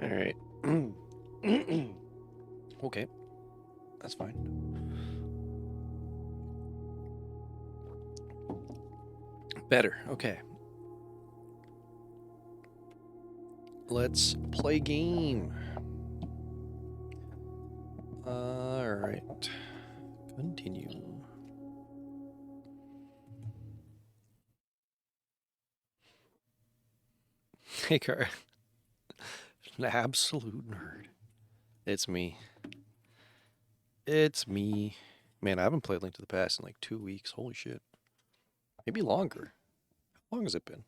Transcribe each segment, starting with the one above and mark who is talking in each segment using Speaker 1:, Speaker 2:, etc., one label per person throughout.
Speaker 1: All right. Okay, that's fine. Better. Okay. Let's play game. All right. Continue. Hey, Car. An absolute nerd. It's me. It's me. Man, I haven't played Link to the Past in like 2 weeks. Holy shit. Maybe longer. How long has it been?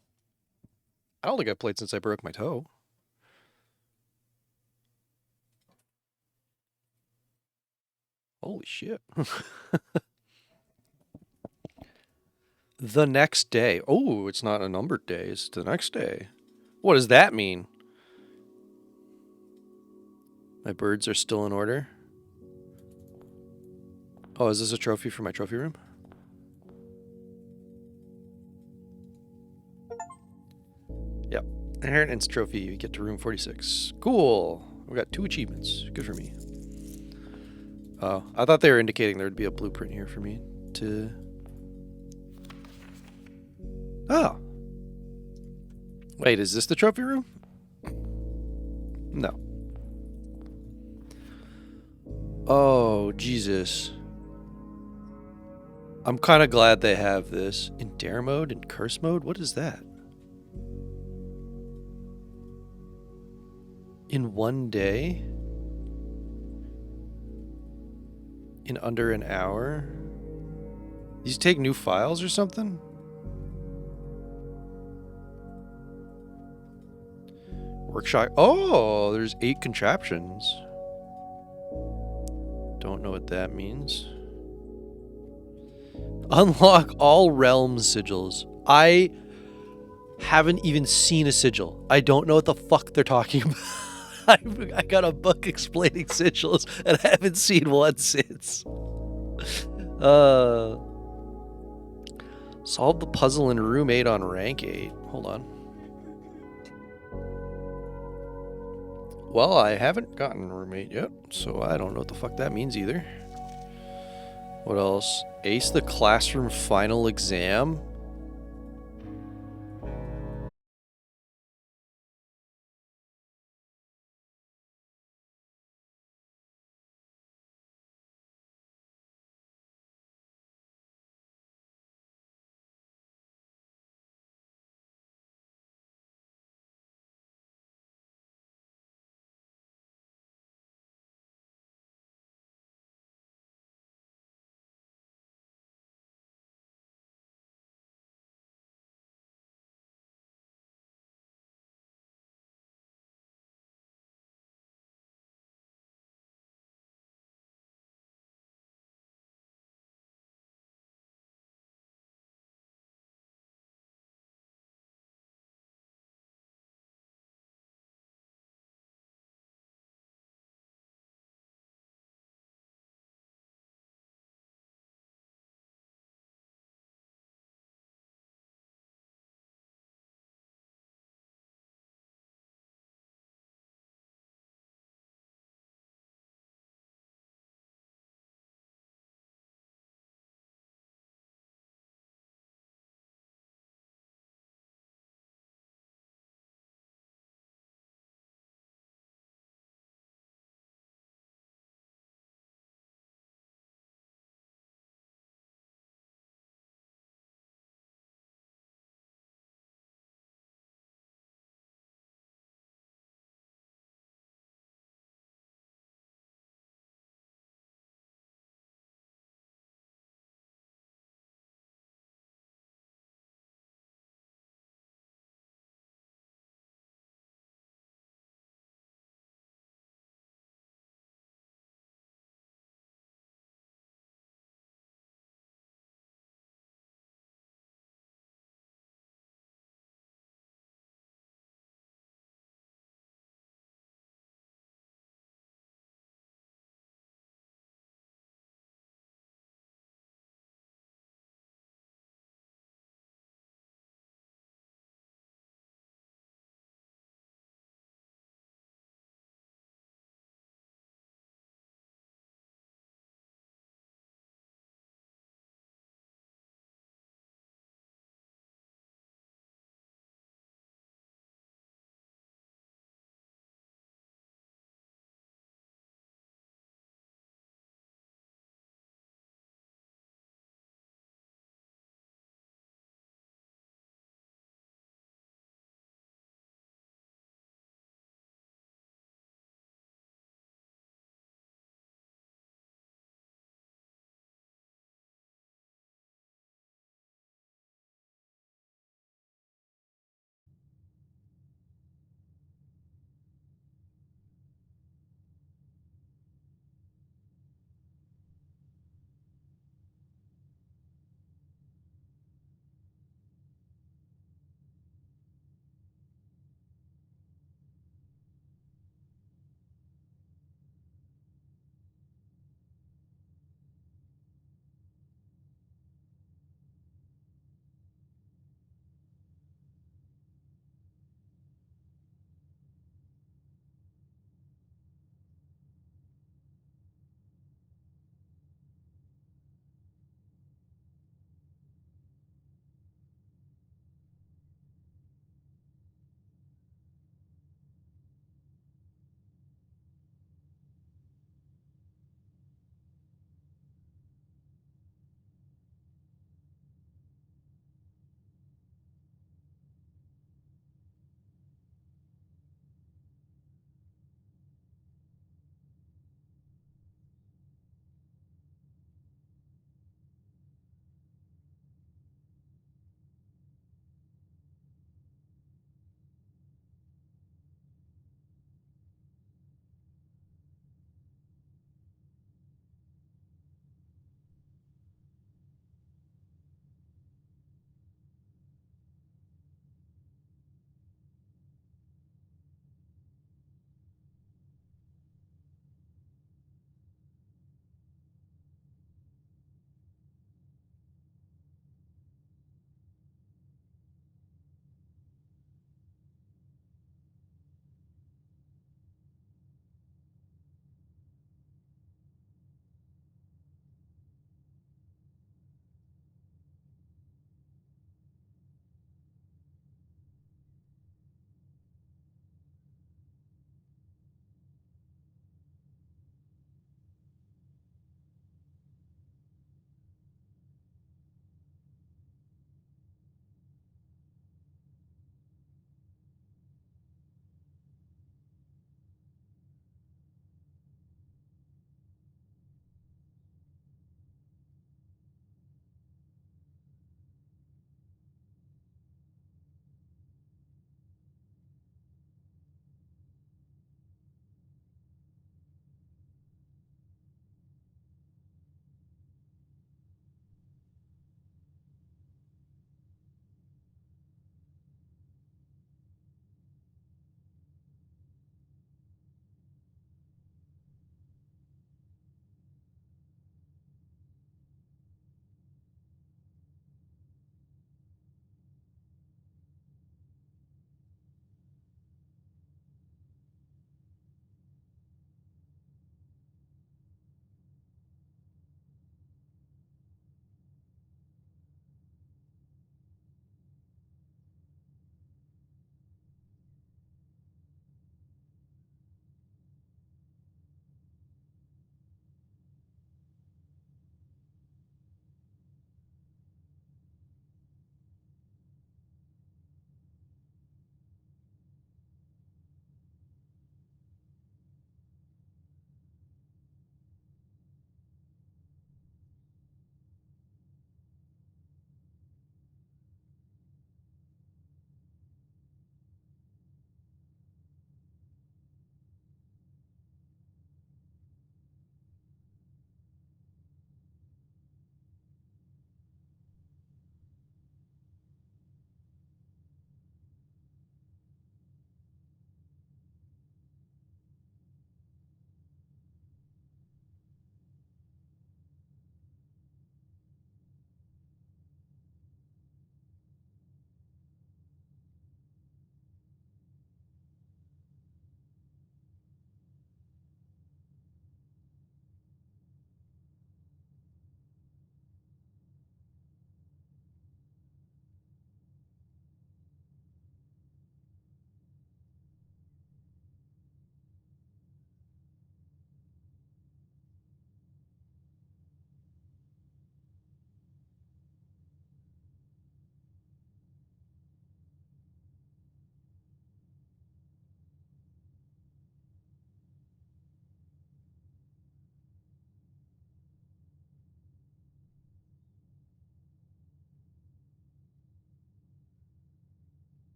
Speaker 1: I don't think I've played since I broke my toe. Holy shit. The next day. Oh, it's not a numbered day. It's the next day. What does that mean? My birds are still in order. Oh, is this a trophy for my trophy room? Yep. Inheritance trophy. You get to room 46. Cool. We got 2 achievements. Good for me. Oh, I thought they were indicating there would be a blueprint here for me to... Oh. Wait, is this the trophy room? No. Oh, Jesus. I'm kind of glad they have this. In dare mode and curse mode? What is that? In one day? In under an hour? These take new files or something? Workshop. Oh, there's 8 contraptions. Don't know what that means. Unlock all realm sigils. I haven't even seen a sigil. I don't know what the fuck they're talking about. I got a book explaining sigils and I haven't seen one since. Solve the puzzle in room 8 on rank 8. Hold on. Well, I haven't gotten room 8 yet, so I don't know what the fuck that means either. What else? Ace the classroom final exam?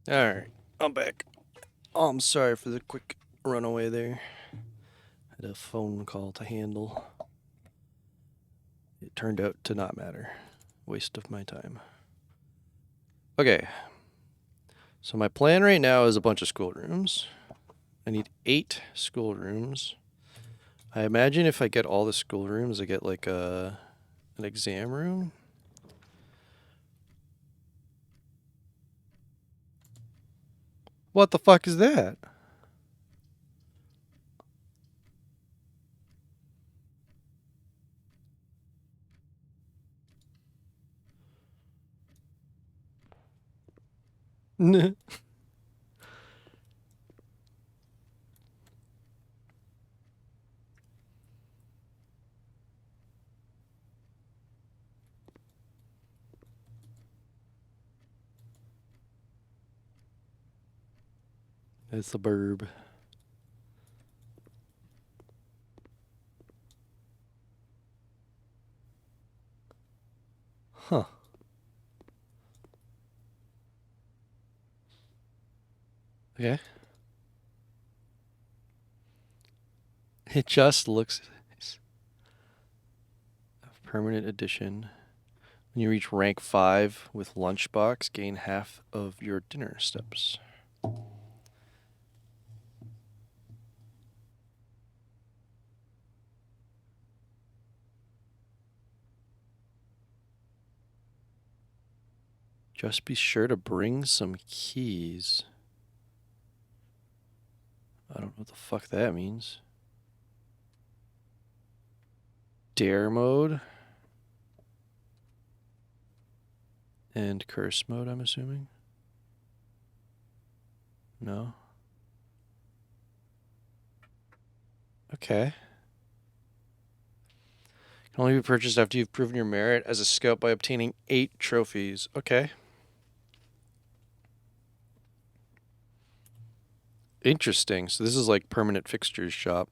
Speaker 1: Alright, I'm back. Oh, I'm sorry for the quick runaway there. Had a phone call to handle. It turned out to not matter. Waste of my time. Okay. So my plan right now is a bunch of schoolrooms. I need 8 schoolrooms. I imagine if I get all the schoolrooms, I get like an exam room. What the fuck is that? It's the burb. Huh. Okay. It just looks nice. Permanent edition. When you reach rank 5 with Lunchbox, gain half of your dinner steps. Just be sure to bring some keys. I don't know what the fuck that means. Dare mode. And curse mode, I'm assuming. No? Okay. Can only be purchased after you've proven your merit as a scout by obtaining 8 trophies. Okay. Interesting. So this is like permanent fixtures shop.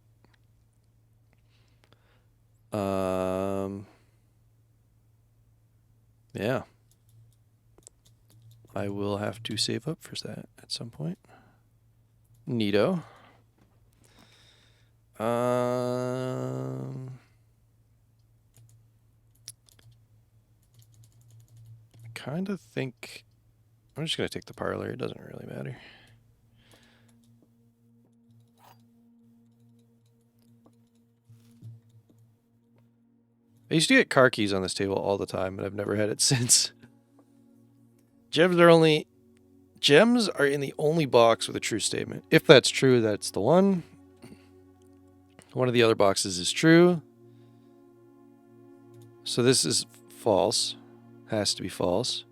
Speaker 1: Yeah. I will have to save up for that at some point. Neato. I kind of think I'm just gonna take the parlor. It doesn't really matter. I used to get car keys on this table all the time, but I've never had it since. Gems are in the only box with a true statement. If that's true, that's the one. One of the other boxes is true. So this is false. Has to be false.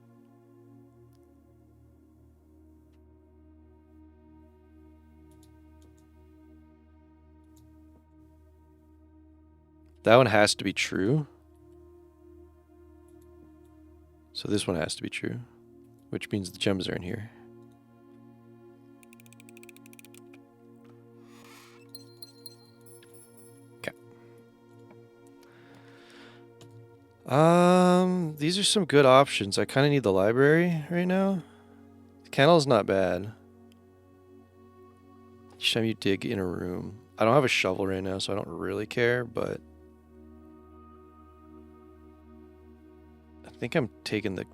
Speaker 1: That one has to be true. So this one has to be true, which means the gems are in here. Okay. These are some good options. I kind of need the library right now. The kennel's not bad. Each time you dig in a room. I don't have a shovel right now, so I don't really care, but I think I'm taking the...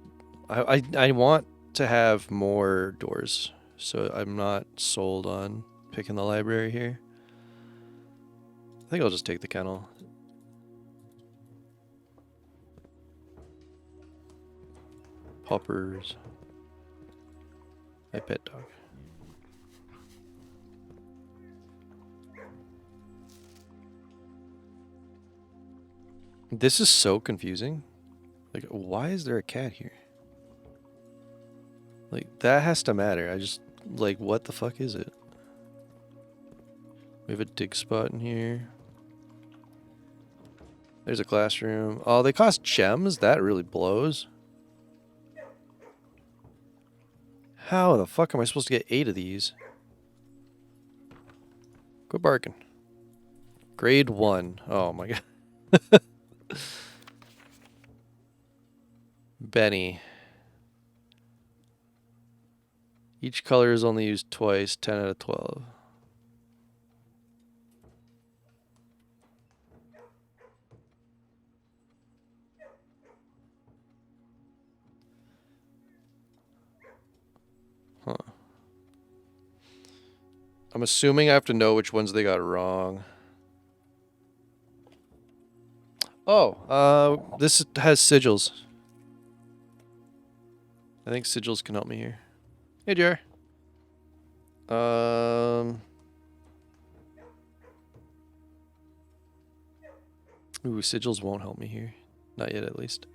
Speaker 1: I want to have more doors, so I'm not sold on picking the library here. I think I'll just take the kennel. Poppers. My pet dog. This is so confusing. Like, why is there a cat here? Like, that has to matter. I just, like, what the fuck is it? We have a dig spot in here. There's a classroom. Oh, they cost gems? That really blows. How the fuck am I supposed to get 8 of these? Good bargain. Grade 1. Oh my god. Benny. Each color is only used twice, 10 out of 12. Huh. I'm assuming I have to know which ones they got wrong. Oh, this has sigils. I think sigils can help me here. Hey, Jar. Ooh, sigils won't help me here. Not yet, at least.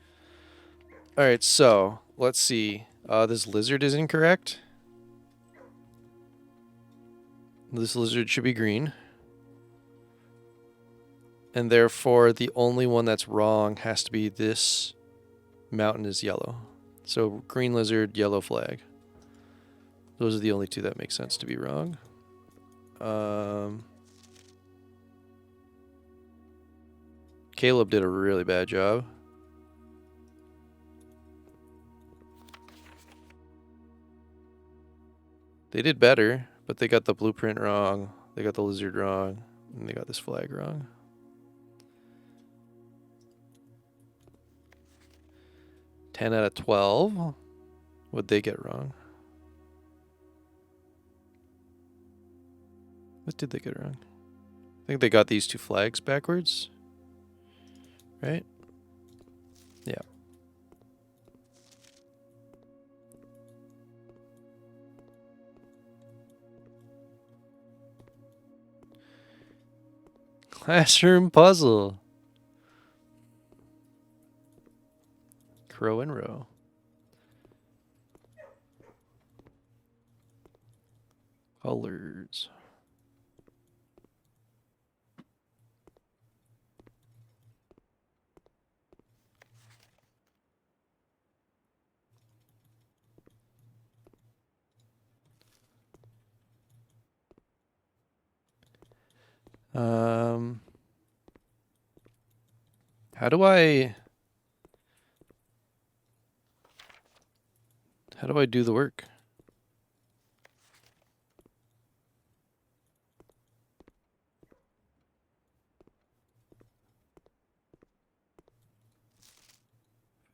Speaker 1: Alright, so, let's see. This lizard is incorrect. This lizard should be green. And therefore, the only one that's wrong has to be this mountain is yellow. So, green lizard, yellow flag. Those are the only two that make sense to be wrong. Caleb did a really bad job. They did better, but they got the blueprint wrong. They got the lizard wrong. And they got this flag wrong. Ten out of 12. What'd they get wrong? What did they get wrong? I think they got these two flags backwards. Right? Yeah. Classroom puzzle. Crow and row. Colors. How do I do the work?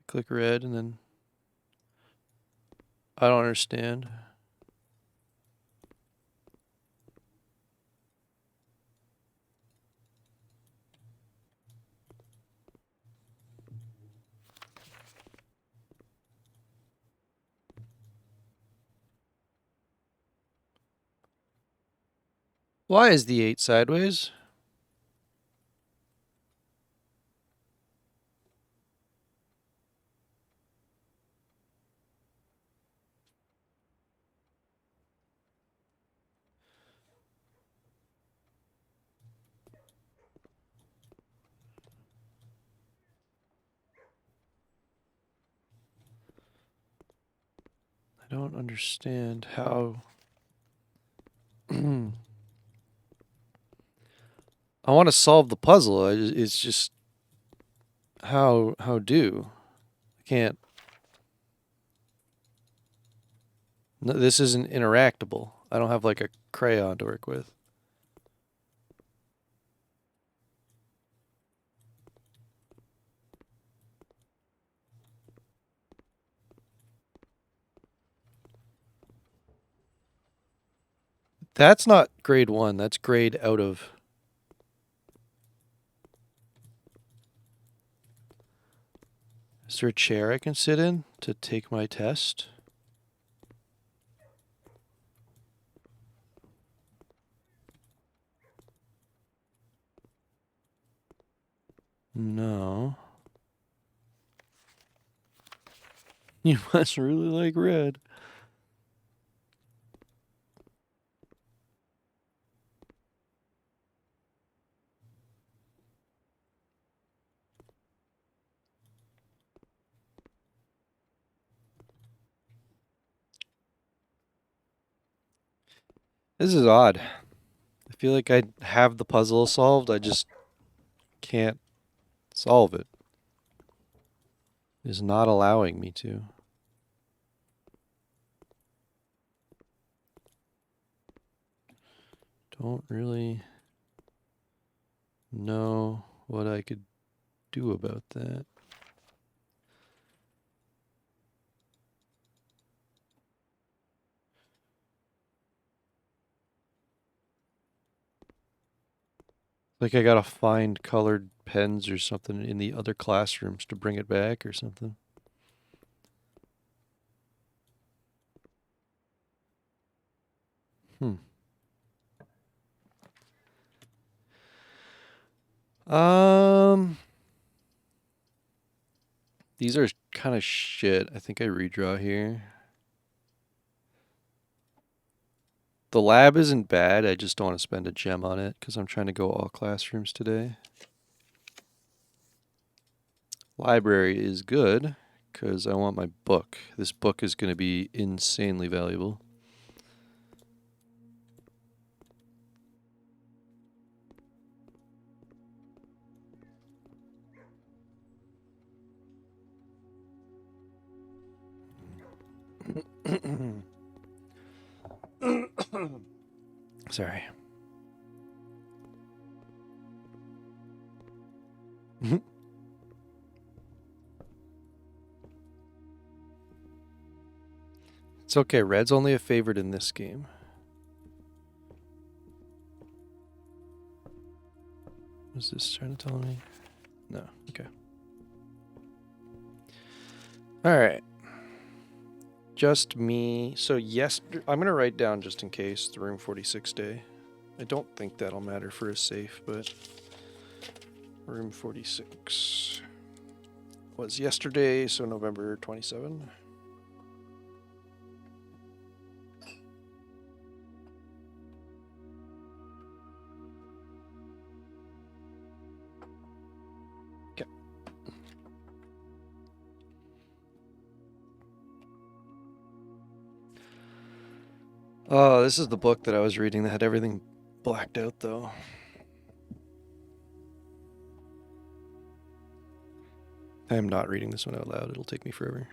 Speaker 1: Click red and then I don't understand. Why is the 8 sideways? I don't understand how. I want to solve the puzzle. It's just how do? I can't. No, this isn't interactable. I don't have like a crayon to work with. That's not grade 1. That's grade out of. Is there a chair I can sit in to take my test? No. You must really like red. This is odd. I feel like I have the puzzle solved. I just can't solve it. It is not allowing me to. Don't really know what I could do about that. Like I gotta find colored pens or something in the other classrooms to bring it back or something. Hmm. Um, these are kind of shit. I think I redraw here. The lab isn't bad. I just don't want to spend a gem on it because I'm trying to go all classrooms today. Library is good because I want my book. This book is going to be insanely valuable. Sorry. It's okay. Red's only a favorite in this game. Was this trying to tell me? No. Okay. All right. Just me. So yes, I'm gonna write down just in case the room 46 day. I don't think that'll matter for a safe, but room 46 was yesterday, so November 27. Okay. Oh, this is the book that I was reading that had everything blacked out, though. I am not reading this one out loud. It'll take me forever.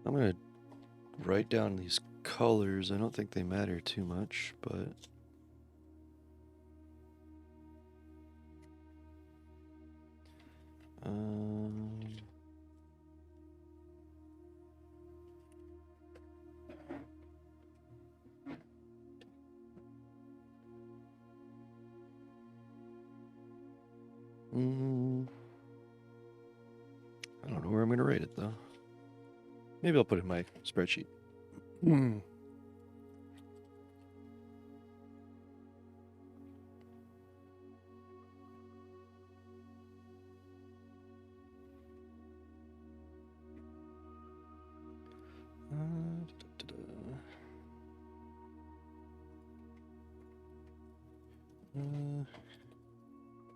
Speaker 1: I'm gonna write down these colors. I don't think they matter too much, but um, I don't know where I'm gonna write it though. Maybe I'll put it in my spreadsheet.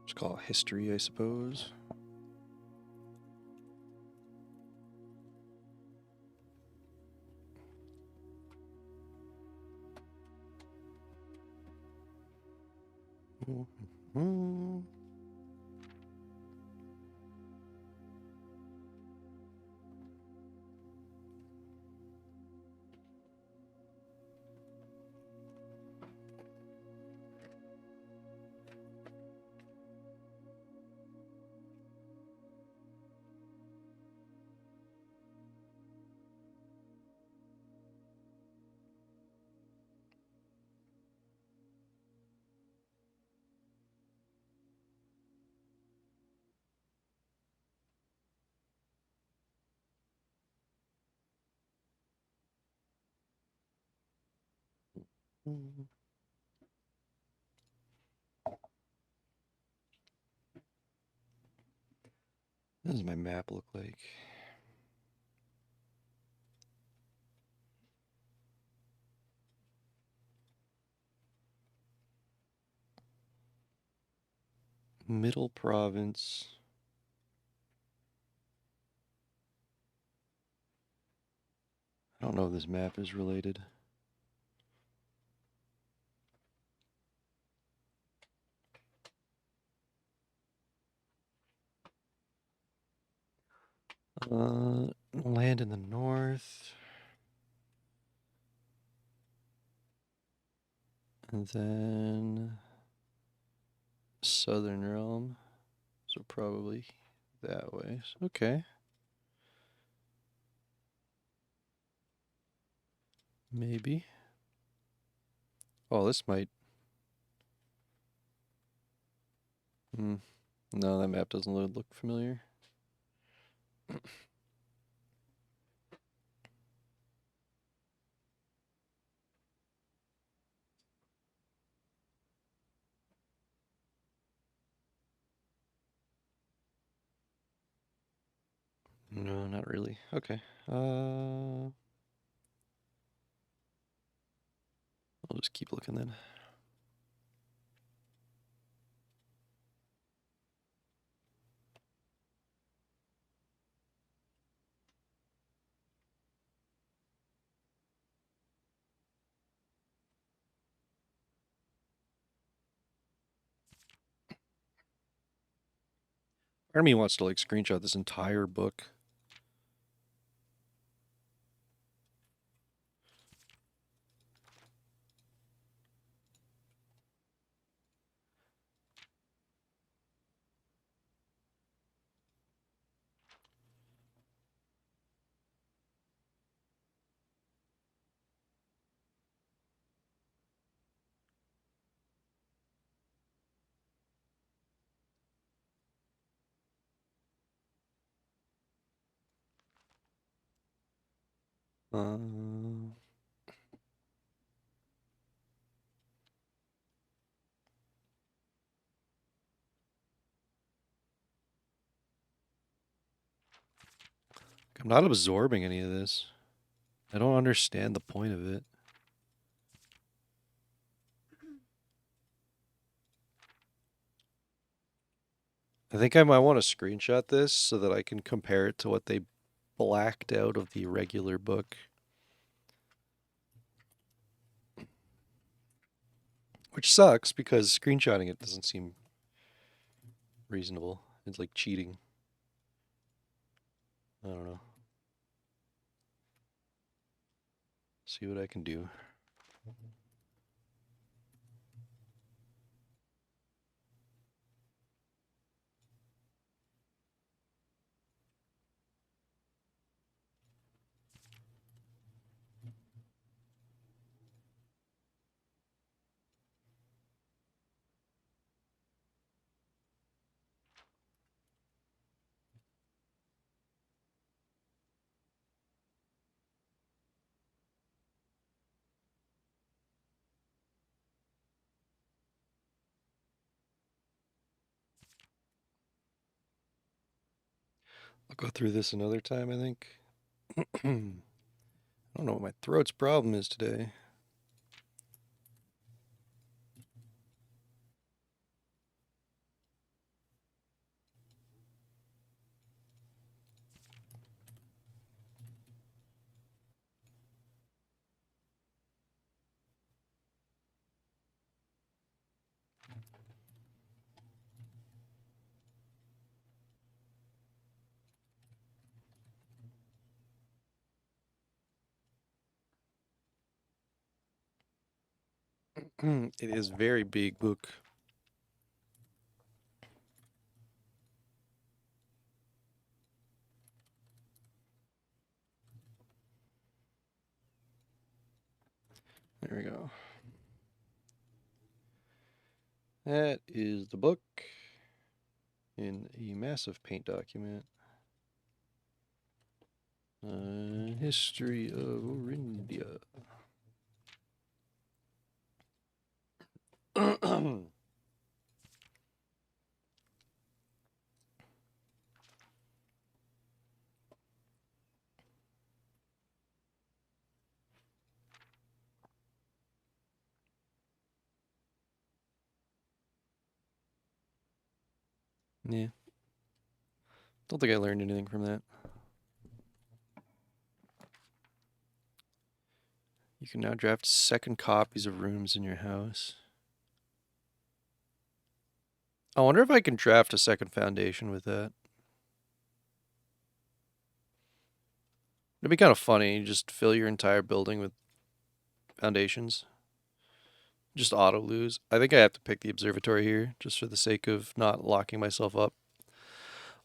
Speaker 1: Just call it history, I suppose. What does my map look like? Middle province. I don't know if this map is related. Land in the north. And then Southern Realm. So probably that way. Okay. Maybe. Oh, this might. No, that map doesn't look familiar. No, not really. Okay. I'll just keep looking then. Part of me wants to like screenshot this entire book. Uh, I'm not absorbing any of this. I don't understand the point of it. I think I might want to screenshot this so that I can compare it to what they blacked out of the regular book. Which sucks because screenshotting it doesn't seem reasonable. It's like cheating. I don't know. See what I can do. I'll go through this another time, I think. I don't know what my throat's problem is today. It is very big book. There we go. That is the book in a massive paint document. History of Orindia. Yeah. Don't think I learned anything from that. You can now draft second copies of rooms in your house. I wonder if I can draft a second foundation with that. It'd be kind of funny. You just fill your entire building with foundations. Just auto lose. I think I have to pick the observatory here just for the sake of not locking myself up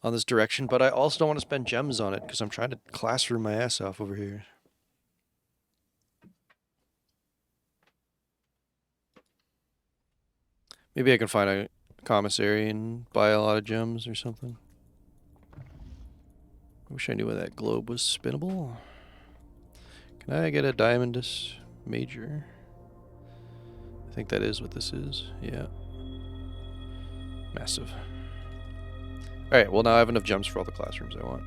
Speaker 1: on this direction. But I also don't want to spend gems on it because I'm trying to classroom my ass off over here. Maybe I can find a commissary and buy a lot of gems or something. I wish I knew whether that globe was spinnable. Can I get a Diamondus Major? I think that is what this is. Yeah. Massive. Alright, well now I have enough gems for all the classrooms I want.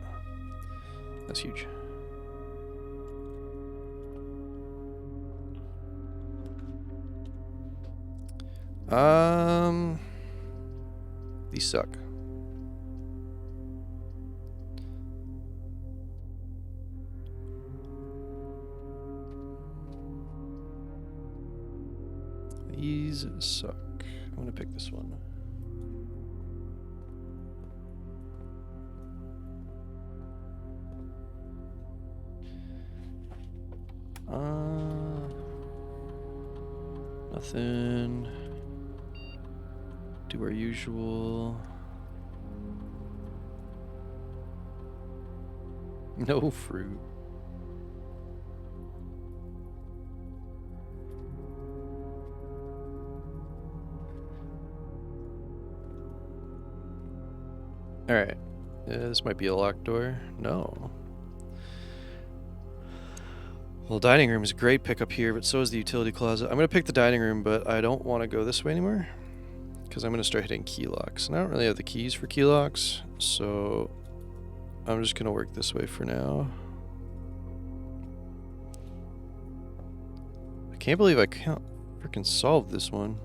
Speaker 1: That's huge. These suck. These suck. I'm gonna pick this one. Nothing. Do our usual. No fruit. Alright. This might be a locked door. No. Well, dining room is a great pickup here, but so is the utility closet. I'm going to pick the dining room, but I don't want to go this way anymore because I'm going to start hitting key locks. And I don't really have the keys for key locks, so I'm just going to work this way for now. I can't believe I can't freaking solve this one.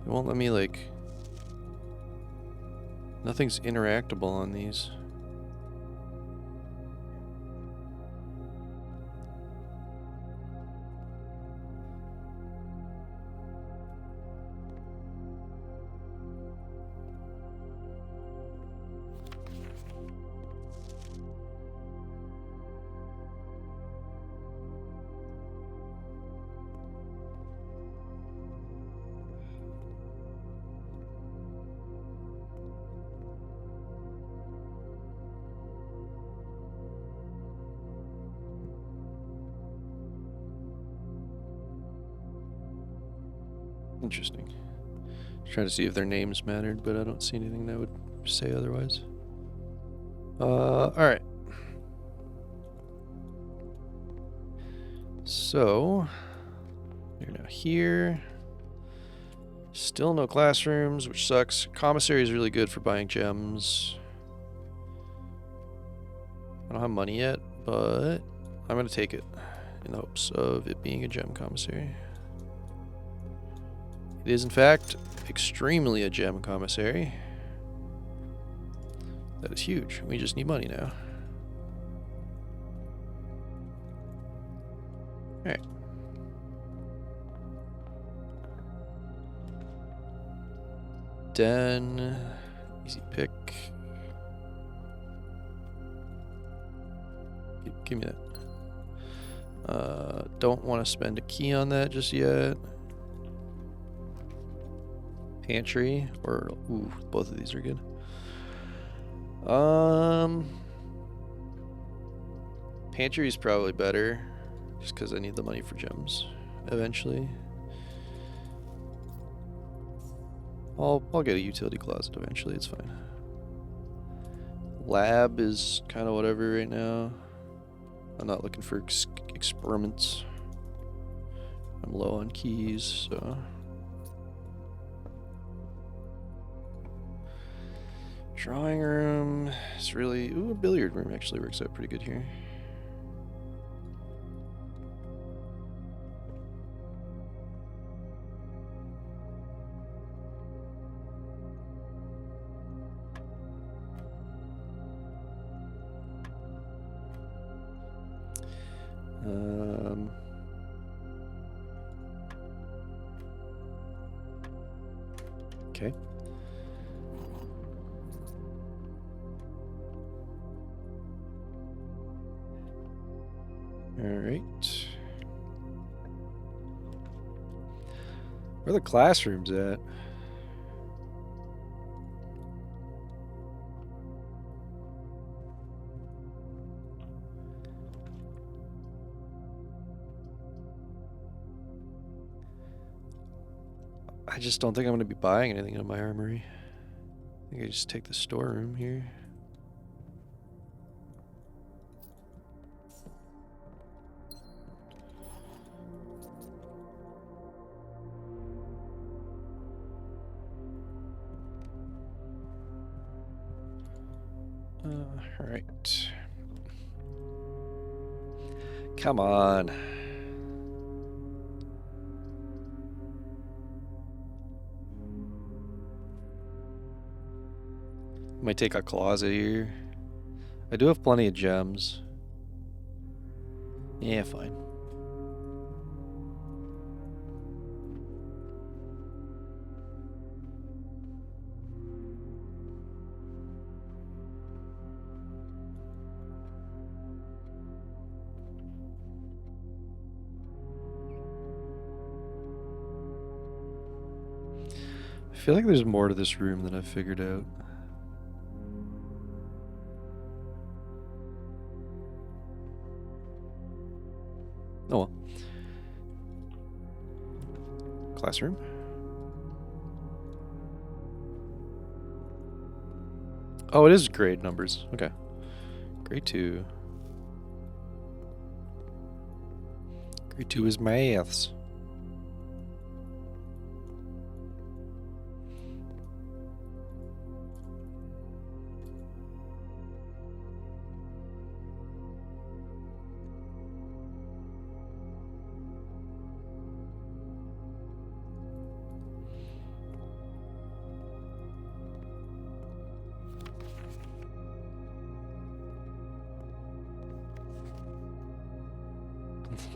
Speaker 1: It won't let me, like... Nothing's interactable on these. Interesting. Trying to see if their names mattered, but I don't see anything that would say otherwise. Alright. So, you're now here. Still no classrooms, which sucks. Commissary is really good for buying gems. I don't have money yet, but I'm going to take it in the hopes of it being a gem commissary. It is, in fact, extremely a gem commissary. That is huge. We just need money now. Alright. Den. Easy pick. Give me that. Don't want to spend a key on that just yet. Pantry, or ooh, both of these are good. Pantry is probably better, just because I need the money for gems eventually. I'll get a utility closet eventually. It's fine. Lab is kind of whatever right now. I'm not looking for experiments. I'm low on keys, so. Drawing room is really... Ooh, a billiard room actually works out pretty good here. Okay. All right. Where are the classrooms at? I just don't think I'm going to be buying anything in my armory. I think I just take the storeroom here. All right. Come on. Might take a closet here. I do have plenty of gems. Yeah, fine. I feel like there's more to this room than I've figured out. Oh well. Classroom. Oh, it is grade numbers. Okay. Grade 2. Grade 2 is maths.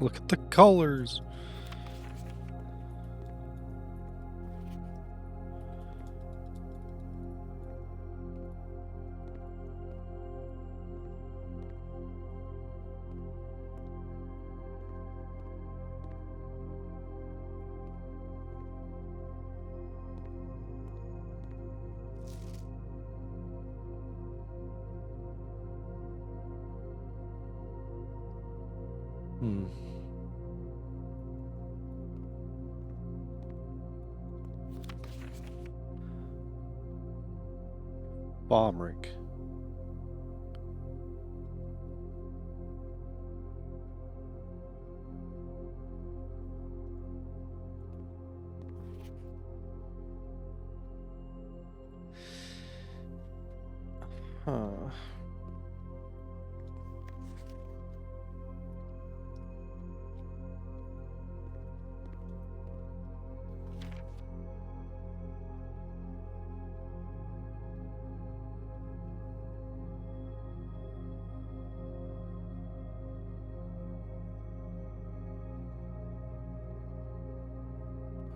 Speaker 1: Look at the colors. Hmm. Bombrick. Huh.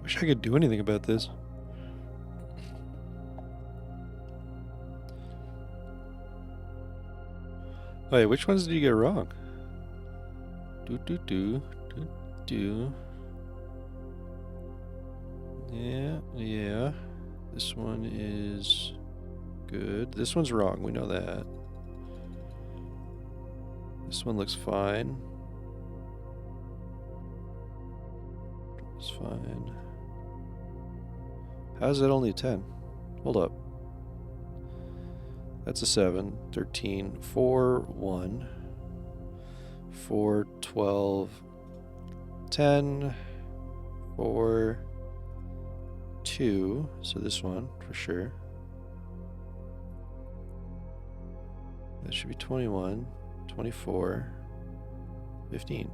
Speaker 1: Wish I could do anything about this. Wait, which ones did you get wrong? Do. Yeah. This one is good. This one's wrong. We know that. This one looks fine. It's fine. How is that only a 10? Hold up. That's a 7. 13. 4, 1. 4, 12. 10. 4. 2. So this one, for sure. That should be 21. 24. 15.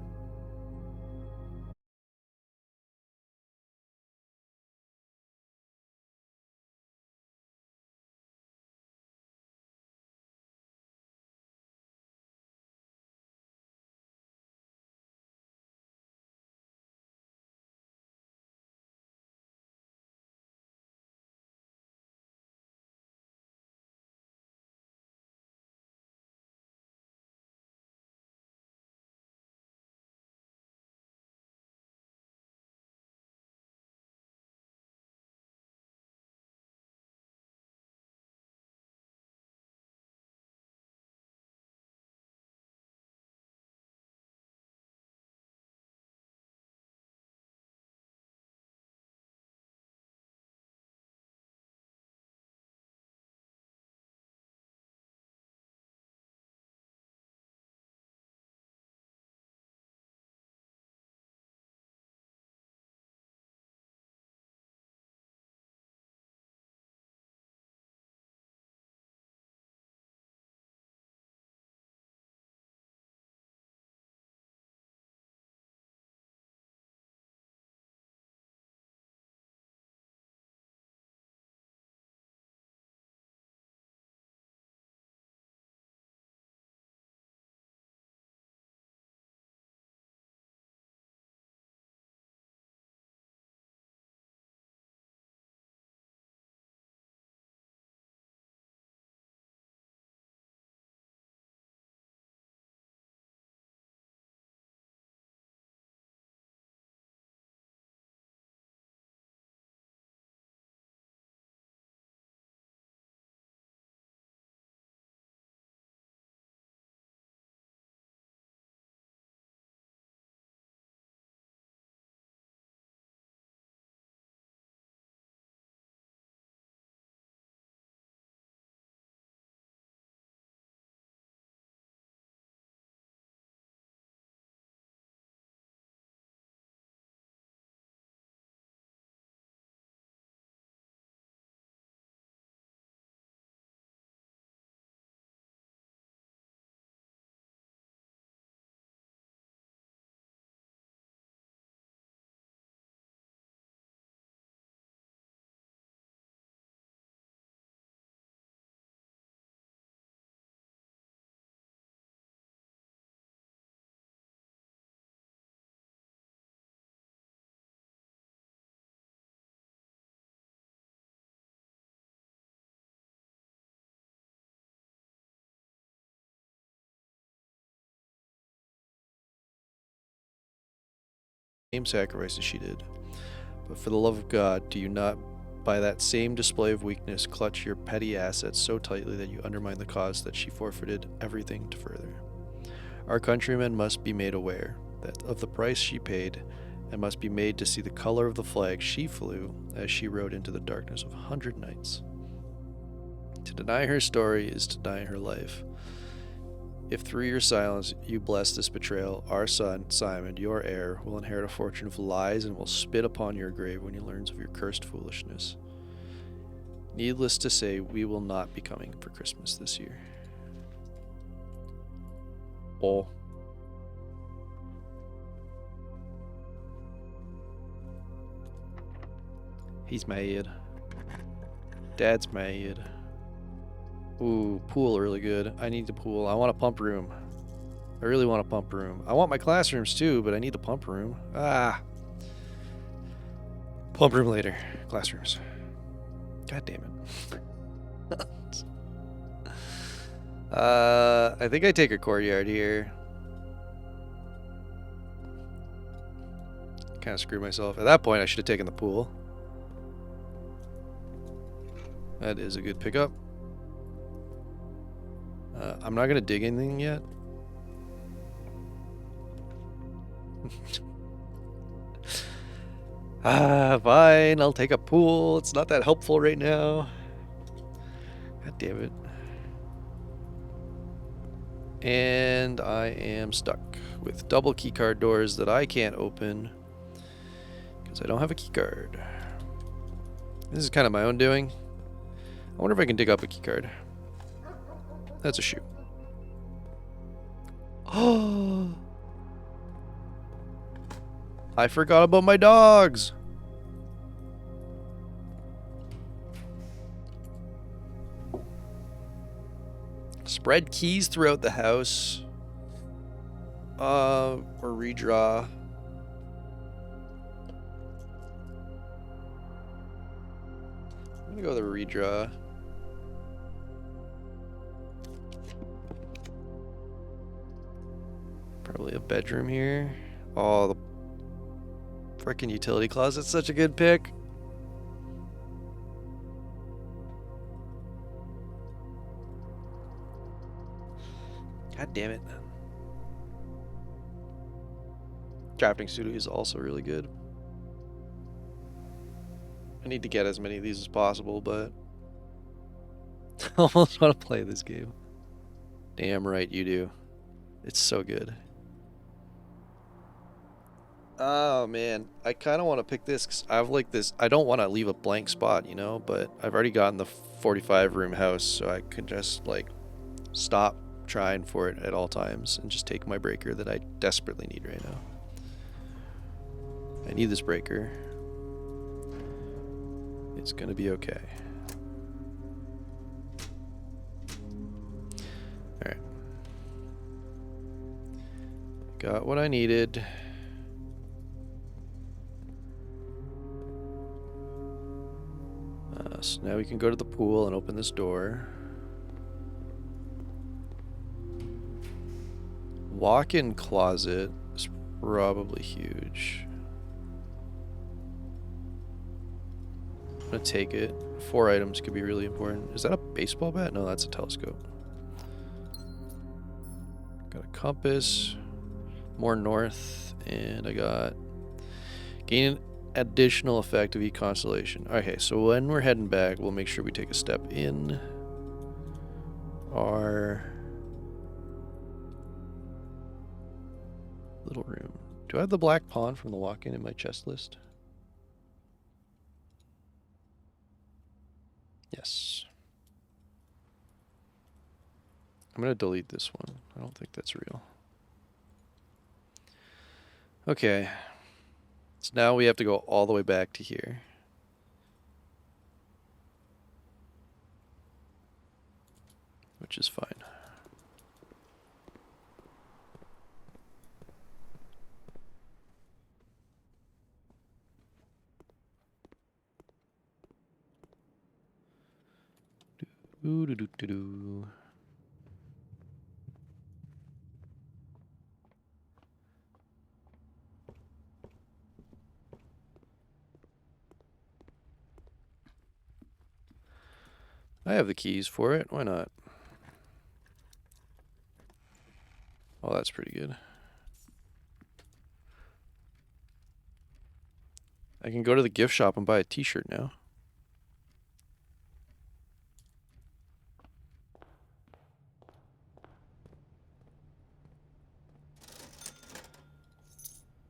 Speaker 1: same sacrifices she did. But for the love of God, do you not, by that same display of weakness, clutch your petty assets so tightly that you undermine the cause that she forfeited everything to further. Our countrymen must be made aware that of the price she paid, and must be made to see the color of the flag she flew as she rode into the darkness of 100 nights. To deny her story is to deny her life. If through your silence you bless this betrayal, our son, Simon, your heir, will inherit a fortune of lies and will spit upon your grave when he learns of your cursed foolishness. Needless to say, we will not be coming for Christmas this year. Oh. He's mad. Dad's mad. Ooh, pool really good. I need the pool. I want a pump room. I really want a pump room. I want my classrooms too, but I need the pump room. Ah. Pump room later. Classrooms. God damn it. I think I take a courtyard here. Kind of screwed myself. At that point, I should have taken the pool. That is a good pickup. I'm not going to dig anything yet. Fine. I'll take a pool. It's not that helpful right now. God damn it. And I am stuck with double keycard doors that I can't open because I don't have a keycard. This is kind of my own doing. I wonder if I can dig up a keycard. That's a shoe. Oh! I forgot about my dogs! Spread keys throughout the house. Or redraw. I'm gonna go with a redraw. Probably a bedroom here. Oh, the frickin' utility closet's such a good pick. God damn it. Crafting studio is also really good. I need to get as many of these as possible, but I almost want to play this game. Damn right you do. It's so good. Oh man, I kind of want to pick this because I have like this. I don't want to leave a blank spot, you know, but I've already gotten the 45 room house, so I could just like stop trying for it at all times and just take my breaker that I desperately need right now. I need this breaker. It's gonna be okay. Alright. Got what I needed. So now we can go to the pool and open this door. Walk-in closet is probably huge. I'm gonna take it. 4 items could be really important. Is that a baseball bat? No, that's a telescope. Got a compass. More north. And I got... gain additional effect of each constellation. Okay, so when we're heading back, we'll make sure we take a step in our little room. Do I have the black pawn from the walk-in in my chest list? Yes. I'm going to delete this one. I don't think that's real. Okay. So now we have to go all the way back to here. Which is fine. Do-do-do-do-do. I have the keys for it. Why not? Oh, that's pretty good. I can go to the gift shop and buy a t-shirt now.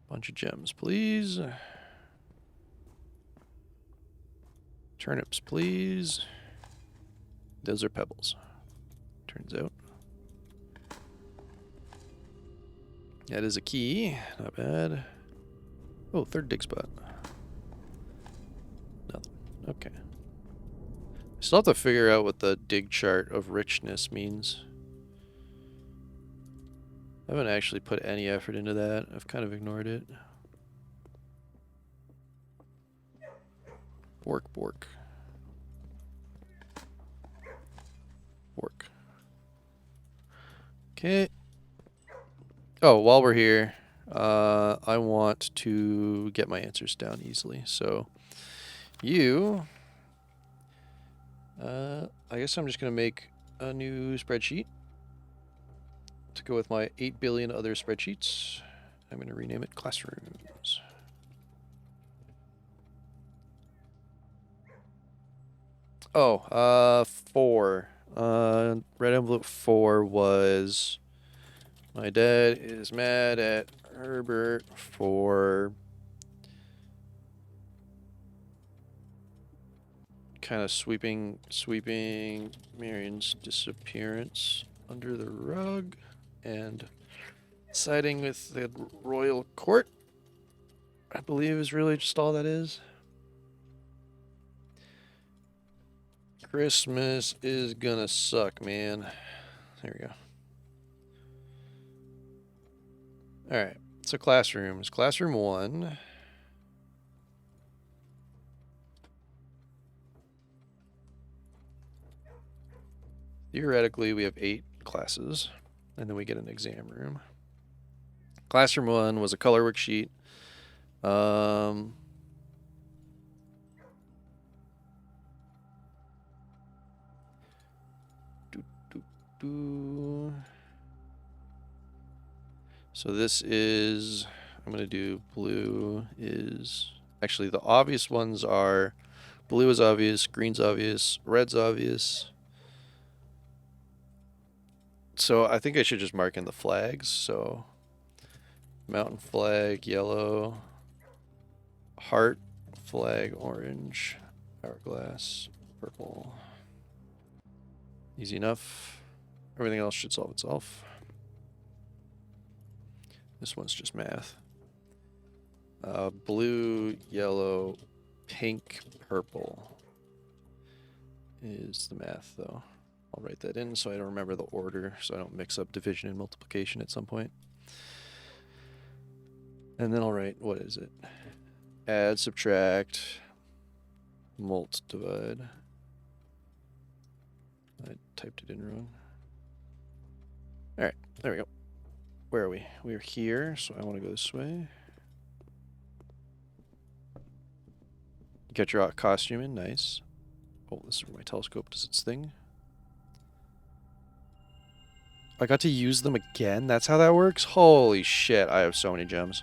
Speaker 1: Bunch of gems, please. Turnips, please. Those are pebbles. Turns out. That is a key. Not bad. Oh, third dig spot. Nothing. Okay. I still have to figure out what the dig chart of richness means. I haven't actually put any effort into that. I've kind of ignored it. Bork, bork. Bork. Okay. Oh, while we're here, I want to get my answers down easily. So, you... I guess I'm just going to make a new spreadsheet to go with my 8 billion other spreadsheets. I'm going to rename it Classrooms. Oh, 4. Red envelope 4 was my dad is mad at Herbert for kind of sweeping Marion's disappearance under the rug and siding with the royal court, I believe is really just all that is. Christmas is gonna suck, man. There we go. Alright, so classrooms. Classroom 1. Theoretically, we have 8 classes, and then we get an exam room. Classroom 1 was a color worksheet. So this is, I'm going to do blue is, actually the obvious ones are, blue is obvious, green's obvious, red's obvious. So I think I should just mark in the flags. So mountain flag, yellow, heart flag, orange, hourglass, purple. Easy enough. Everything else should solve itself. This one's just math. Blue, yellow, pink, purple is the math, though. I'll write that in so I don't remember the order, so I don't mix up division and multiplication at some point. And then I'll write, what is it? Add, subtract, mult, divide. I typed it in wrong. Alright, there we go. Where are we? We're here, so I want to go this way. Get your costume in, nice. Oh, this is where my telescope does its thing. I got to use them again? That's how that works? Holy shit, I have so many gems.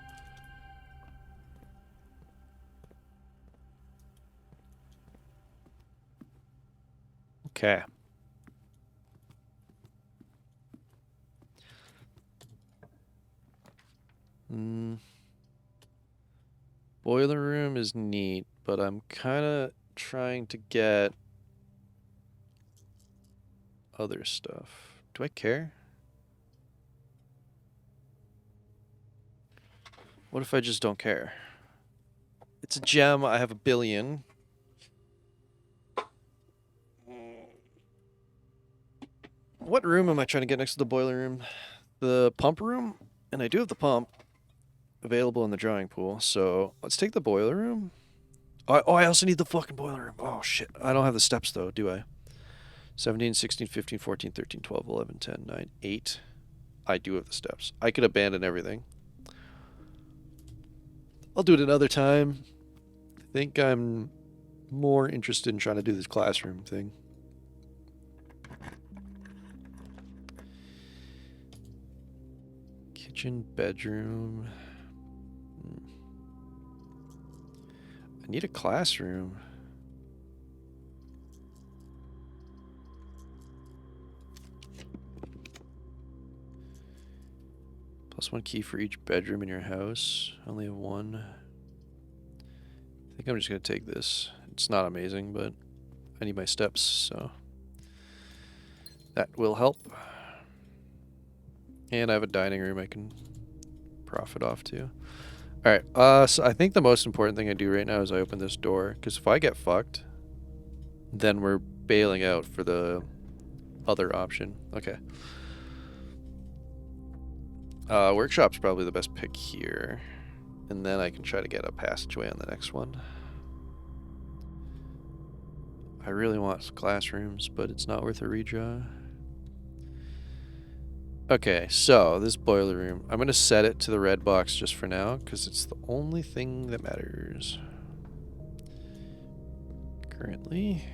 Speaker 1: Okay. Boiler room is neat, but I'm kind of trying to get other stuff. Do I care? What if I just don't care? It's a gem. I have 1 billion. What room am I trying to get next to the boiler room? The pump room? And I do have the pump available in the drawing pool, so let's take the boiler room. Oh, I also need the fucking boiler room. Oh, shit. I don't have the steps, though, do I? 17, 16, 15, 14, 13, 12, 11, 10, 9, 8. I do have the steps. I could abandon everything. I'll do it another time. I think I'm more interested in trying to do this classroom thing. Kitchen, bedroom. I need a classroom. +1 key for each bedroom in your house. Only have one. I think I'm just going to take this. It's not amazing, but I need my steps, so that will help. And I have a dining room I can profit off too. Alright, so I think the most important thing I do right now is I open this door, because if I get fucked, then we're bailing out for the other option. Okay. Workshop's probably the best pick here. And then I can try to get a passageway on the next one. I really want classrooms, but it's not worth a redraw. Okay, so this boiler room, I'm going to set it to the red box just for now, because it's the only thing that matters. Currently.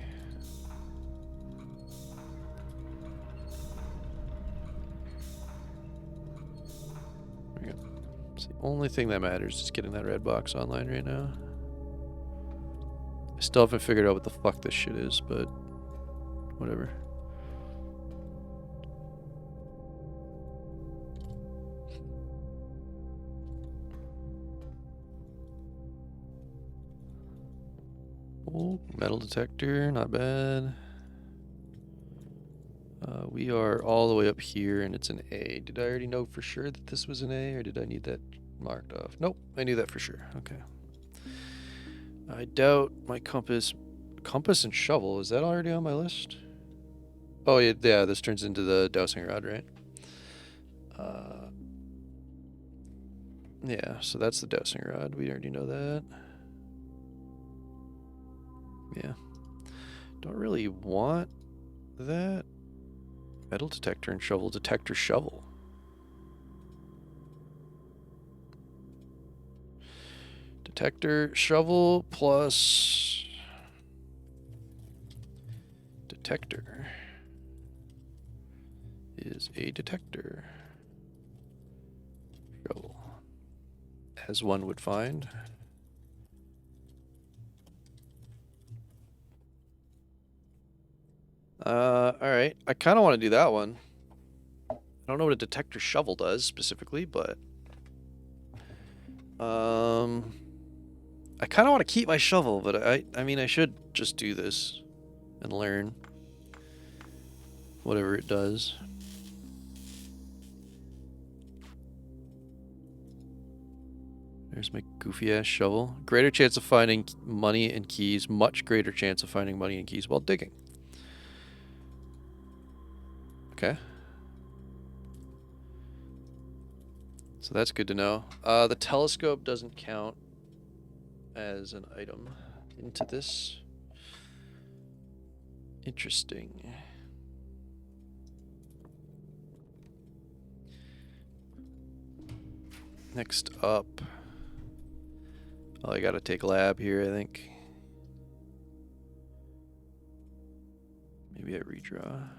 Speaker 1: There we go. It's the only thing that matters is getting that red box online right now. I still haven't figured out what the fuck this shit is, but whatever. Oh, metal detector, not bad. We are all the way up here and it's an A. Did I already know for sure that this was an A, or did I need that marked off? Nope, I knew that for sure. Okay. I doubt my compass and shovel, is that already on my list? Oh yeah, this turns into the dowsing rod, right? Yeah, so that's the dowsing rod. We already know that. Yeah. Don't really want that. Metal detector and shovel. Detector shovel. Detector shovel plus detector is a detector shovel, as one would find. Alright. I kind of want to do that one. I don't know what a detector shovel does specifically, but I kind of want to keep my shovel, but I mean, I should just do this and learn whatever it does. There's my goofy ass shovel. Greater chance of finding money and keys. Much greater chance of finding money and keys while digging. Okay. So that's good to know. The telescope doesn't count as an item into this. Interesting. Next up. Oh, I gotta take lab here, I think. Maybe I redraw.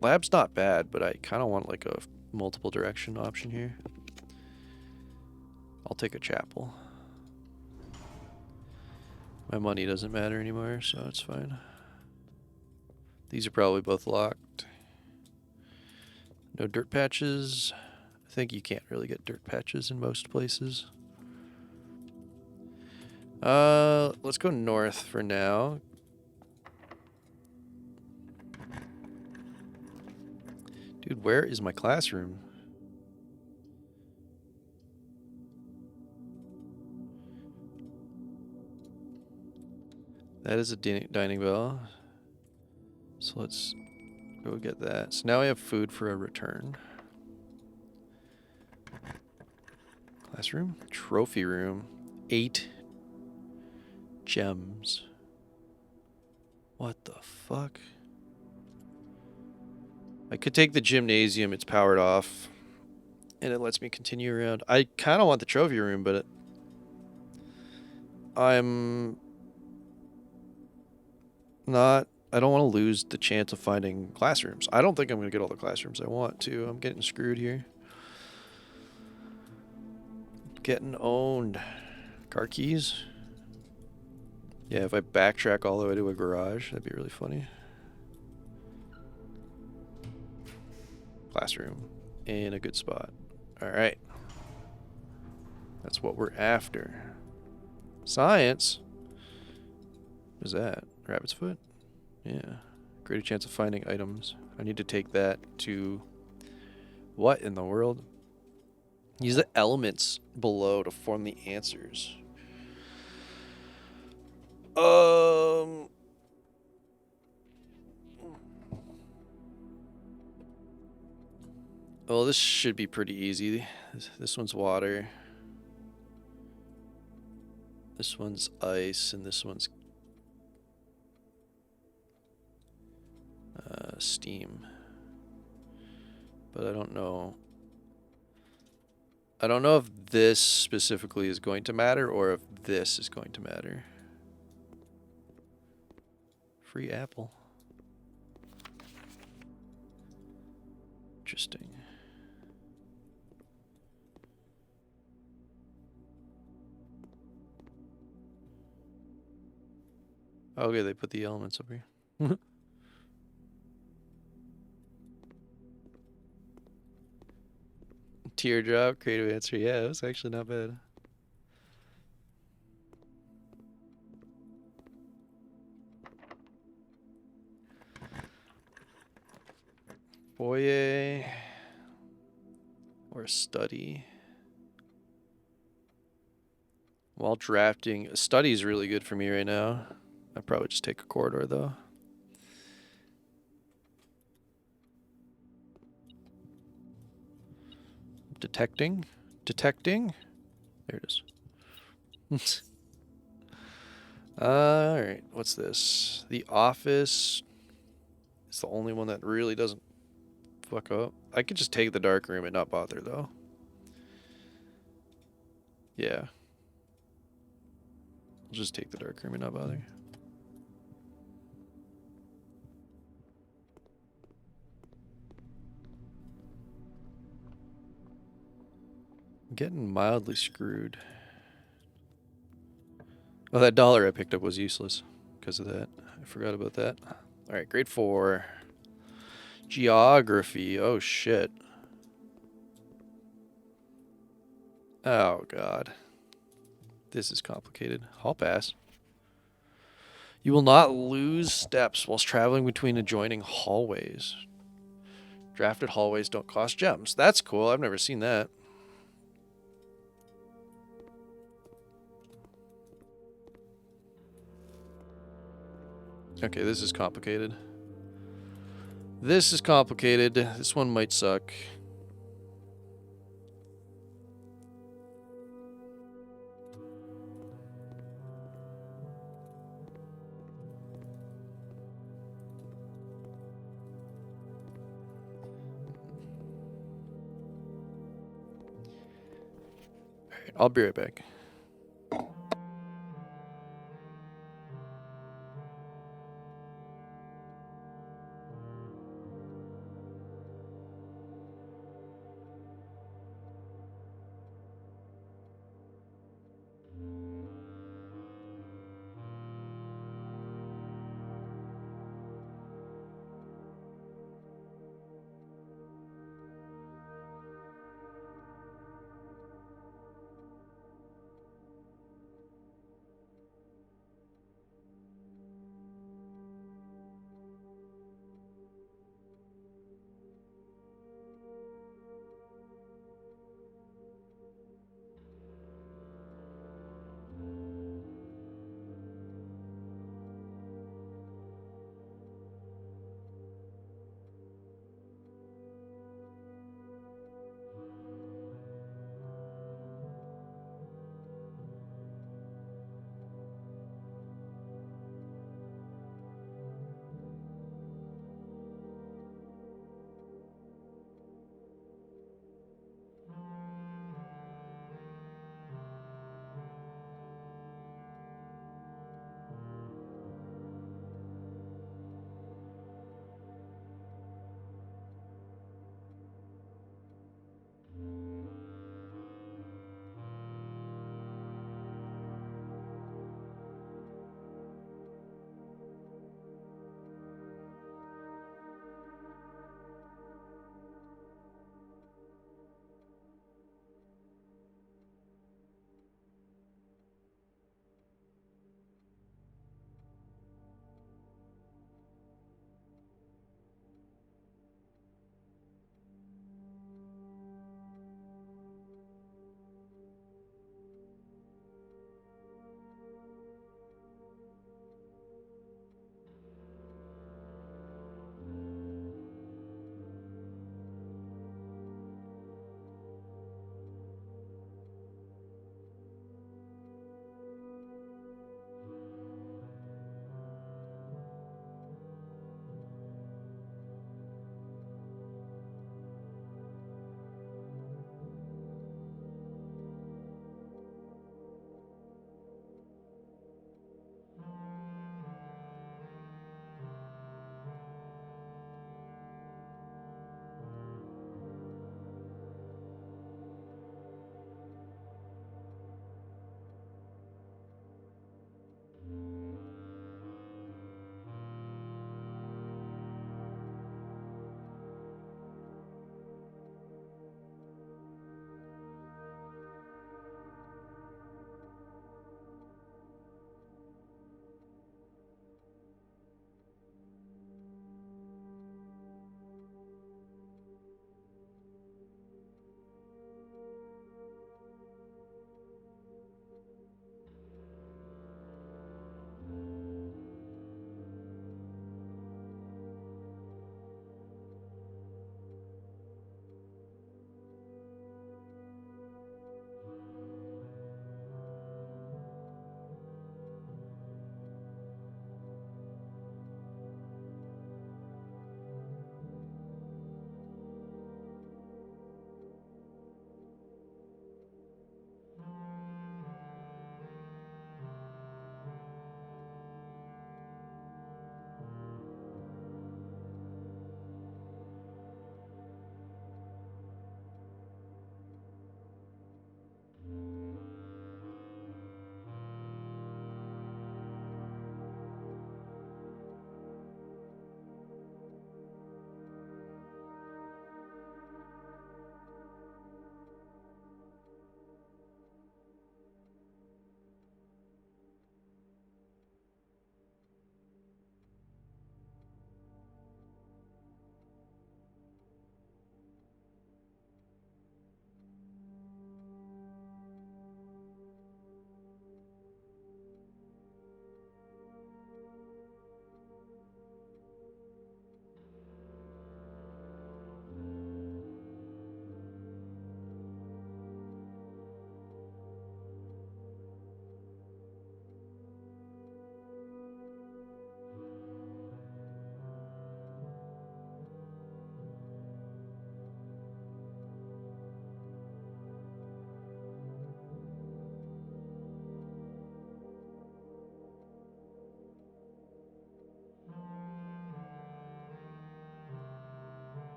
Speaker 1: Lab's not bad, but I kind of want like a multiple direction option here. I'll take a chapel. My money doesn't matter anymore, so it's fine. These are probably both locked. No dirt patches. I think you can't really get dirt patches in most places. Let's go north for now. Dude, where is my classroom? That is a dining bell. So let's go get that. So now we have food for a return. Classroom? Trophy room. 8 gems. What the fuck? I could take the gymnasium, it's powered off, and it lets me continue around. I kind of want the trophy room, but I'm not... I don't want to lose the chance of finding classrooms. I don't think I'm going to get all the classrooms I want to. I'm getting screwed here. getting owned. Car keys? Yeah, if I backtrack all the way to a garage, that'd be really funny. Classroom. In a good spot. Alright. That's what we're after. Science? What is that? Rabbit's foot? Yeah. Greater chance of finding items. I need to take that to... What in the world? Use the elements below to form the answers. Oh, this should be pretty easy. This one's water. This one's ice, and this one's steam. But I don't know. I don't know if this specifically is going to matter or if this is going to matter. Free apple. Interesting. Okay, they put the elements up here. Teardrop, creative answer. Yeah, it was actually not bad. Foyer or study. While drafting, study is really good for me right now. I'd probably just take a corridor though. Detecting? There it is. Alright, what's this? The office is the only one that really doesn't fuck up. I could just take the dark room and not bother though. Yeah. I'll just take the dark room and not bother. I'm getting mildly screwed. Oh, that dollar I picked up was useless because of that. I forgot about that. Alright, grade 4. Geography. Oh, shit. Oh, God. This is complicated. Hall pass. You will not lose steps whilst traveling between adjoining hallways. Drafted hallways don't cost gems. That's cool. I've never seen that. Okay, this is complicated. This is complicated. This one might suck. Alright, I'll be right back.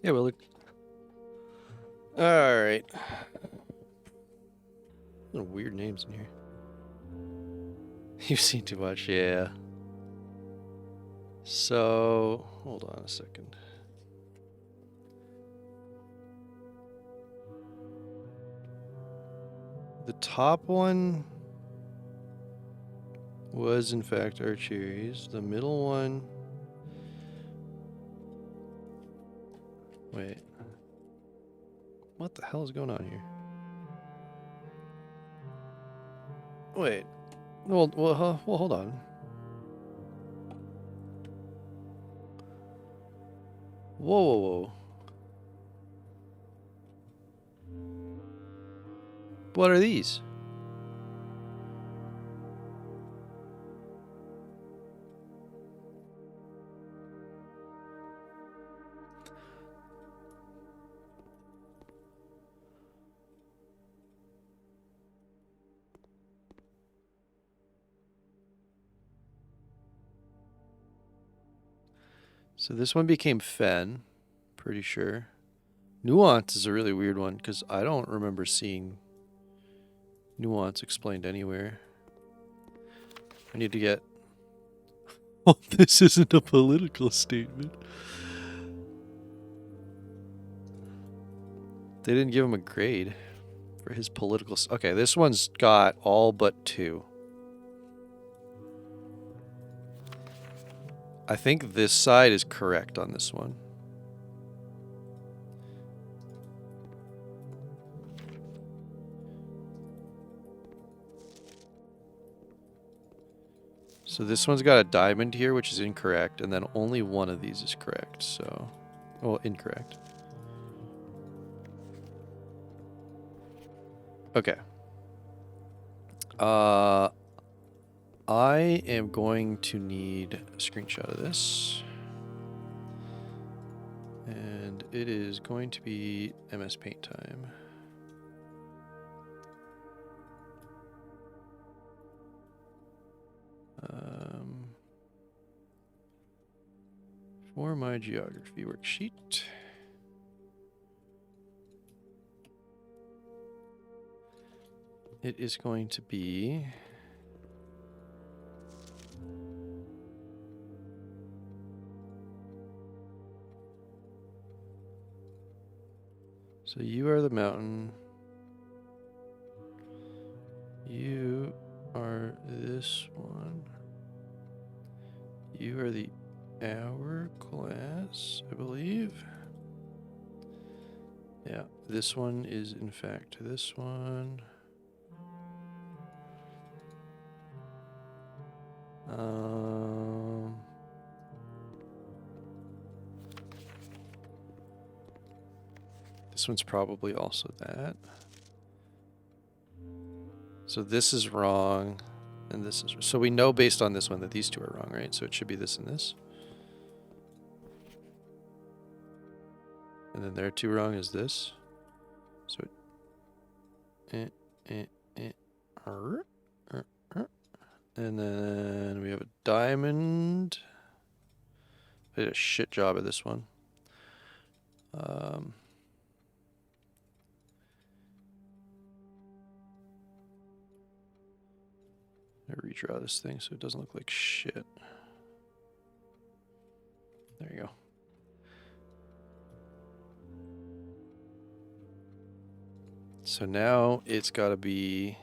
Speaker 1: Yeah, Willard. All right. What weird names in here. You've seen too much, yeah. So, hold on a second. The top one was, in fact, Archeries. The middle one... Wait. What the hell is going on here? Wait. Well, hold on. Whoa, whoa, whoa. What are these? So this one became Fen, pretty sure. Nuance is a really weird one because I don't remember seeing nuance explained anywhere. I need to get... Oh, this isn't a political statement. They didn't give him a grade for his political... Okay, this one's got all but 2. I think this side is correct on this one. So this one's got a diamond here, which is incorrect, and then only one of these is correct, so... Well, incorrect. Okay. I am going to need a screenshot of this. And it is going to be MS Paint time. For my geography worksheet. It is going to be... So you are the mountain. You are this one. You are the hourglass, I believe. Yeah, this one is in fact this one. This one's probably also that. So this is wrong, and this is... So we know based on this one that these two are wrong, right? So it should be this and this. And then their two wrong is this. So it... And then we have a diamond. I did a shit job of this one. I redraw this thing so it doesn't look like shit. There you go. So now it's got to be...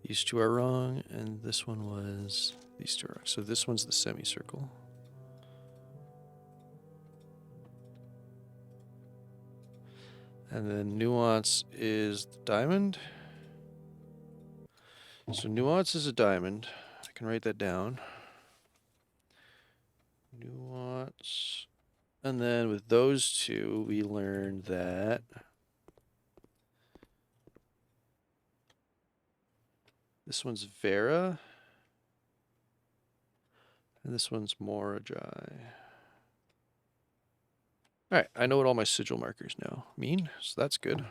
Speaker 1: These two are wrong, and this one was... These two are wrong. So this one's the semicircle. And then nuance is the diamond. So nuance is a diamond. I can write that down. Nuance. And then with those two, we learned that... This one's Vera. And this one's Morajai. Alright, I know what all my sigil markers now mean, so that's good.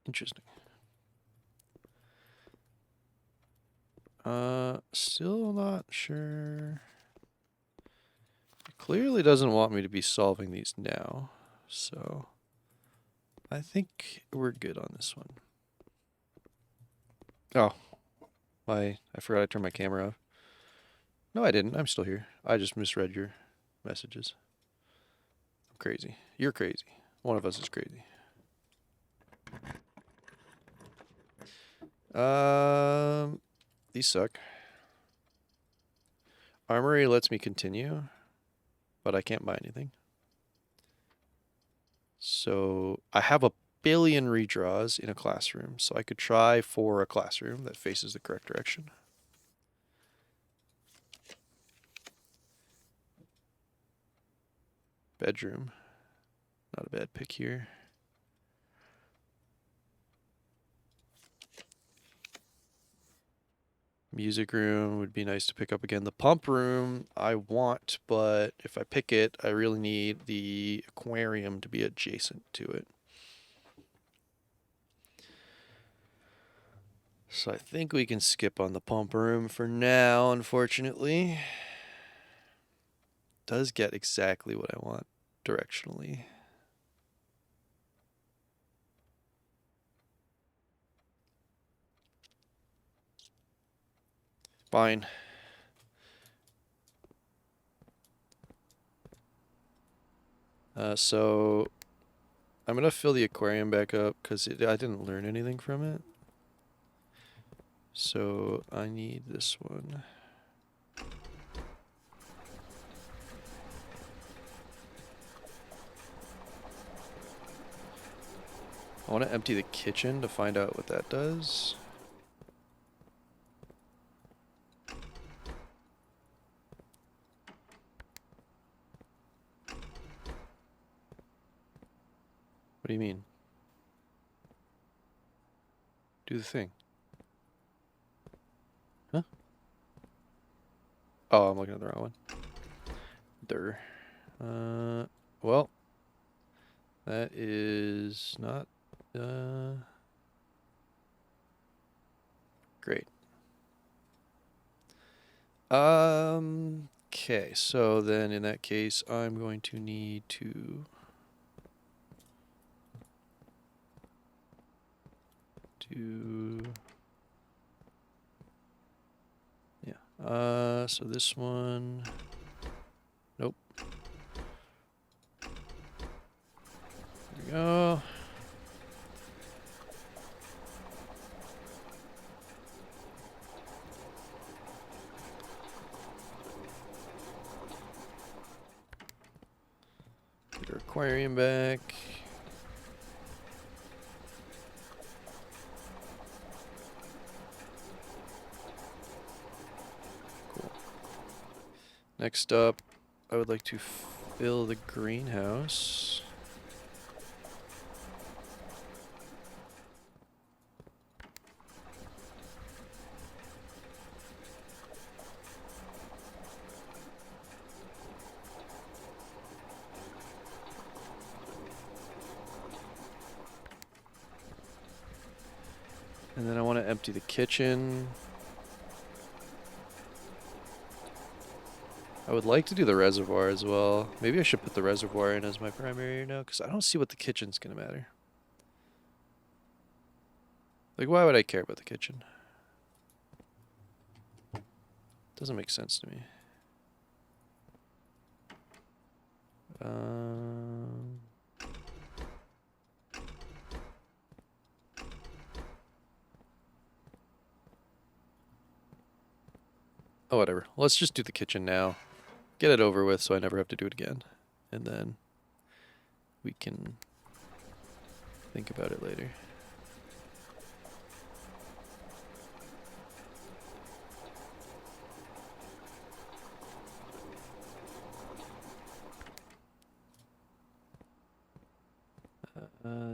Speaker 1: Interesting. Still not sure. It clearly doesn't want me to be solving these now, so I think we're good on this one. Oh, I forgot I turned my camera off. No, I didn't. I'm still here. I just misread your messages. I'm crazy. You're crazy. One of us is crazy. These suck. Armory lets me continue, but I can't buy anything. So I have a billion redraws in a classroom, so I could try for a classroom that faces the correct direction. Bedroom. Not a bad pick here. Music room would be nice to pick up again. The pump room I want, but if I pick it, I really need the aquarium to be adjacent to it. So I think we can skip on the pump room for now, unfortunately. Does get exactly what I want directionally. Fine. So I'm gonna fill the aquarium back up because I didn't learn anything from it. So I need this one. I want to empty the kitchen to find out what that does. What do you mean? Do the thing. Huh? Oh, I'm looking at the wrong one. Durr. Well, that is not, great. Okay, so then in that case, I'm going to need to so this one, nope. There we go. Get our aquarium back. Cool. Next up, I would like to fill the greenhouse. And then I want to empty the kitchen. I would like to do the reservoir as well. Maybe I should put the reservoir in as my primary now, because I don't see what the kitchen's going to matter. Like, why would I care about the kitchen? Doesn't make sense to me. Oh, whatever. Let's just do the kitchen now. Get it over with so I never have to do it again. And then we can think about it later.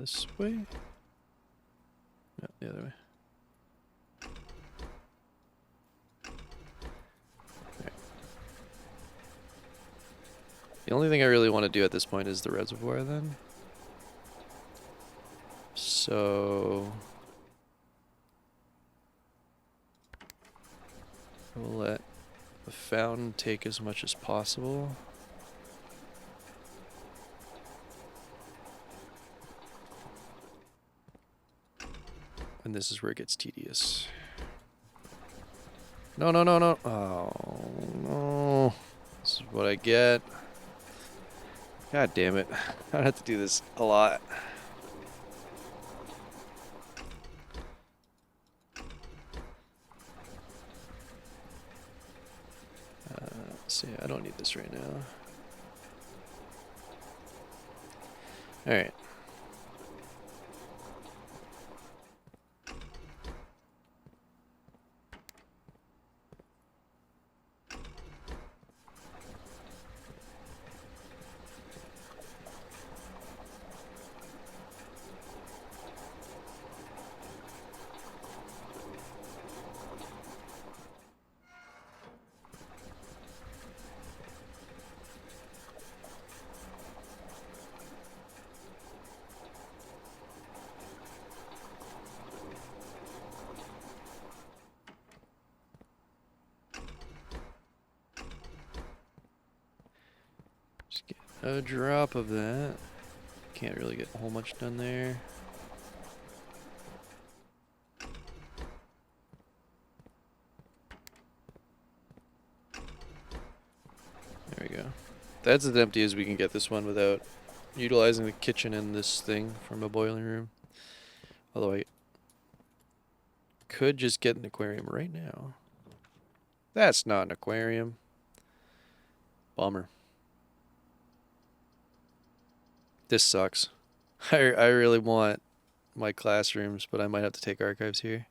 Speaker 1: This way? No, the other way. Right. The only thing I really want to do at this point is the reservoir then. So we'll let the fountain take as much as possible. And this is where it gets tedious. No, no, no, no. Oh, no. This is what I get. God damn it. I have to do this a lot. Let's see, I don't need this right now. Alright. Just get a drop of that. Can't really get a whole much done there. There we go. That's as empty as we can get this one without utilizing the kitchen and this thing from a boiling room. Although I could just get an aquarium right now. That's not an aquarium. Bummer. This sucks. I really want my classrooms, but I might have to take archives here.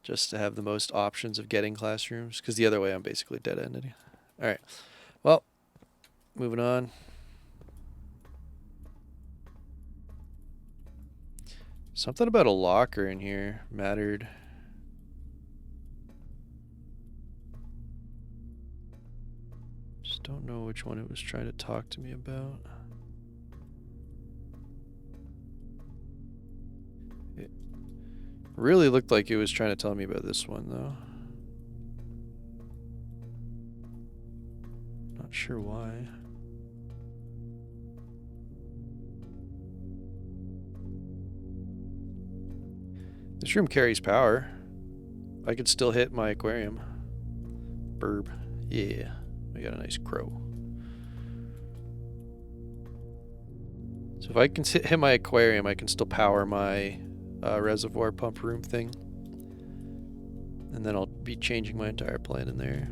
Speaker 1: Just to have the most options of getting classrooms. Because the other way I'm basically dead-ended. Alright. Well, moving on. Something about a locker in here mattered. Just don't know which one it was trying to talk to me about. It really looked like it was trying to tell me about this one, though. Not sure why. This room carries power. I could still hit my aquarium. Burb. Yeah. We got a nice crow. So if I can hit my aquarium, I can still power my reservoir pump room thing. And then I'll be changing my entire plan in there.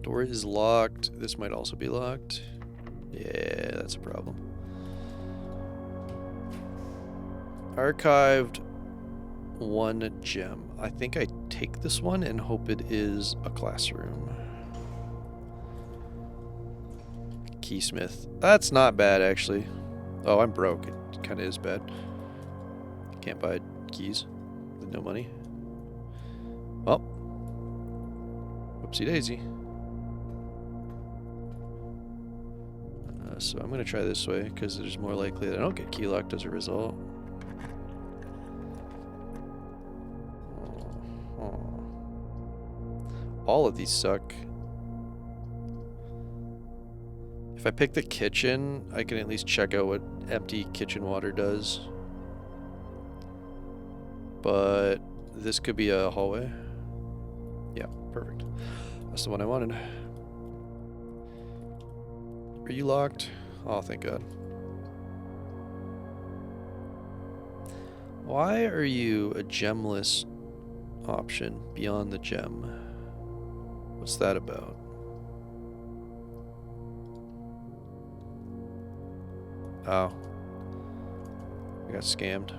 Speaker 1: Door is locked. This might also be locked. Yeah, that's a problem. Archived 1 gem. I think I take this one and hope it is a classroom. Keysmith. That's not bad, actually. Oh, I'm broke. It kind of is bad. Can't buy keys with no money. Well, whoopsie daisy. So I'm going to try this way because it is more likely that I don't get key locked as a result. All of these suck. If I pick the kitchen, I can at least check out what empty kitchen water does. But this could be a hallway. Yeah, perfect. That's the one I wanted. Are you locked? Oh, thank God. Why are you a gemless option beyond the gem? What's that about? Oh. I got scammed.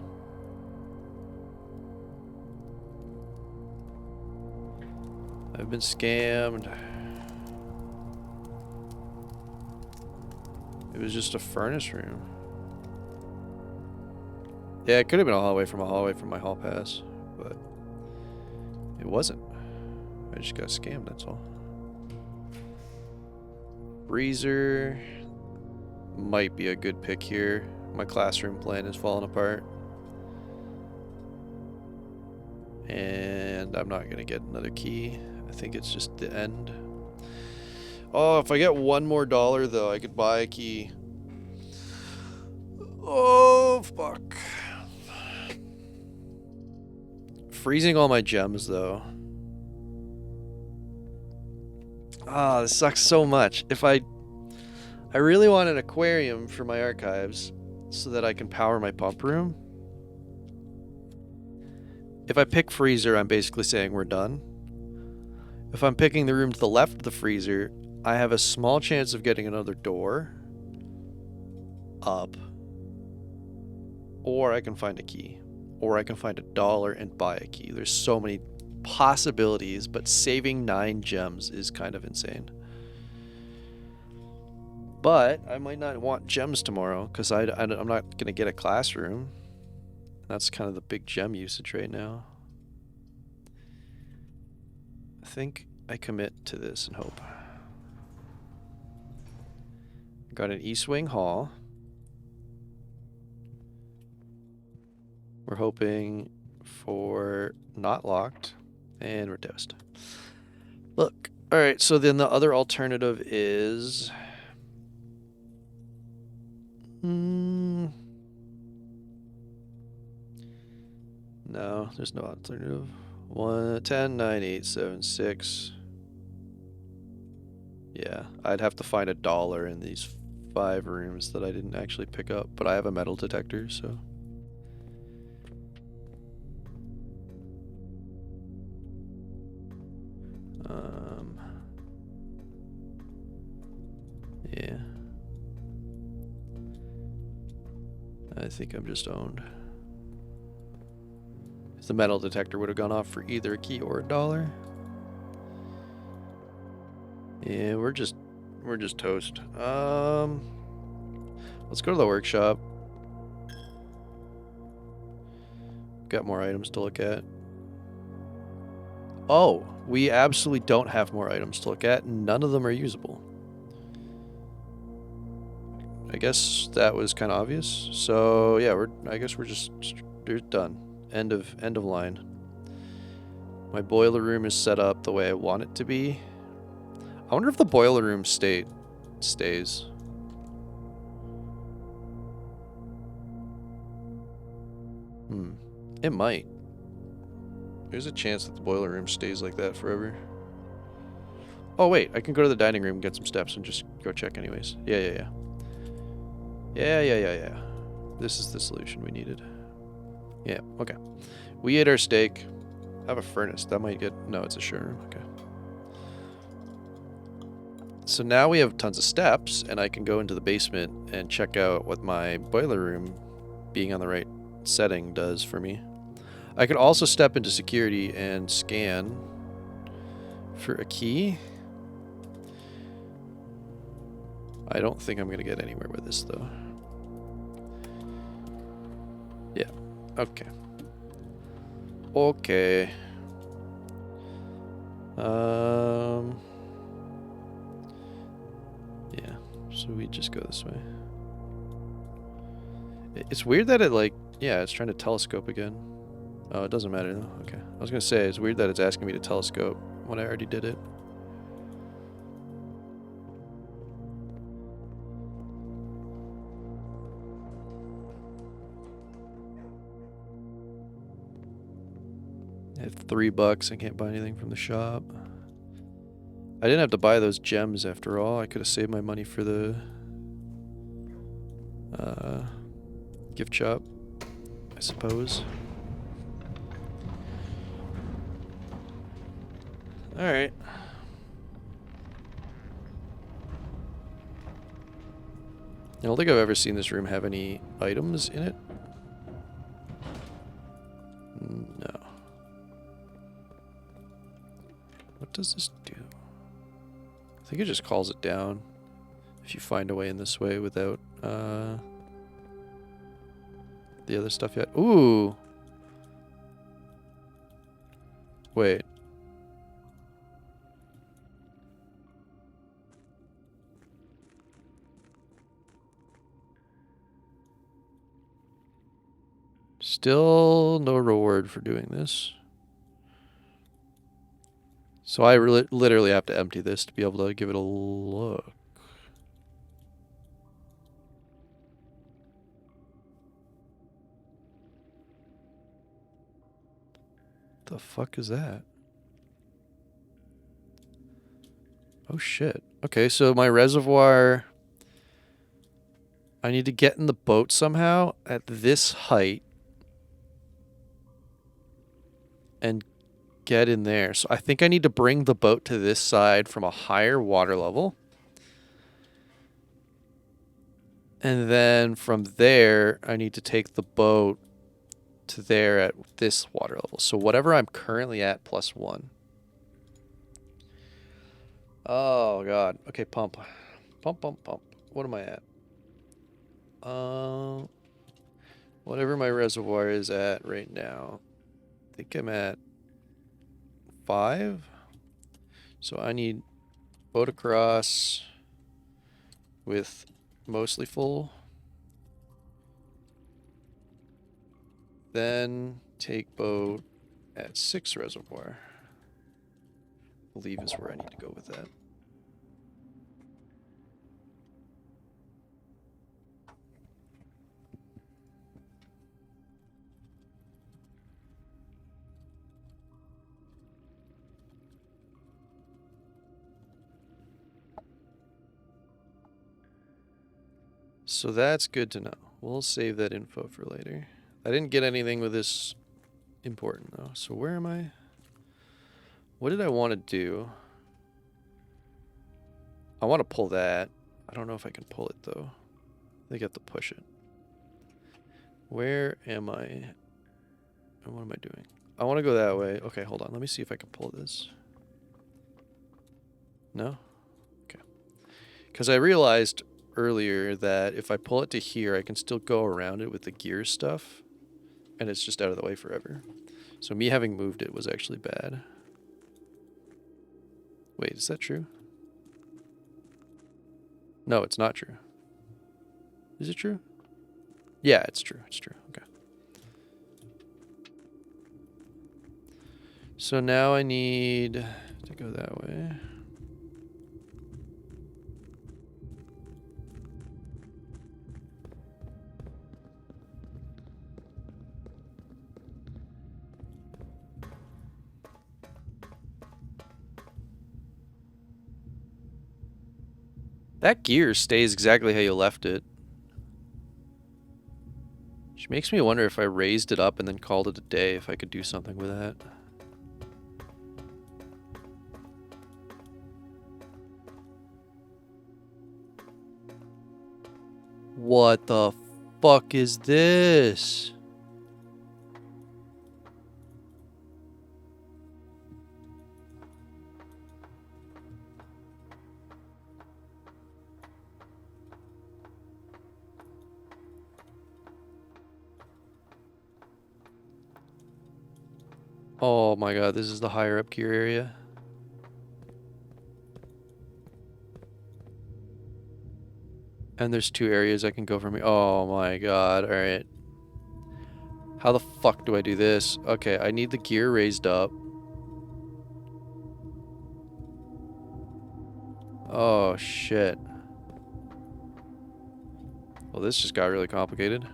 Speaker 1: I've been scammed. It was just a furnace room. Yeah, it could have been a hallway from my hall pass, but it wasn't. I just got scammed, that's all. Freezer might be a good pick here, My classroom plan is falling apart. And I'm not going to get another key. I think it's just the end. Oh, if I get one more dollar, though, I could buy a key. Oh, fuck. Freezing all my gems, though. Ah, this sucks so much. If I really want an aquarium for my archives so that I can power my pump room. If I pick freezer, I'm basically saying we're done. If I'm picking the room to the left of the freezer, I have a small chance of getting another door up. Or I can find a key. Or I can find $1 and buy a key. There's so many possibilities, but saving 9 gems is kind of insane. But I might not want gems tomorrow because I'm not going to get a classroom. That's kind of the big gem usage right now. I think I commit to this and hope. Got an East Wing Hall. We're hoping for not locked. And we're toast. Look. Alright, so then the other alternative is... No, there's no alternative. 10, 9, 8, 7, 6. Yeah, I'd have to find $1 in these 5 rooms that I didn't actually pick up, but I have a metal detector, so. Yeah. I think I'm just owned. The metal detector would have gone off for either a key or $1. Yeah, we're just toast. Let's go to the workshop. Got more items to look at. Oh, we absolutely don't have more items to look at. None of them are usable. I guess that was kind of obvious. So yeah, I guess we're done. End of line. My boiler room is set up the way I want it to be. I wonder if the boiler room stays. It might. There's a chance that the boiler room stays like that forever. Oh wait, I can go to the dining room and get some steps and just go check anyways. Yeah. Yeah. This is the solution we needed. Yeah, okay. We ate our steak. I have a furnace. That might get... No, it's a showroom. Okay. So now we have tons of steps, and I can go into the basement and check out what my boiler room being on the right setting does for me. I could also step into security and scan for a key. I don't think I'm going to get anywhere with this, though. Yeah. Okay. Okay. Yeah. So we just go this way. It's weird that it, like... Yeah, it's trying to telescope again. Oh, it doesn't matter, though. Okay. I was going to say, it's weird that it's asking me to telescope when I already did it. I have $3. I can't buy anything from the shop. I didn't have to buy those gems after all. I could have saved my money for the gift shop, I suppose. Alright. I don't think I've ever seen this room have any items in it. No. What does this do? I think it just calls it down if you find a way in this way without the other stuff yet. Ooh! Wait. Still no reward for doing this. So I literally have to empty this to be able to give it a look. The fuck is that? Oh shit. Okay, so my reservoir, I need to get in the boat somehow at this height and get in there. So I think I need to bring the boat to this side from a higher water level. And then from there, I need to take the boat to there at this water level. So whatever I'm currently at +1. Oh, God. Okay, pump. Pump, pump, pump. What am I at? Whatever my reservoir is at right now. I think I'm at 5. So I need boat across with mostly full. Then take boat at 6 reservoir. I believe is where I need to go with that. So that's good to know. We'll save that info for later. I didn't get anything with this important though. So where am I? What did I want to do? I want to pull that. I don't know if I can pull it though. I think I have to push it. Where am I? And what am I doing? I want to go that way. Okay, hold on. Let me see if I can pull this. No? Okay. Because I realized earlier that if I pull it to here, I can still go around it with the gear stuff. And it's just out of the way forever. So me having moved it was actually bad. Wait, is that true? No, it's not true. Is it true? Yeah, it's true. It's true. Okay. So now I need to go that way. That gear stays exactly how you left it. Which makes me wonder if I raised it up and then called it a day, if I could do something with that. What the fuck is this? Oh my god, this is the higher up gear area. And there's 2 areas I can go from here. Oh my god, alright. How the fuck do I do this? Okay, I need the gear raised up. Oh shit. Well, this just got really complicated.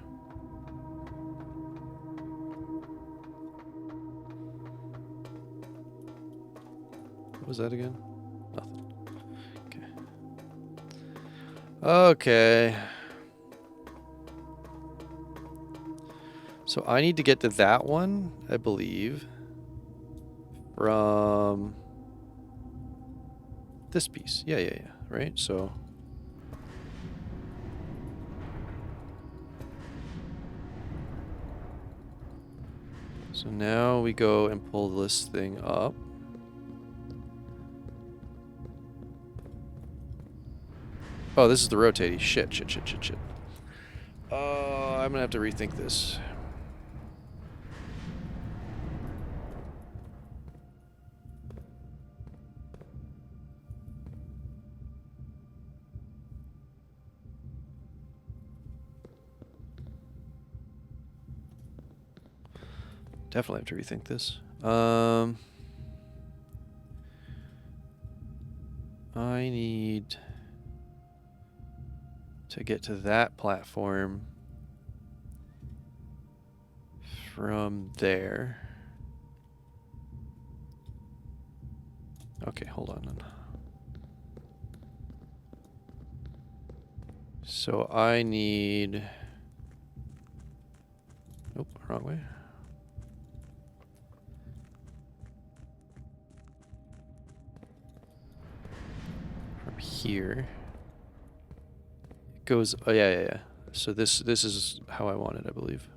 Speaker 1: What was that again? Nothing. Okay. So I need to get to that one, I believe, from this piece. Yeah. Right? So now we go and pull this thing up. Oh, this is the rotating. Shit. Oh, I'm gonna have to rethink this. Definitely have to rethink this. I need to get to that platform from there. Okay, hold on. So I need... Nope, wrong way. From here. It goes... Oh, yeah. So this is how I want it, I believe.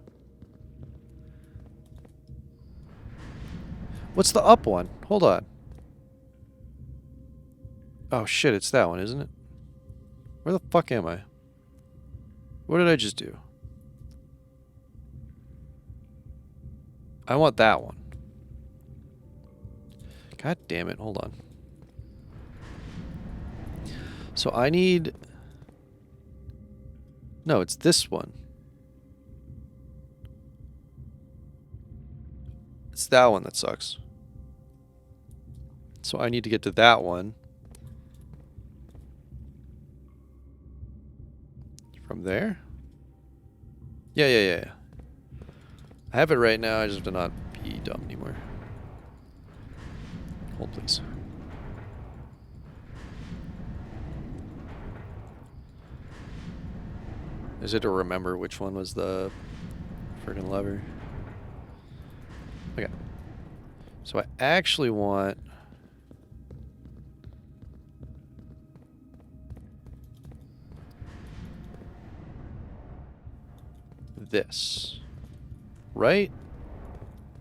Speaker 1: What's the up one? Hold on. Oh, shit, it's that one, isn't it? Where the fuck am I? What did I just do? I want that one. God damn it, hold on. So I need... No, it's this one. It's that one that sucks. So I need to get to that one. From there? Yeah. I have it right now, I just have to not be dumb anymore. Hold, please. Is it to remember which one was the friggin' lever? Okay. So I actually want... this. Right?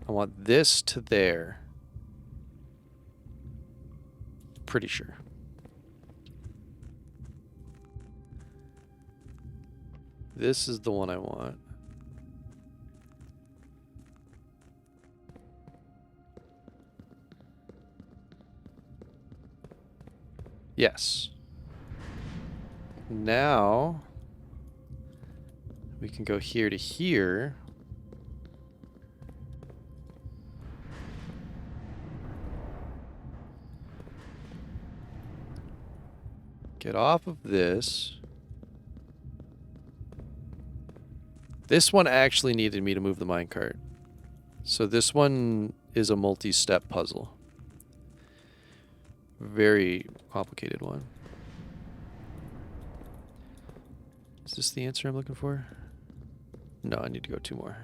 Speaker 1: I want this to there. Pretty sure. This is the one I want. Yes. Now we can go here to here. Get off of this. This one actually needed me to move the minecart. So this one is a multi-step puzzle. Very complicated one. Is this the answer I'm looking for? No, I need to go 2 more.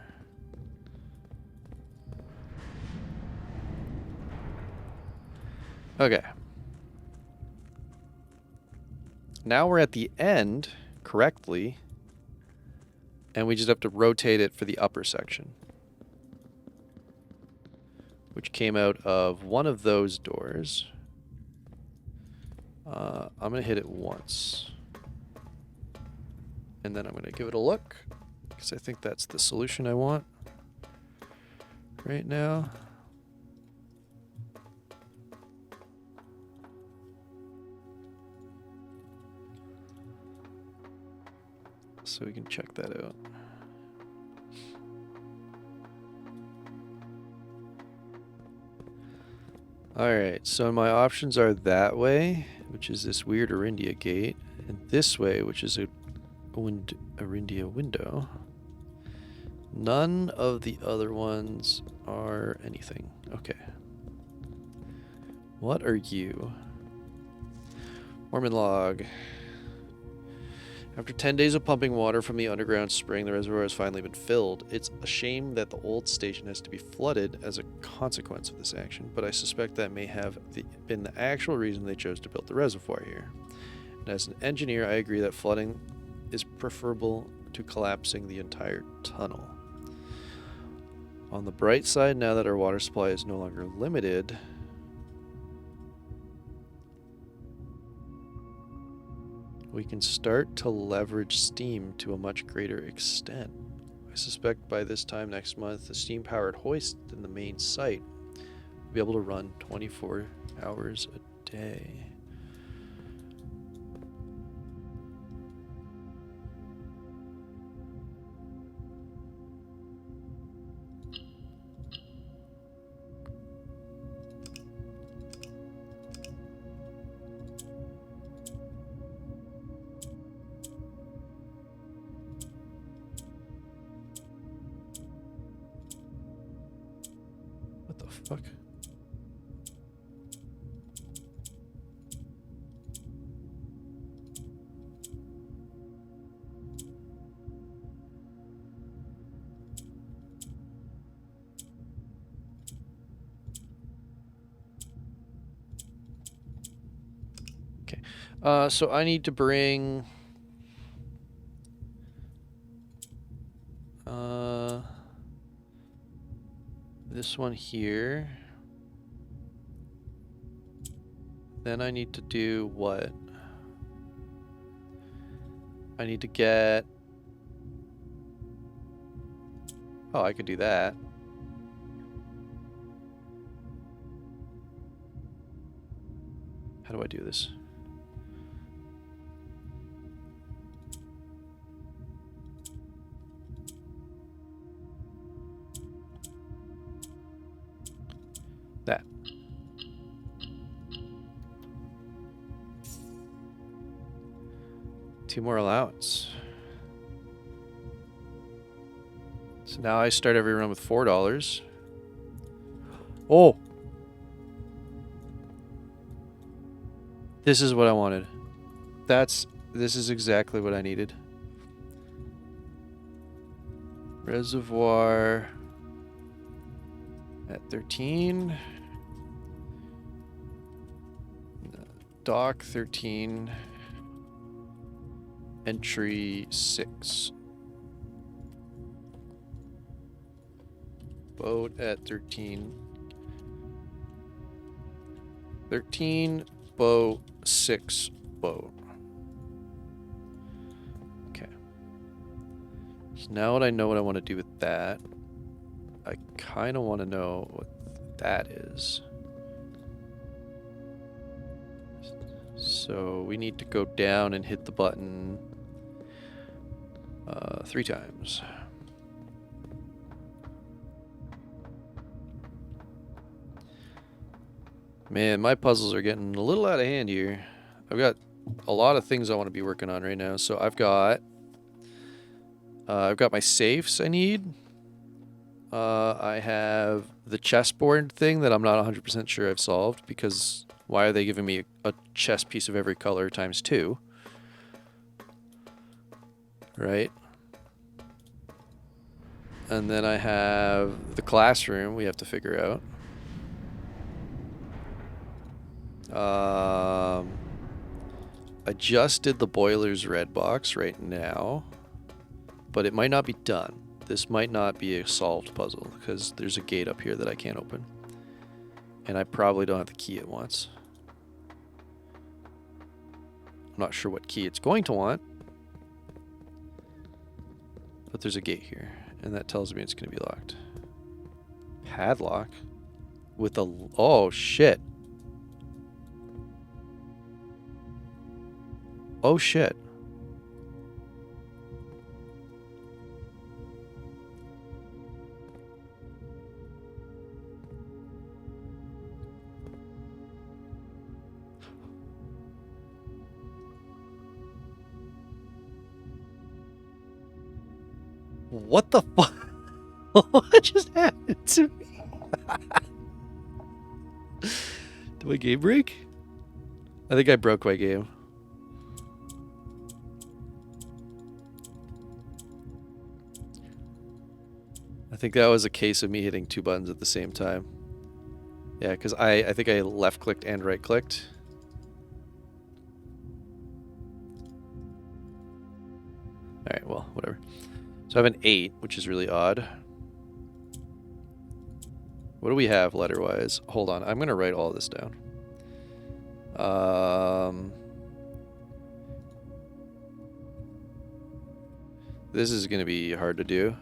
Speaker 1: Okay. Now we're at the end correctly, and we just have to rotate it for the upper section, which came out of one of those doors. I'm going to hit it once, and then I'm going to give it a look, because I think that's the solution I want right now. So we can check that out. Alright, so my options are that way, which is this weird Arindia gate, and this way, which is a Arindia window. None of the other ones are anything. Okay. What are you? Mormon log. After 10 days of pumping water from the underground spring, the reservoir has finally been filled. It's a shame that the old station has to be flooded as a consequence of this action, but I suspect that may have been the actual reason they chose to build the reservoir here. And as an engineer, I agree that flooding is preferable to collapsing the entire tunnel. On the bright side, now that our water supply is no longer limited, we can start to leverage steam to a much greater extent. I suspect by this time next month, the steam-powered hoist in the main site will be able to run 24 hours a day. Fuck. Okay. So I need to bring this one here. Then I need to do what? I need to get... Oh, I could do that. How do I do this? That. Two more allowance. So now I start every run with $4. Oh! This is what I wanted. This is exactly what I needed. Reservoir at 13. Dock 13. Entry 6. Boat at 13. 13, boat, 6, boat. Okay. So now that I know what I want to do with that, I kind of want to know what that is. So we need to go down and hit the button 3 times. Man, my puzzles are getting a little out of hand here. I've got a lot of things I want to be working on right now. So I've got my safes I need. I have the chessboard thing that I'm not 100% sure I've solved, because why are they giving me a chess piece of every color times 2? Right? And then I have the classroom we have to figure out. I just did the boilers red box right now, but it might not be done. This might not be a solved puzzle because there's a gate up here that I can't open, and I probably don't have the key it wants. I'm not sure what key it's going to want, but there's a gate here, and that tells me it's going to be locked. Padlock with a... Oh, shit. Oh, shit. What the fuck? What just happened to me? Did my game break? I think I broke my game. I think that was a case of me hitting 2 buttons at the same time. Yeah, because I think I left clicked and right clicked. Alright, well, whatever. So I have an 8, which is really odd. What do we have letter-wise? Hold on, I'm going to write all this down. This is going to be hard to do.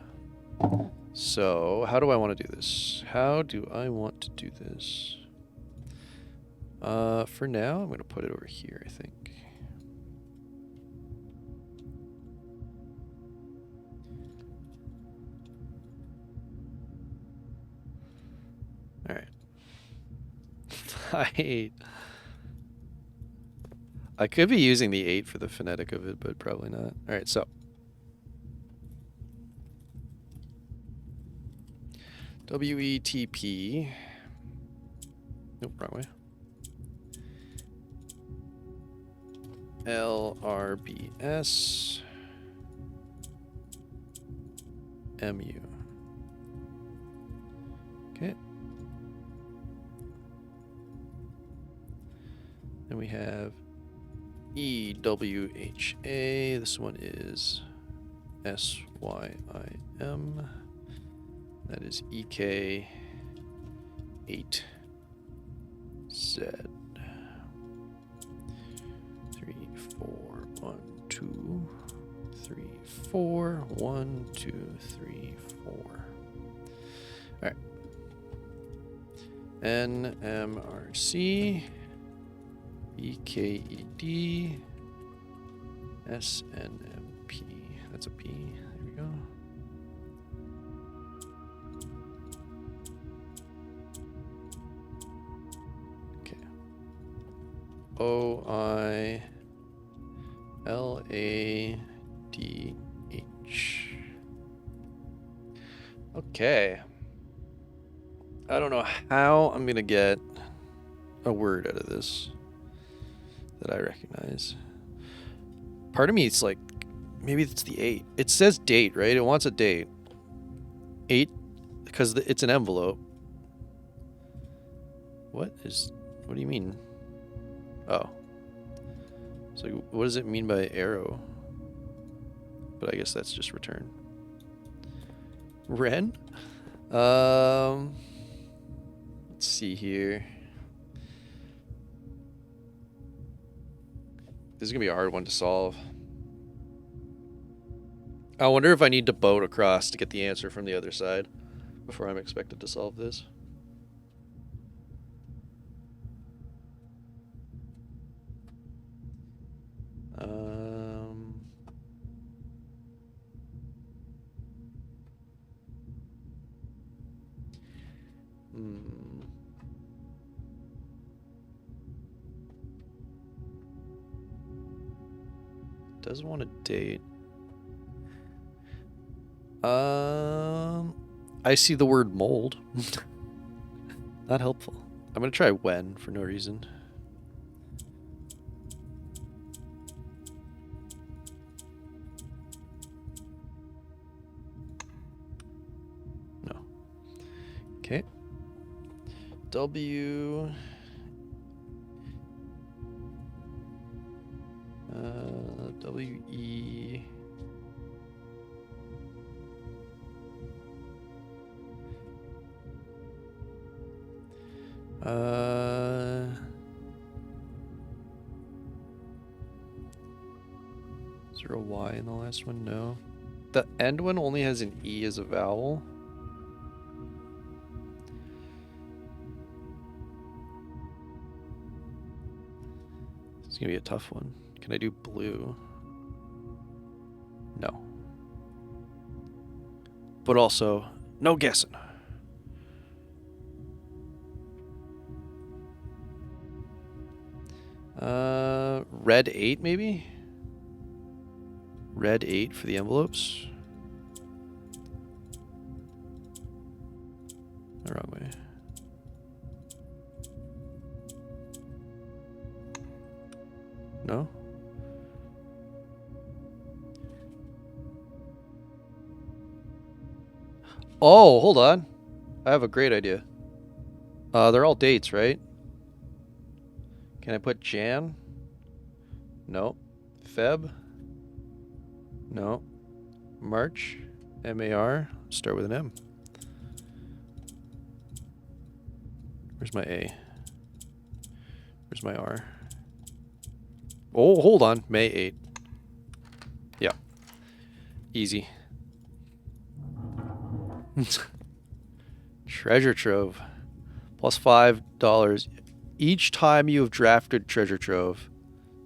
Speaker 1: So, how do I want to do this? How do I want to do this? For now, I'm going to put it over here, I think. Alright. I could be using the 8 for the phonetic of it, but probably not. Alright, so. WETP. Nope, wrong way. LRBS MU. Okay. Then we have EWHA. This one is SYIM. That is EK8Z. 3, 4, 1, 2, 3, 4, 1, 2, 3, 4. All right. NMRC, EKED, SNMP. That's a P. There we go. Okay. OILADH. Okay. I don't know how I'm gonna get a word out of this that I recognize. Part of me it's like, maybe it's the 8. It says date, right? It wants a date. 8, because it's an envelope. What do you mean? Oh. So what does it mean by arrow? But I guess that's just return. Ren? Let's see here. This is gonna be a hard one to solve. I wonder if I need to boat across to get the answer from the other side before I'm expected to solve this. Doesn't want a date. I see the word mold. Not helpful. I'm gonna try when for no reason. No. Okay. W. WE. Is there a Y in the last one? No. The end one only has an E as a vowel. It's gonna be a tough one. Can I do blue? No. But also, no guessing. Red 8 maybe? Red 8 for the envelopes. The wrong way. No? Oh, hold on. I have a great idea. They're all dates, right? Can I put Jan? No. Feb? No. March? M-A-R? Start with an M. Where's my A? Where's my R? Oh, hold on. May 8. Yeah. Easy. Treasure Trove. Plus $5 each time you have drafted Treasure Trove.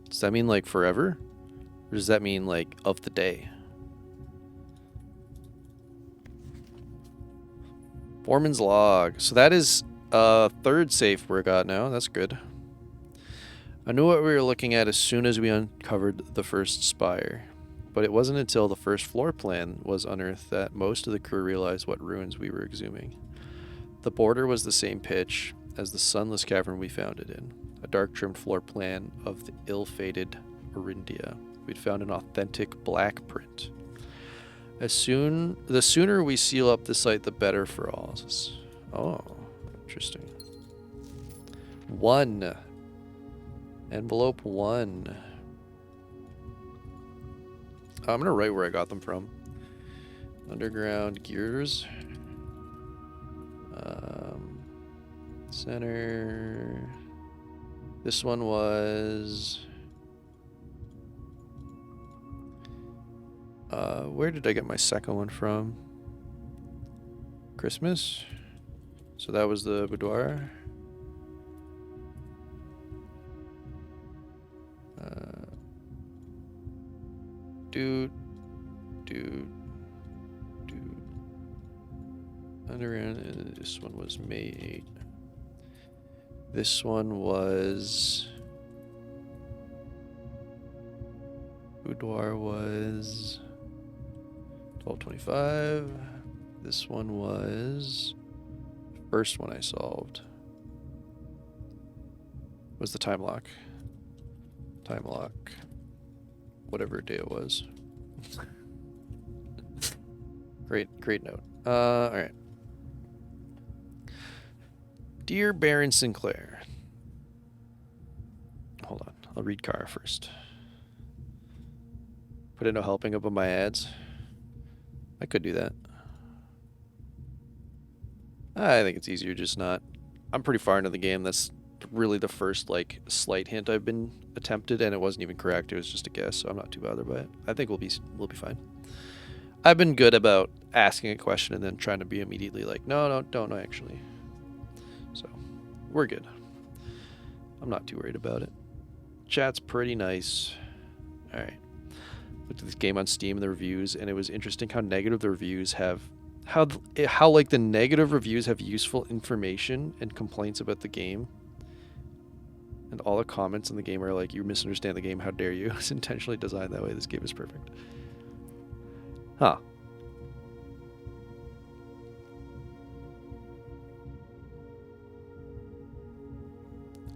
Speaker 1: Does that mean like forever? Or does that mean like of the day? Foreman's Log. So that is third safe we got now. That's good. I knew what we were looking at as soon as we uncovered the first spire. But it wasn't until the first floor plan was unearthed that most of the crew realized what ruins we were exhuming. The border was the same pitch, as the sunless cavern we found it in, a dark trimmed floor plan of the ill-fated Orindia. We'd found an authentic black print. The sooner we seal up the site, the better for all. Oh, interesting. 1. Envelope 1. I'm gonna write where I got them from. Underground gears. Center. This one was... where did I get my second one from? Christmas? So that was the boudoir. Dude. Underground. This one was May 8. This one was... Boudoir was 1225. This one was... First one I solved was the time lock. Time lock. Whatever day it was. Great note. Alright. Dear Baron Sinclair. Hold on. I'll read Kara first. Put in no helping up on my ads. I could do that. I think it's easier just not. I'm pretty far into the game. That's really the first like slight hint I've been attempted, and it wasn't even correct. It was just a guess, so I'm not too bothered by it. I think we'll be fine. I've been good about asking a question and then trying to be immediately like, no, don't actually. So we're good. I'm not too worried about it. Chat's pretty nice. All right. Looked at this game on Steam and the reviews, and it was interesting how negative the reviews have. How like the negative reviews have useful information and complaints about the game, and all the comments in the game are like, you misunderstand the game, how dare you. It's intentionally designed that way. This game is perfect. Huh.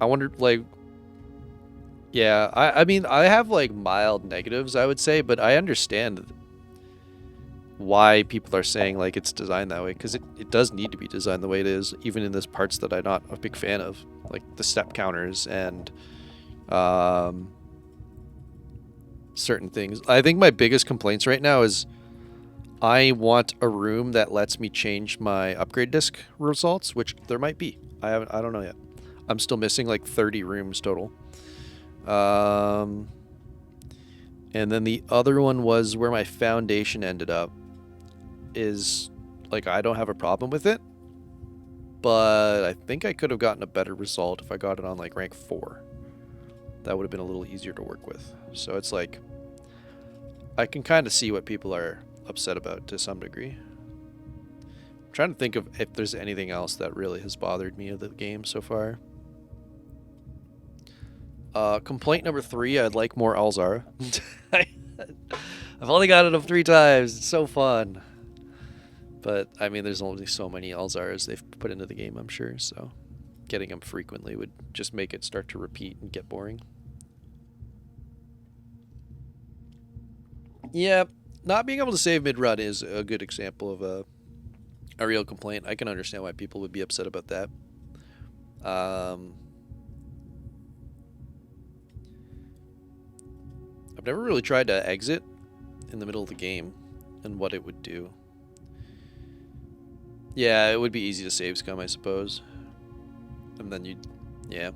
Speaker 1: I wondered, like, yeah, I mean, I have like mild negatives, I would say, but I understand why people are saying like it's designed that way, because it does need to be designed the way it is, even in those parts that I'm not a big fan of, like the step counters and certain things. I think my biggest complaints right now is I want a room that lets me change my upgrade disc results, which there might be. I don't know yet. I'm still missing like 30 rooms total. And then the other one was where my foundation ended up. Is like, I don't have a problem with it, but I think I could have gotten a better result if I got it on like rank 4. That would have been a little easier to work with. So it's like, I can kind of see what people are upset about to some degree. I'm trying to think of if there's anything else that really has bothered me of the game so far. Complaint number 3, I'd like more Alzara. I've only got it 3 times. It's so fun. But, I mean, there's only so many Alzaras they've put into the game, I'm sure, so getting them frequently would just make it start to repeat and get boring. Yeah, not being able to save mid-run is a good example of a real complaint. I can understand why people would be upset about that. I've never really tried to exit in the middle of the game and what it would do. Yeah, it would be easy to save scum, I suppose. And then yeah.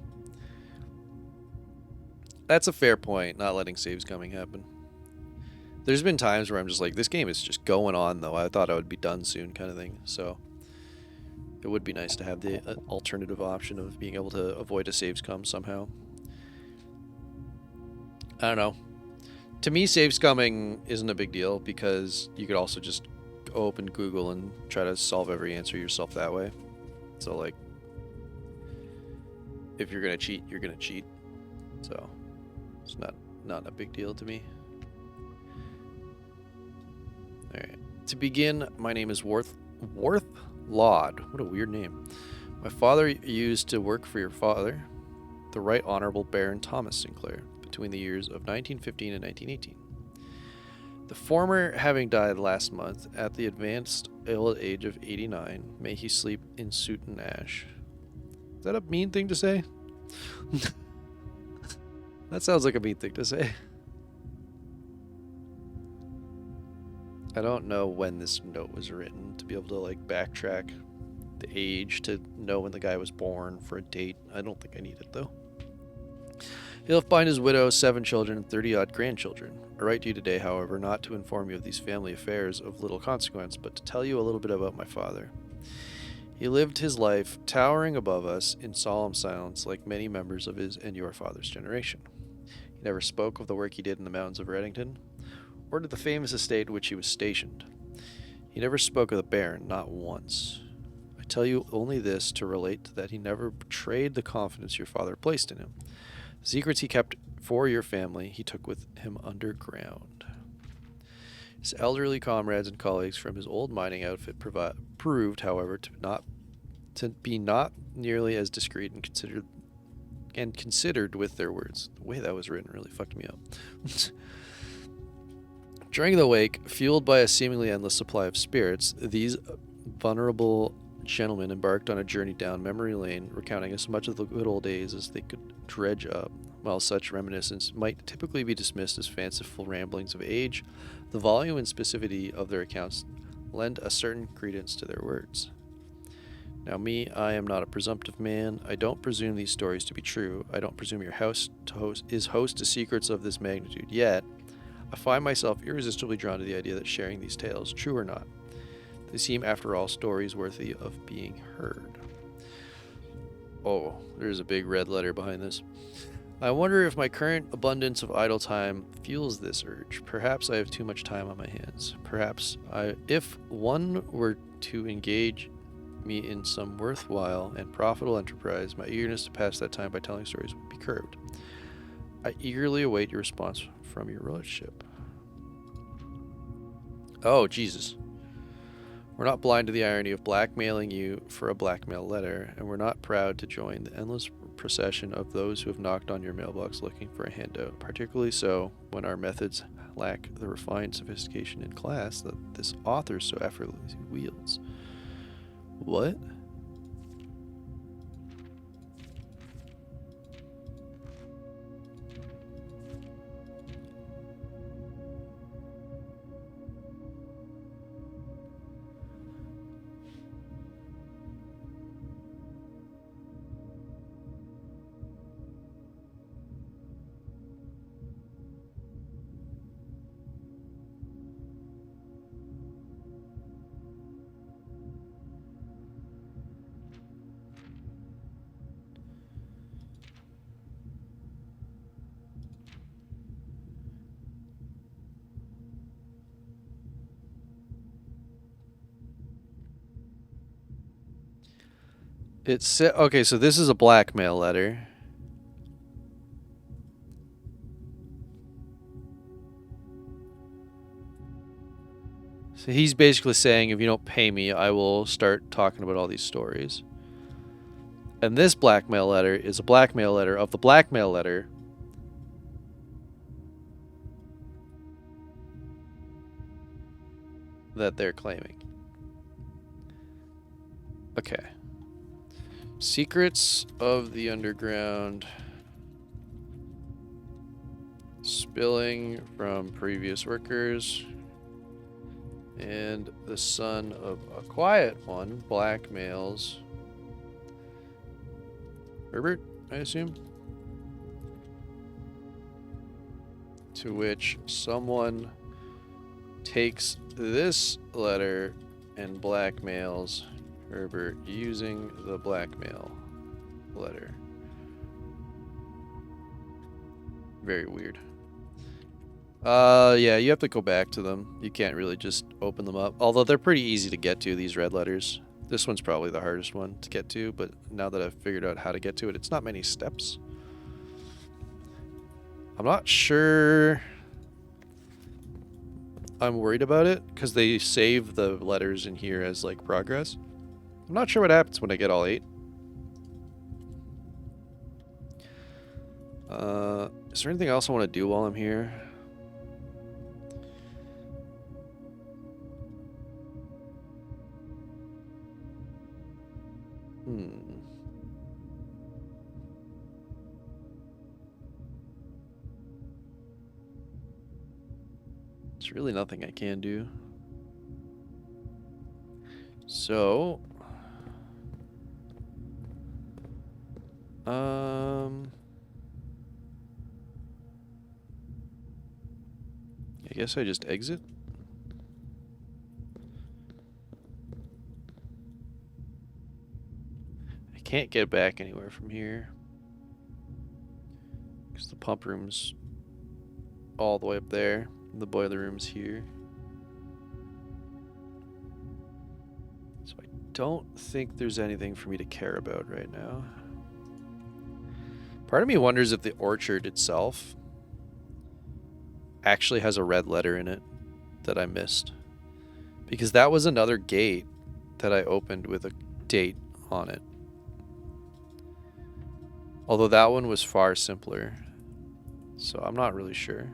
Speaker 1: That's a fair point, not letting save scumming happen. There's been times where I'm just like, this game is just going on, though. I thought I would be done soon, kind of thing. So it would be nice to have the alternative option of being able to avoid a save scum somehow. I don't know. To me, save scumming isn't a big deal, because you could also just open Google and try to solve every answer yourself that way. So, like, if you're gonna cheat, you're gonna cheat. So it's not a big deal to me. Alright. To begin, my name is Worth Laud. What a weird name. My father used to work for your father, the Right Honorable Baron Thomas Sinclair, between the years of 1915 and 1918. The former having died last month at the advanced old age of 89, may he sleep in soot and ash. Is that a mean thing to say? That sounds like a mean thing to say. I don't know when this note was written to be able to like backtrack the age to know when the guy was born for a date. I don't think I need it though. He left behind his widow, 7 children, and 30-odd grandchildren. I write to you today, however, not to inform you of these family affairs of little consequence, but to tell you a little bit about my father. He lived his life towering above us in solemn silence like many members of his and your father's generation. He never spoke of the work he did in the mountains of Reddington, or to the famous estate in which he was stationed. He never spoke of the Baron, not once. I tell you only this to relate that he never betrayed the confidence your father placed in him. The secrets he kept for your family he took with him underground. His elderly comrades and colleagues from his old mining outfit proved, however, to be not nearly as discreet and considered with their words. The way that was written really fucked me up. During the wake, fueled by a seemingly endless supply of spirits, these vulnerable gentlemen embarked on a journey down memory lane, recounting as much of the good old days as they could dredge up. While such reminiscence might typically be dismissed as fanciful ramblings of age, the volume and specificity of their accounts lend a certain credence to their words. Now me, I am not a presumptive man. I don't presume these stories to be true. I don't presume your house is host to secrets of this magnitude. Yet, I find myself irresistibly drawn to the idea that sharing these tales, true or not, they seem, after all, stories worthy of being heard. Oh, there's a big red letter behind this. I wonder if my current abundance of idle time fuels this urge. Perhaps I have too much time on my hands. Perhaps if one were to engage me in some worthwhile and profitable enterprise, my eagerness to pass that time by telling stories would be curbed. I eagerly await your response from your lordship. Oh, Jesus. We're not blind to the irony of blackmailing you for a blackmail letter, and we're not proud to join the endless procession of those who have knocked on your mailbox looking for a handout, particularly so when our methods lack the refined sophistication and class that this author so effortlessly wields. What? Okay, so this is a blackmail letter. So he's basically saying, if you don't pay me, I will start talking about all these stories. And this blackmail letter is a blackmail letter of the blackmail letter. That they're claiming. Okay. Secrets of the underground. Spilling from previous workers. And the son of a quiet one blackmails Herbert, I assume? To which someone takes this letter and blackmails Herbert using the blackmail letter. Very weird. Yeah, you have to go back to them. You can't really just open them up. Although they're pretty easy to get to, these red letters. This one's probably the hardest one to get to, but now that I've figured out how to get to it, it's not many steps. I'm not sure I'm worried about it, because they save the letters in here as, like, progress. I'm not sure what happens when I get all 8. Is there anything else I want to do while I'm here? There's really nothing I can do. So, I guess I just exit. I can't get back anywhere from here because the pump room's all the way up there. The boiler room's here. So I don't think there's anything for me to care about right now. Part of me wonders if the orchard itself actually has a red letter in it that I missed. Because that was another gate that I opened with a date on it. Although that one was far simpler. So I'm not really sure.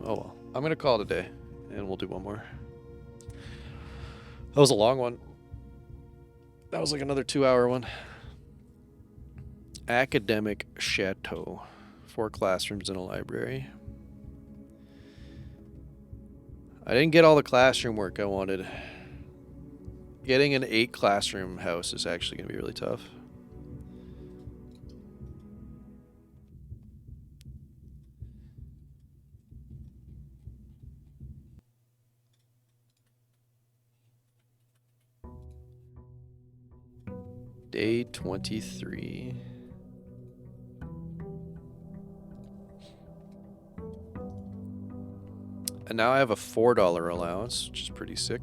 Speaker 1: Oh well. I'm going to call it a day. And we'll do one more. That was a long one. That was like another 2-hour one. Academic Chateau. 4 classrooms and a library. I didn't get all the classroom work I wanted. Getting an 8 classroom house is actually going to be really tough. Day 23. And now I have a $4 allowance, which is pretty sick.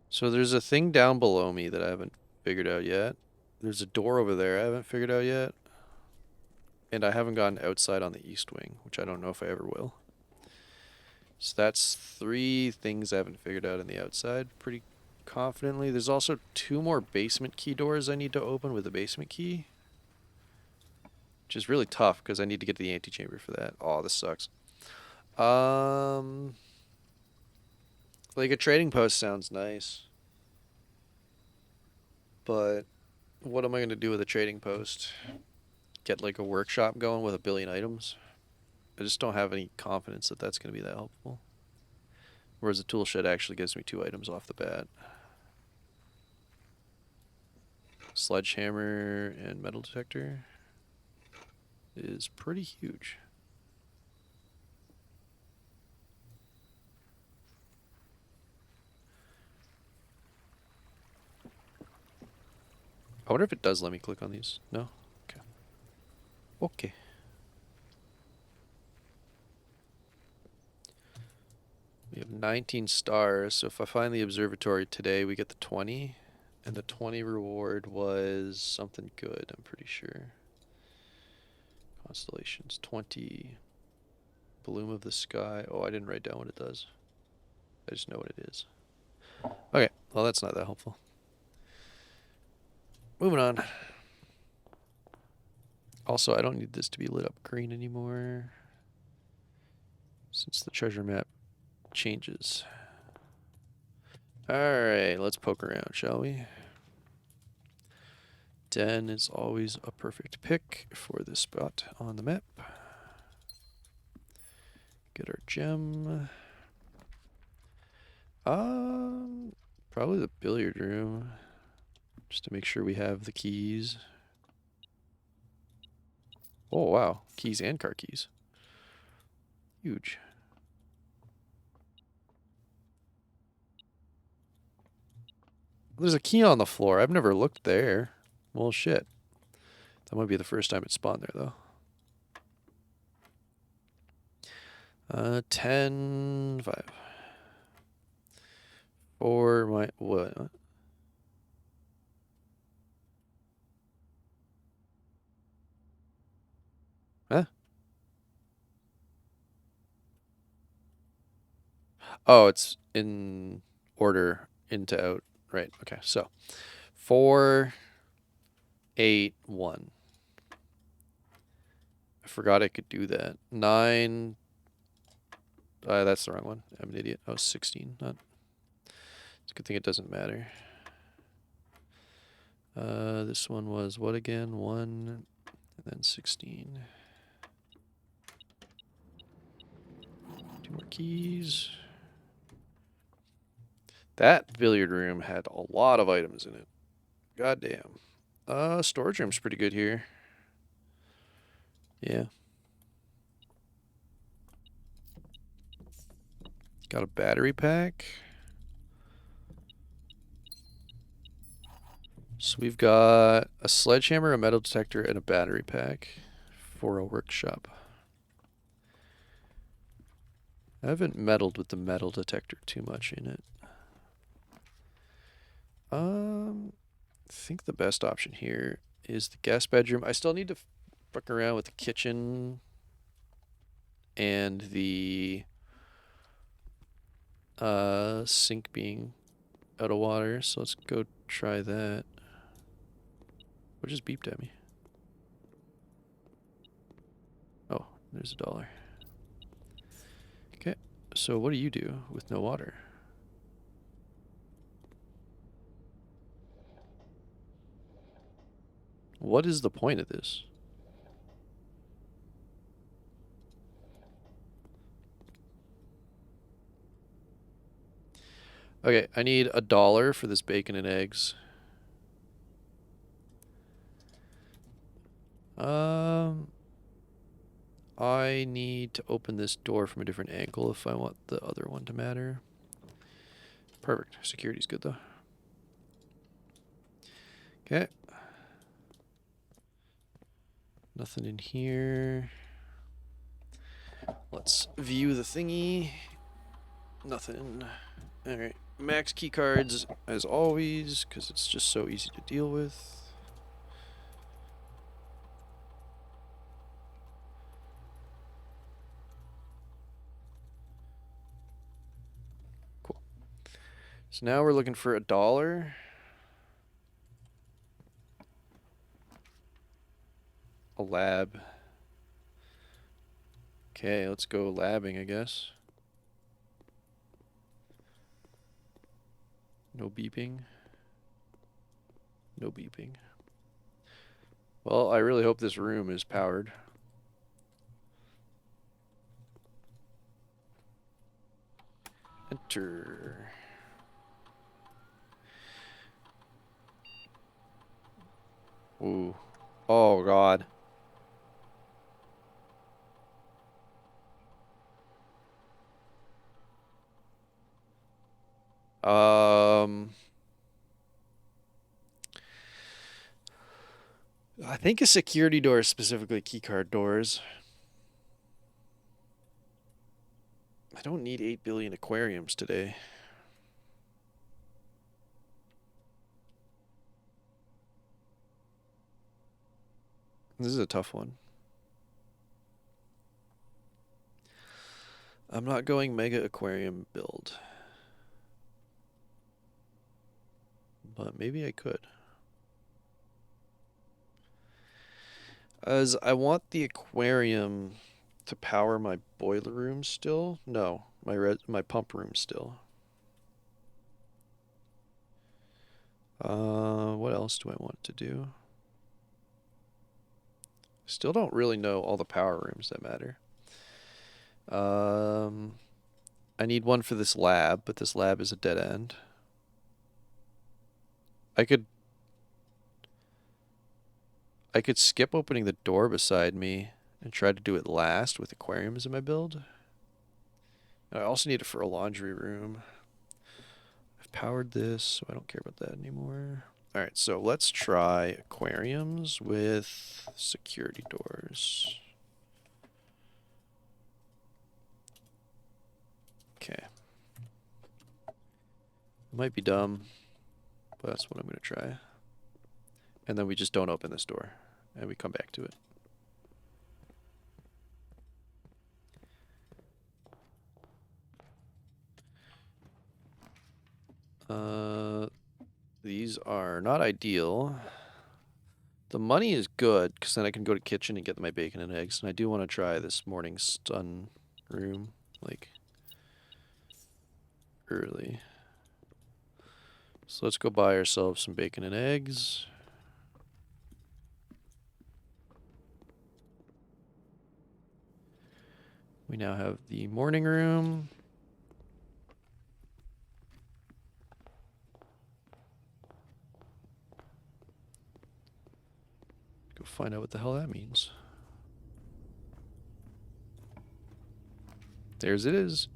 Speaker 1: So there's a thing down below me that I haven't figured out yet. There's a door over there I haven't figured out yet. And I haven't gotten outside on the east wing, which I don't know if I ever will. So that's 3 things I haven't figured out on the outside pretty confidently. There's also 2 more basement key doors I need to open with a basement key. Which is really tough because I need to get to the antechamber for that. Oh, this sucks. Like a trading post sounds nice. But what am I going to do with a trading post? Get like a workshop going with 1 billion items? I just don't have any confidence that that's going to be that helpful. Whereas the tool shed actually gives me 2 items off the bat. Sledgehammer and metal detector is pretty huge. I wonder if it does let me click on these. No? Okay. Okay. We have 19 stars, so if I find the observatory today, we get the 20. And the 20 reward was something good, I'm pretty sure. Constellations, 20. Bloom of the sky. Oh, I didn't write down what it does. I just know what it is. Okay, well that's not that helpful. Moving on. Also, I don't need this to be lit up green anymore, since the treasure map changes. Alright, let's poke around, shall we? Den is always a perfect pick for this spot on the map. Get our gem. Probably the billiard room, just to make sure we have the keys. Oh wow, keys and car keys. Huge. There's a key on the floor. I've never looked there. Well, shit. That might be the first time it spawned there, though. 10, 5. Or my, what? Huh? Oh, it's in order, into out. Right. Okay. So 4, 8, 1. I forgot I could do that. 9. That's the wrong one. I'm an idiot. Oh, 16. Not. It's a good thing it doesn't matter. This one was what again? 1 and then 16. 2 more keys. That billiard room had a lot of items in it. God damn. Storage room's pretty good here. Yeah. Got a battery pack. So we've got a sledgehammer, a metal detector, and a battery pack for a workshop. I haven't meddled with the metal detector too much in it. I think the best option here is the guest bedroom. I still need to fuck around with the kitchen and the sink being out of water. So let's go try that. What just beeped at me? Oh, there's $1. Okay, so what do you do with no water? What is the point of this? Okay, I need $1 for this bacon and eggs. I need to open this door from a different angle if I want the other one to matter. Perfect. Security's good though. Okay. Nothing in here. Let's view the thingy. Nothing. Alright. Max key cards as always, because it's just so easy to deal with. Cool. So now we're looking for $1. A lab. Okay, let's go labbing, I guess. No beeping. No beeping. Well, I really hope this room is powered. Enter. Ooh. Oh, God. I think a security door, specifically keycard doors. I don't need 8 billion aquariums today. This is a tough one. I'm not going mega aquarium build. But maybe I could. As I want the aquarium to power my boiler room still. No, my pump room still. What else do I want to do? Still don't really know all the power rooms that matter. I need one for this lab, but this lab is a dead end. I could skip opening the door beside me and try to do it last with aquariums in my build. And I also need it for a laundry room. I've powered this, so I don't care about that anymore. Alright, so let's try aquariums with security doors. Okay. Might be dumb, but that's what I'm going to try. And then we just don't open this door, and we come back to it. These are not ideal. The money is good because then I can go to kitchen and get my bacon and eggs. And I do want to try this morning stun room, like early. So let's go buy ourselves some bacon and eggs. We now have the morning room. Go find out what the hell that means. There's it is.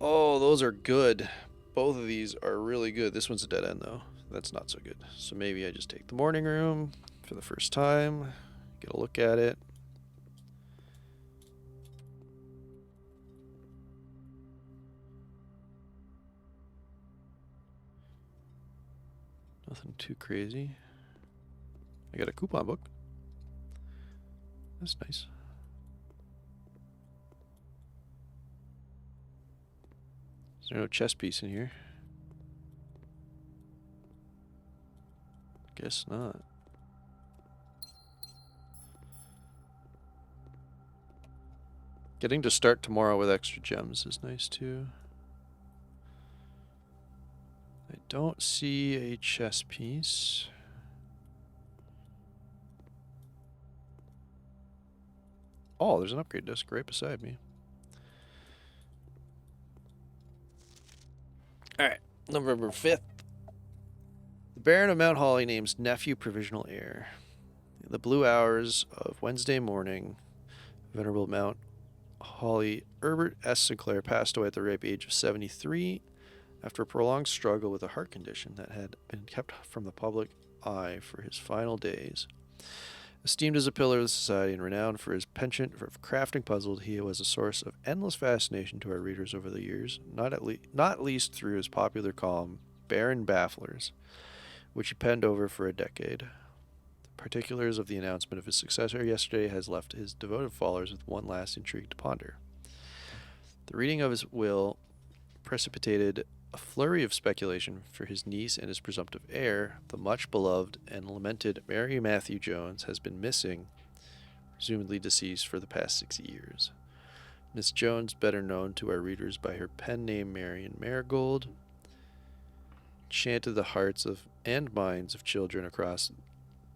Speaker 1: Oh, those are good. Both of these are really good. This one's a dead end, though. That's not so good. So maybe I just take the morning room for the first time, get a look at it. Nothing too crazy. I got a coupon book. That's nice. Is there no chess piece in here? Guess not. Getting to start tomorrow with extra gems is nice too. I don't see a chess piece. Oh, there's an upgrade disc right beside me. Alright, November 5th. The Baron of Mount Holly names nephew provisional heir. In the blue hours of Wednesday morning, Venerable Mount Holly Herbert S. Sinclair passed away at the ripe age of 73 after a prolonged struggle with a heart condition that had been kept from the public eye for his final days. Esteemed as a pillar of the society and renowned for his penchant for crafting puzzles, he was a source of endless fascination to our readers over the years, not least through his popular column, Baron Bafflers, which he penned over for a decade. The particulars of the announcement of his successor yesterday has left his devoted followers with one last intrigue to ponder. The reading of his will precipitated a flurry of speculation for his niece and his presumptive heir. The much beloved and lamented Mary Matthew Jones has been missing, presumably deceased, for the past 6 years. Miss Jones, better known to our readers by her pen name Marion Marigold, enchanted the hearts of and minds of children across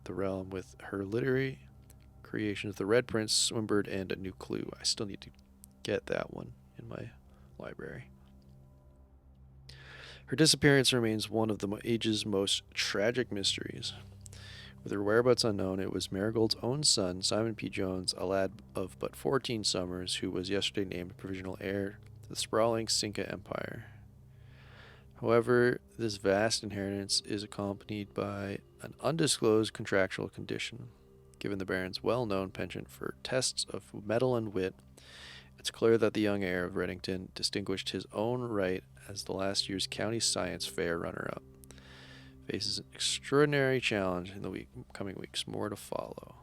Speaker 1: the realm with her literary creations, The Red Prince, Swinburne, and A New Clue. I still need to get that one in my library. Her disappearance remains one of the age's most tragic mysteries. With her whereabouts unknown, it was Marigold's own son, Simon P. Jones, a lad of but 14 summers, who was yesterday named provisional heir to the sprawling Cinca Empire. However, this vast inheritance is accompanied by an undisclosed contractual condition. Given the Baron's well-known penchant for tests of mettle and wit, it's clear that the young heir of Reddington distinguished his own right as the last year's county science fair runner-up. Faces an extraordinary challenge in the coming weeks. More to follow.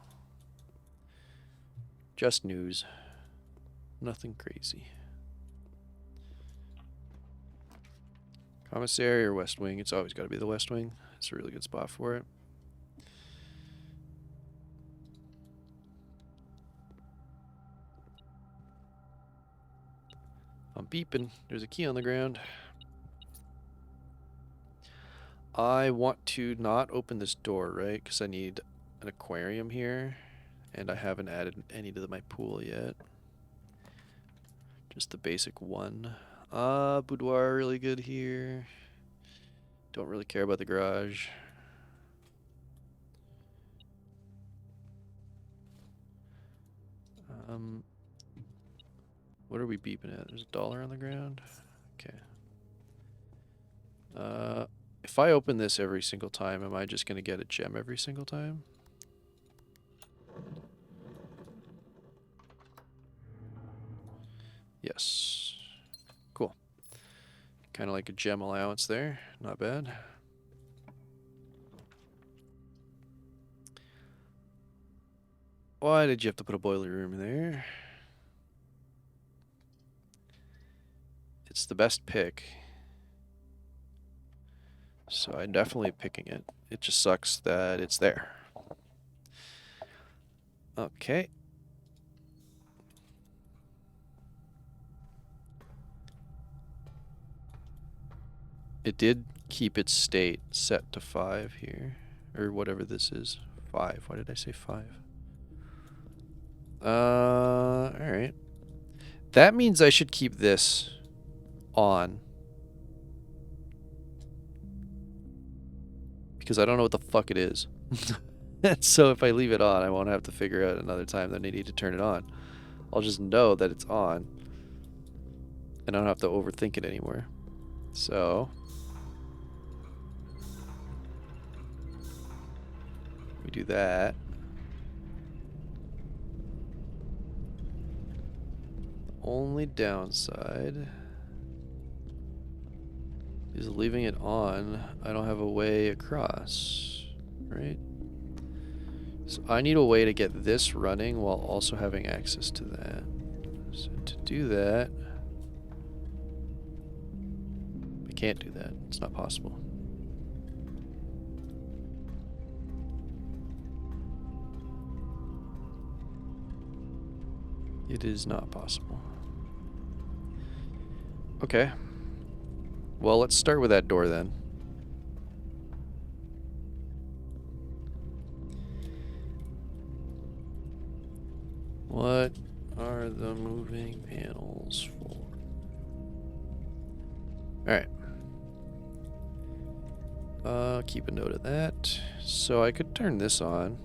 Speaker 1: Just news. Nothing crazy. Commissary or West Wing? It's always got to be the West Wing. It's a really good spot for it. I'm beeping. There's a key on the ground. I want to not open this door, right? Because I need an aquarium here. And I haven't added any to my pool yet. Just the basic one. Boudoir really good here. Don't really care about the garage. What are we beeping at? There's a dollar on the ground. Okay. If I open this every single time, am I just going to get a gem every single time? Yes. Cool. Kind of like a gem allowance there. Not bad. Why did you have to put a boiler room in there? It's the best pick. So I'm definitely picking it. It just sucks that it's there. Okay. It did keep its state set to 5 here. Or whatever this is. 5. Why did I say 5? Alright. That means I should keep this on. Because I don't know what the fuck it is. So if I leave it on, I won't have to figure out another time that I need to turn it on. I'll just know that it's on. And I don't have to overthink it anymore. So we do that. The only downside is leaving it on. I don't have a way across, right? So I need a way to get this running while also having access to that. So to do that, I can't do that. It's not possible. It is not possible. Okay. Well, let's start with that door then. What are the moving panels for? Alright. Keep a note of that. So I could turn this on.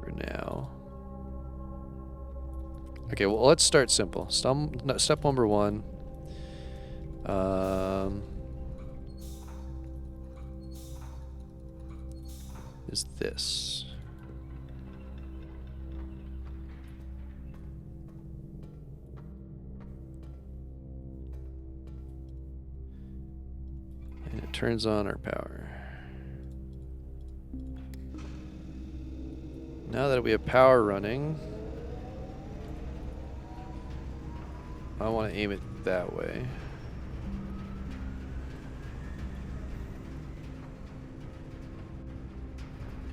Speaker 1: For now. Okay, well, let's start simple. Step number 1. Is this. And it turns on our power. Now that we have power running, I want to aim it that way.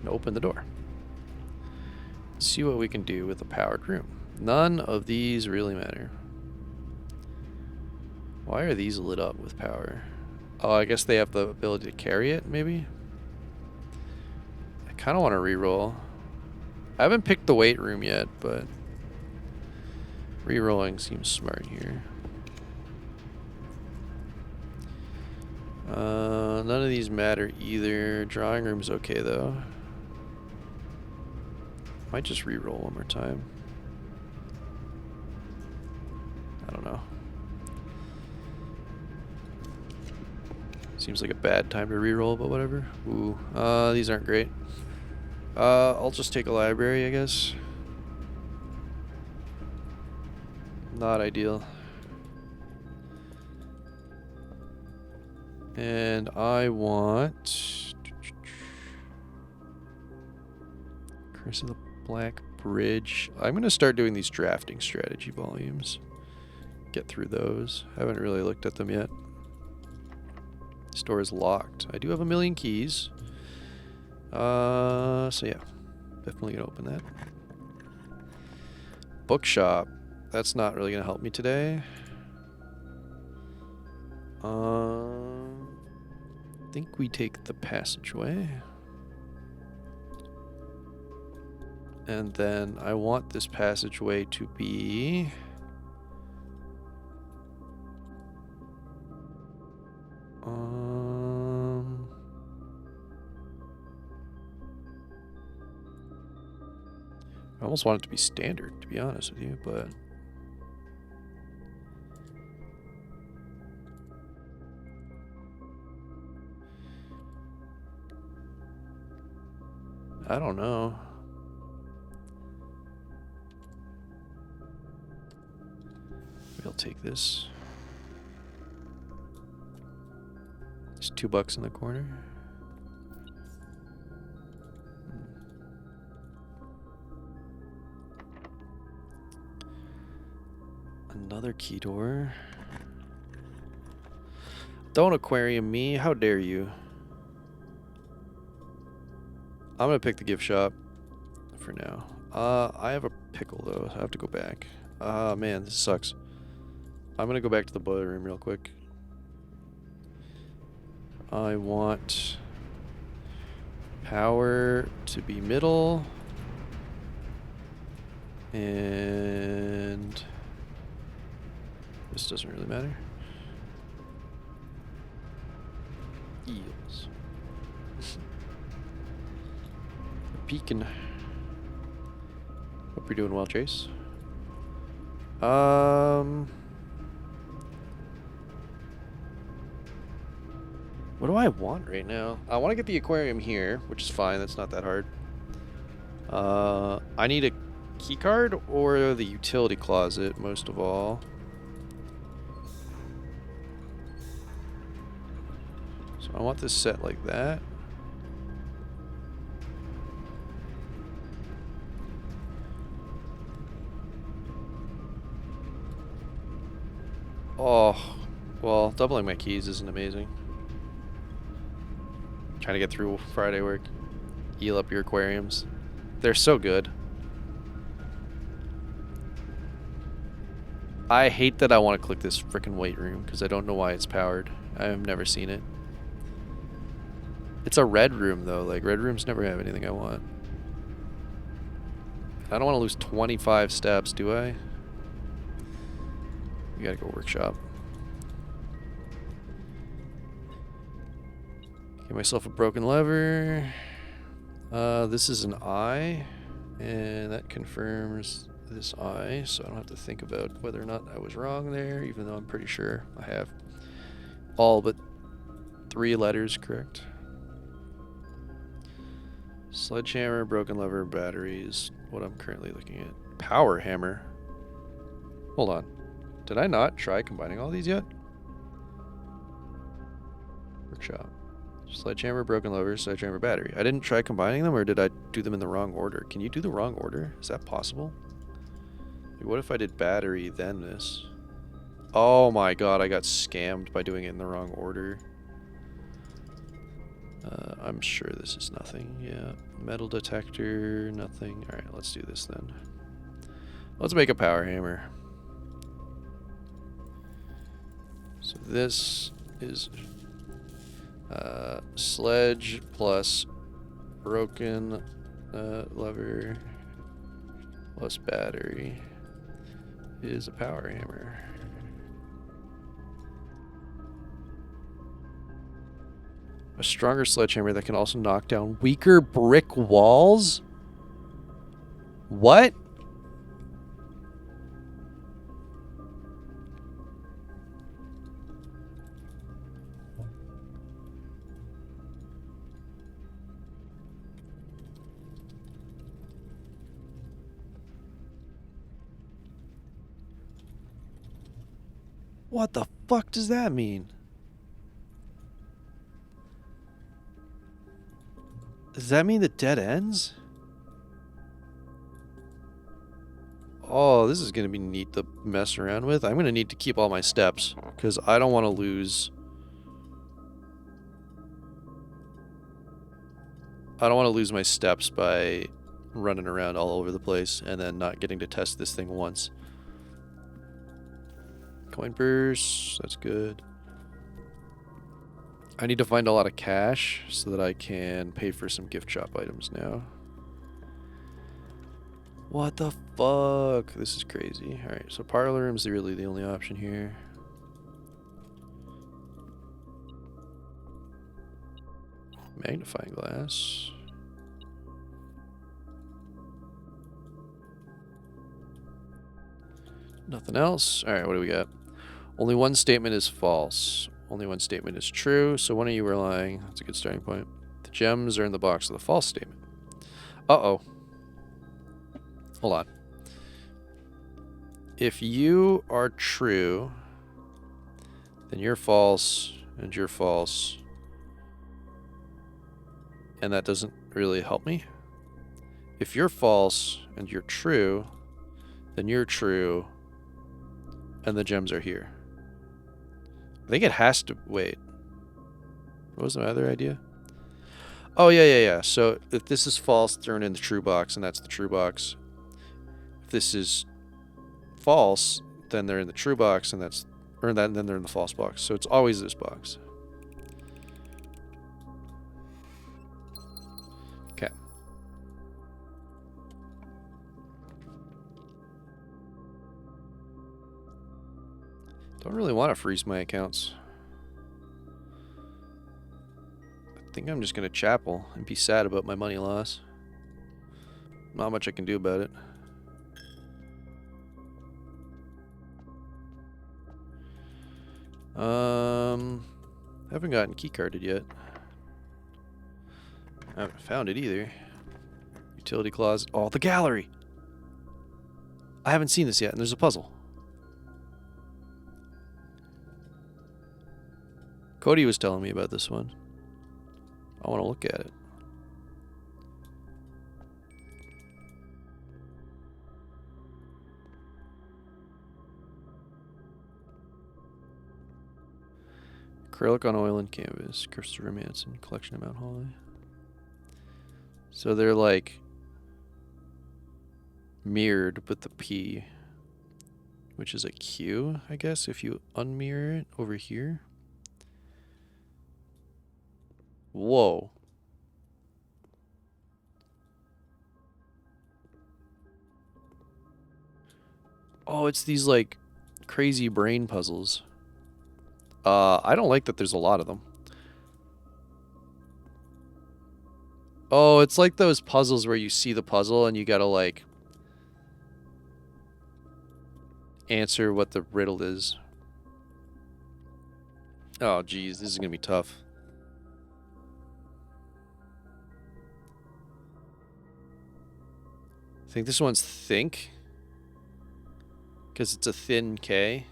Speaker 1: And open the door. See what we can do with a powered room. None of these really matter. Why are these lit up with power? Oh, I guess they have the ability to carry it, maybe? I kind of want to re-roll. I haven't picked the weight room yet, but re-rolling seems smart here. None of these matter either. Drawing room's okay, though. Might just re-roll one more time. I don't know. Seems like a bad time to re-roll, but whatever. Ooh, these aren't great. I'll just take a library, I guess. Not ideal. And I want Curse of the Black Bridge. I'm going to start doing these drafting strategy volumes. Get through those. Haven't really looked at them yet. Store is locked. I do have 1,000,000 keys. So yeah, definitely gonna open that. Bookshop. That's not really gonna help me today. I think we take the passageway. And then I want this passageway to be... I almost want it to be standard, to be honest with you, but... I don't know. Maybe I'll take this. There's $2 in the corner. Another key door. Don't aquarium me. How dare you? I'm gonna pick the gift shop for now. I have a pickle though. I have to go back. Man, this sucks. I'm gonna go back to the boiler room real quick. I want power to be middle. And this doesn't really matter. Eels. Peeking. Hope you're doing well, Chase. What do I want right now? I want to get the aquarium here, which is fine. That's not that hard. I need a key card or the utility closet, most of all. So I want this set like that. Oh, well, doubling my keys isn't amazing. Trying to get through Friday work. Heal up your aquariums. They're so good. I hate that I want to click this frickin' weight room because I don't know why it's powered. I have never seen it. It's a red room though. Like, red rooms never have anything I want. I don't want to lose 25 steps, do I? We gotta go workshop. Get myself a broken lever. This is an eye, and that confirms this eye, so I don't have to think about whether or not I was wrong there, even though I'm pretty sure I have all but 3 letters correct. Sledgehammer, broken lever, batteries, what I'm currently looking at. Power hammer. Hold on. Did I not try combining all these yet? Workshop. Sledgehammer, broken lever, sledgehammer, battery. I didn't try combining them, or did I do them in the wrong order? Can you do the wrong order? Is that possible? Like, what if I did battery, then this? Oh my god, I got scammed by doing it in the wrong order. I'm sure this is nothing. Yeah. Metal detector, nothing. Alright, let's do this then. Let's make a power hammer. So this is sledge plus broken lever plus battery is a power hammer. A stronger sledgehammer that can also knock down weaker brick walls? What? What the fuck does that mean? Does that mean the dead ends? Oh, this is going to be neat to mess around with. I'm going to need to keep all my steps because I don't want to lose. I don't want to lose my steps by running around all over the place and then not getting to test this thing once. Coin purse, that's good. I need to find a lot of cash so that I can pay for some gift shop items now. What the fuck? This is crazy. Alright, so parlor room's really the only option here. Magnifying glass. Nothing else. Alright, what do we got? Only one statement is false. Only one statement is true, so one of you are lying. That's a good starting point. The gems are in the box of the false statement. Uh-oh. Hold on. If you are true, then you're false, and you're false. And that doesn't really help me. If you're false, and you're true, then you're true, and the gems are here. I think it has to... Wait. What was my other idea? Oh, yeah. So if this is false, thrown in the true box, and that's the true box. If this is false, then they're in the true box, and that's... Or that, and then they're in the false box. So it's always this box. Okay. Don't really want to freeze my accounts. I think I'm just going to chapel and be sad about my money loss. Not much I can do about it. Haven't gotten keycarded yet. I haven't found it either. Utility closet. Oh, the gallery! I haven't seen this yet, and there's a puzzle. Cody was telling me about this one. I want to look at it. Acrylic on oil and canvas. Curse of Romance and Collection of Mount Holly. So they're like mirrored with the P, which is a Q, I guess, if you unmirror it over here. Whoa. Oh, it's these like crazy brain puzzles. I don't like that there's a lot of them. Oh, it's like those puzzles where you see the puzzle and you gotta like answer what the riddle is. Oh, geez, this is gonna be tough. I think this one's think. Because it's a thin K.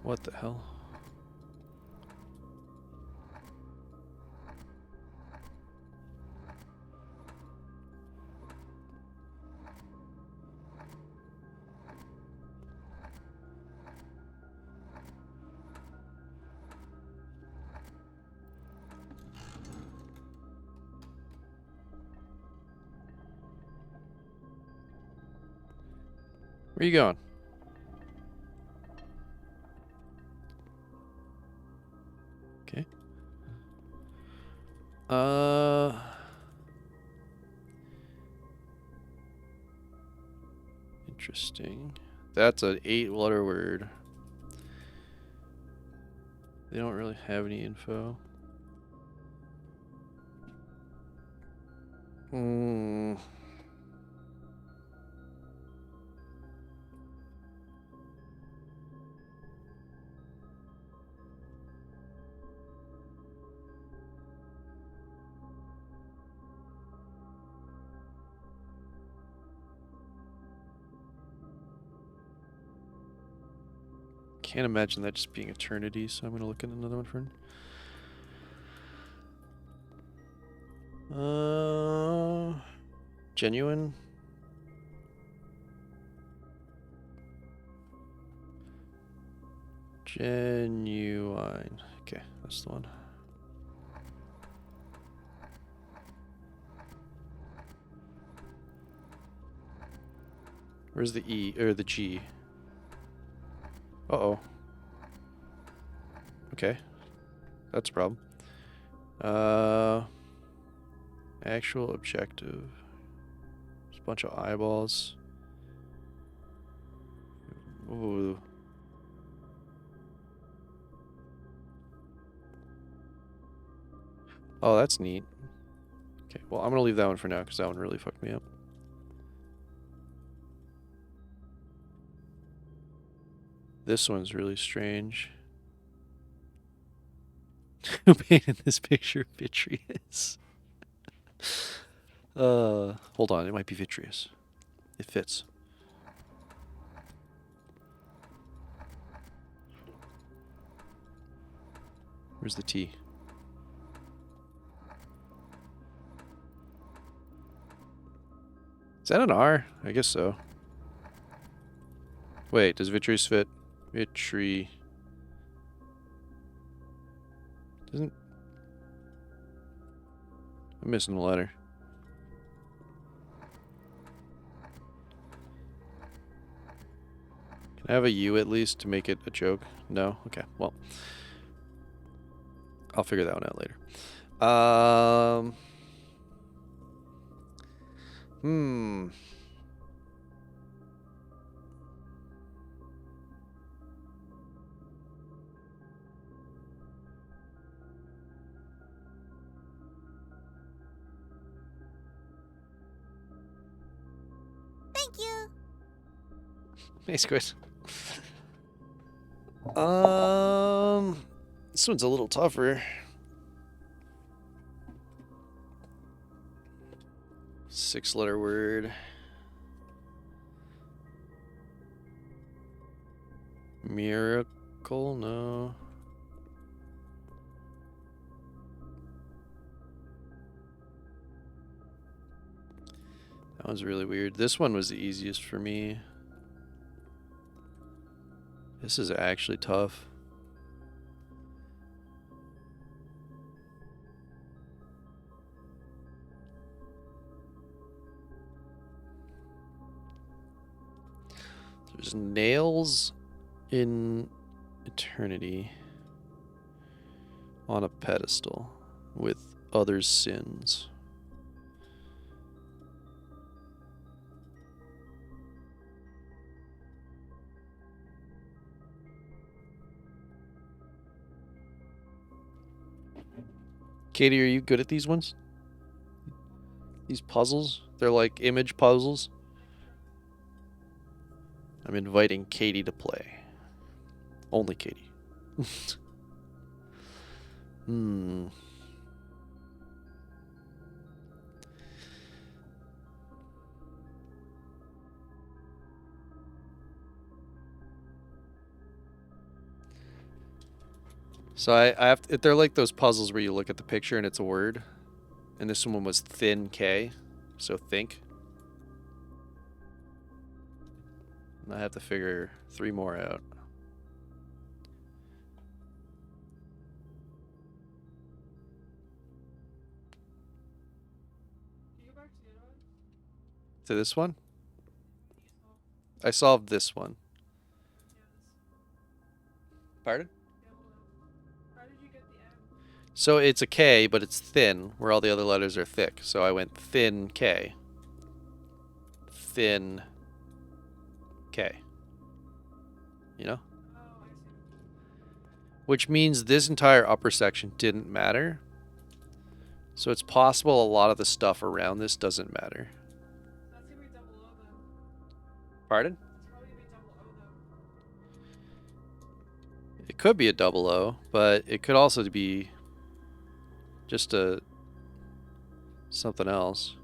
Speaker 1: What the hell? Where you going? Okay. Interesting. That's an 8-letter word. They don't really have any info. Can't imagine that just being eternity, so I'm gonna look at another one for genuine. Genuine. Okay, that's the one. Where's the E or the G? Uh-oh. Okay. That's a problem. Actual objective. There's a bunch of eyeballs. Ooh. Oh, that's neat. Okay, well, I'm gonna leave that one for now because that one really fucked me up. This one's really strange. Who painted this picture? Vitreous. Hold on, it might be Vitreous. It fits. Where's the T? Is that an R? I guess so. Wait, does vitreous fit? Vitri... Doesn't... I'm missing a letter. Can I have a U at least to make it a joke? No? Okay, well. I'll figure that one out later.
Speaker 2: Thank you.
Speaker 1: Hey, Squid. This one's a little tougher. 6-letter word. Miracle? No. That one's really weird. This one was the easiest for me. This is actually tough. There's nails in eternity on a pedestal with others' sins. Katie, are you good at these ones? These puzzles? They're like image puzzles. I'm inviting Katie to play. Only Katie. So I have to, they're like those puzzles where you look at the picture and it's a word. And this one was thin K, so think. And I have to figure 3 more out. To this one? I solved this one. Pardon? So it's a K, but it's thin, where all the other letters are thick. So I went thin K. Thin K. You know? Which means this entire upper section didn't matter. So it's possible a lot of the stuff around this doesn't matter.
Speaker 3: That's gonna be double O then.
Speaker 1: Pardon?
Speaker 3: It's probably gonna be double O though.
Speaker 1: It could be a double O, but it could also be just a something else.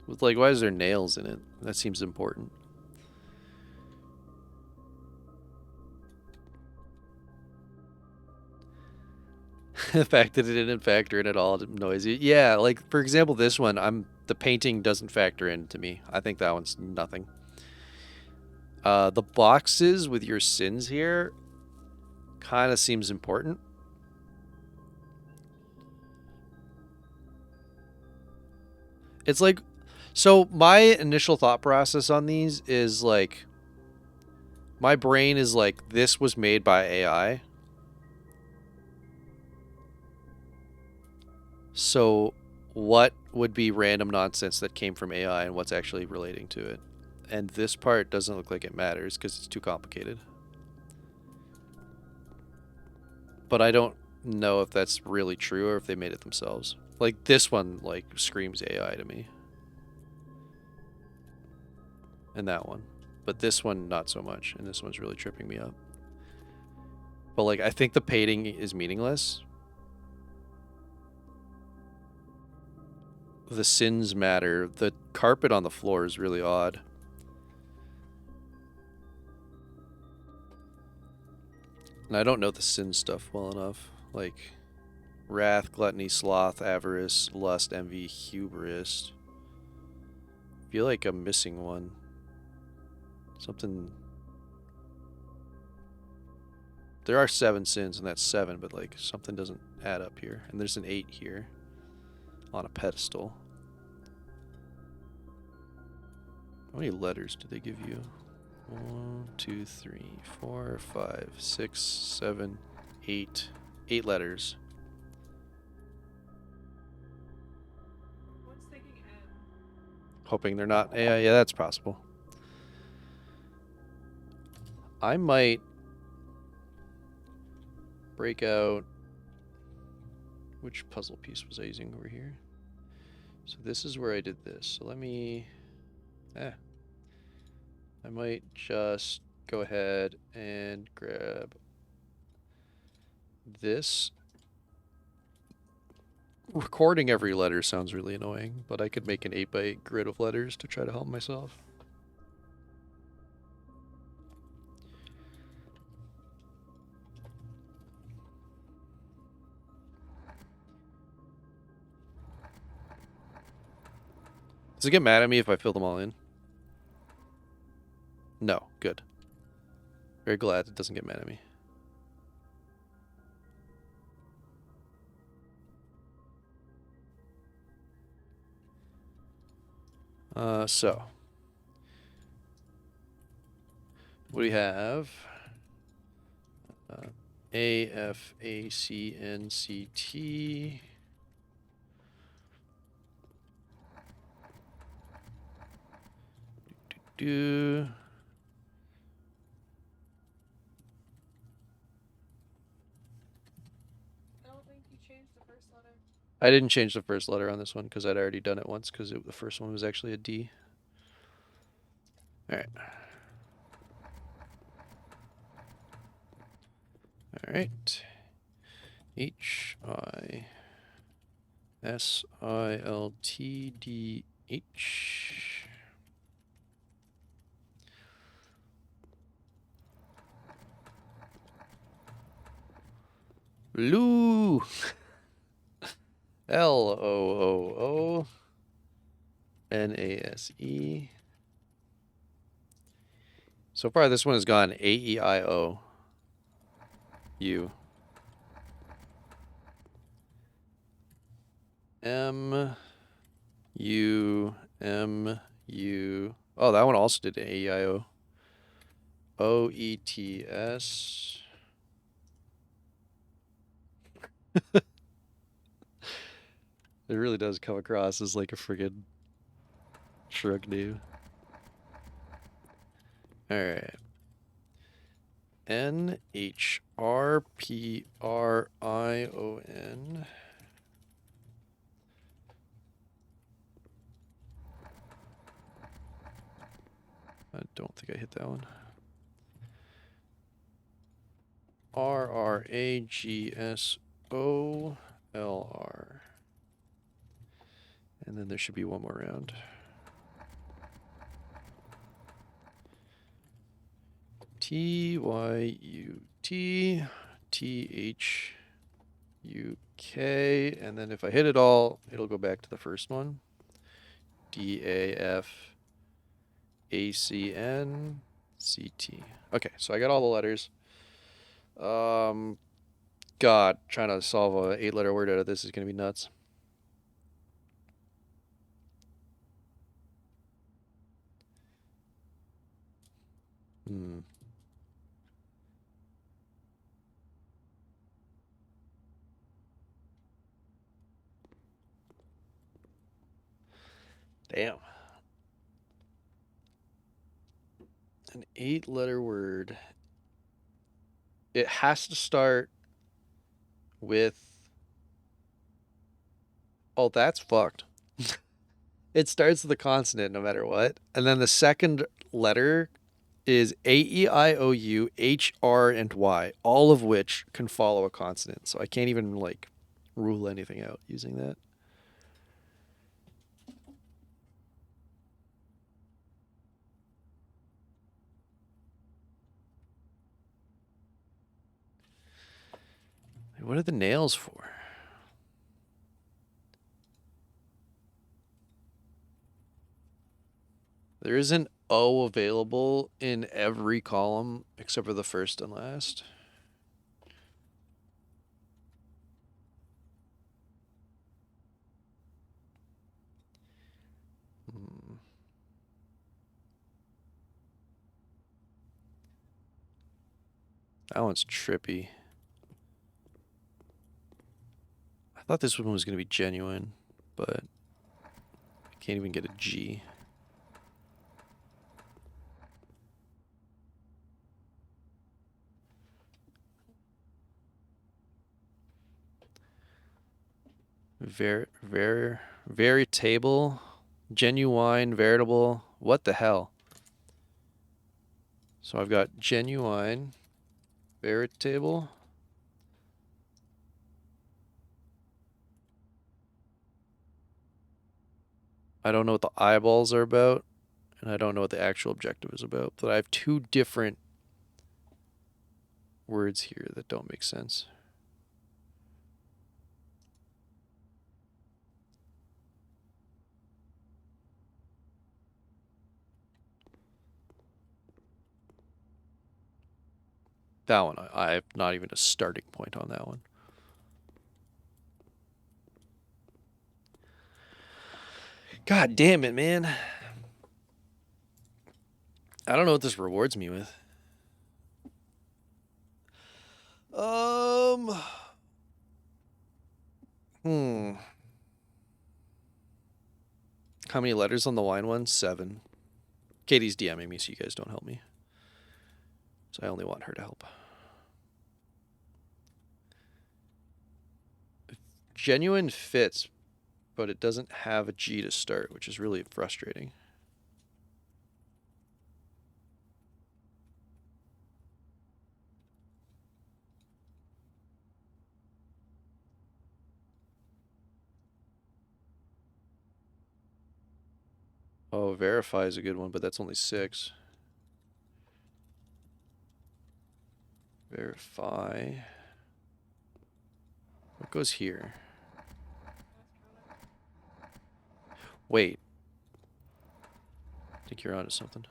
Speaker 1: With like, why is there nails in it? That seems important. The fact that it didn't factor in at all, noisy. Yeah, like for example, this one, the painting doesn't factor in to me. I think that one's nothing. The boxes with your sins here kind of seems important. It's like, so my initial thought process on these is like, my brain is like, this was made by AI. So what would be random nonsense that came from AI and what's actually relating to it? And this part doesn't look like it matters because it's too complicated. But I don't know if that's really true or if they made it themselves. Like this one like screams AI to me. And that one. But this one not so much, and this one's really tripping me up. But like I think the painting is meaningless. The sins matter. The carpet on the floor is really odd. And I don't know the sin stuff well enough. Like wrath, gluttony, sloth, avarice, lust, envy, hubris. If feel like I'm missing one. Something. There are 7 sins, and that's 7, but like something doesn't add up here. And there's an 8 here on a pedestal. How many letters do they give you? 1, 2, 3, 4, 5, 6, 7, 8. 8 letters.
Speaker 3: One's thinking N.
Speaker 1: Hoping they're not. Yeah, that's possible. I might break out. Which puzzle piece was I using over here? So this is where I did this. So let me. I might just go ahead and grab this. Recording every letter sounds really annoying, but I could make an 8x8 grid of letters to try to help myself. Does it get mad at me if I fill them all in? No, good. Very glad it doesn't get mad at me. So what do we have? A, F, A, C, N, C, T. Do.
Speaker 3: I don't think you changed the first letter.
Speaker 1: I didn't change the first letter on this one because I'd already done it once because the first one was actually a D. All right. All right. H I S I L T D H. Lou. L-O-O-O-N-A-S-E. So far, this one has gone A-E-I-O. U. M. U. M. U. Oh, that one also did A-E-I-O. O-E-T-S. It really does come across as like a friggin' shrug name. Alright. N-H-R-P-R-I-O-N. I don't think I hit that one. R-R-A-G-S-O-L-R. And then there should be one more round. T-Y-U-T, T-H-U-K, and then if I hit it all, it'll go back to the first one. D-A-F-A-C-N-C-T. Okay, so I got all the letters. God, trying to solve a 8-letter word out of this is going to be nuts. Damn. An 8-letter word. It has to start with. Oh, that's fucked. It starts with a consonant no matter what. And then the second letter is A-E-I-O-U, H, R, and Y, all of which can follow a consonant. So I can't even like rule anything out using that. What are the nails for? There is an O available in every column except for the first and last. That one's trippy. I thought this one was going to be genuine, but I can't even get a G. Veritable, genuine, veritable. What the hell? So I've got genuine, veritable. I don't know what the eyeballs are about, and I don't know what the actual objective is about, but I have two different words here that don't make sense. That one, I have not even a starting point on that one. God damn it, man. I don't know what this rewards me with. How many letters on the wine one? 7. Katie's DMing me, so you guys don't help me. So I only want her to help. Genuine fits, but it doesn't have a G to start, which is really frustrating. Oh, verify is a good one, but that's only 6. Verify. What goes here? Wait. I think you're onto something.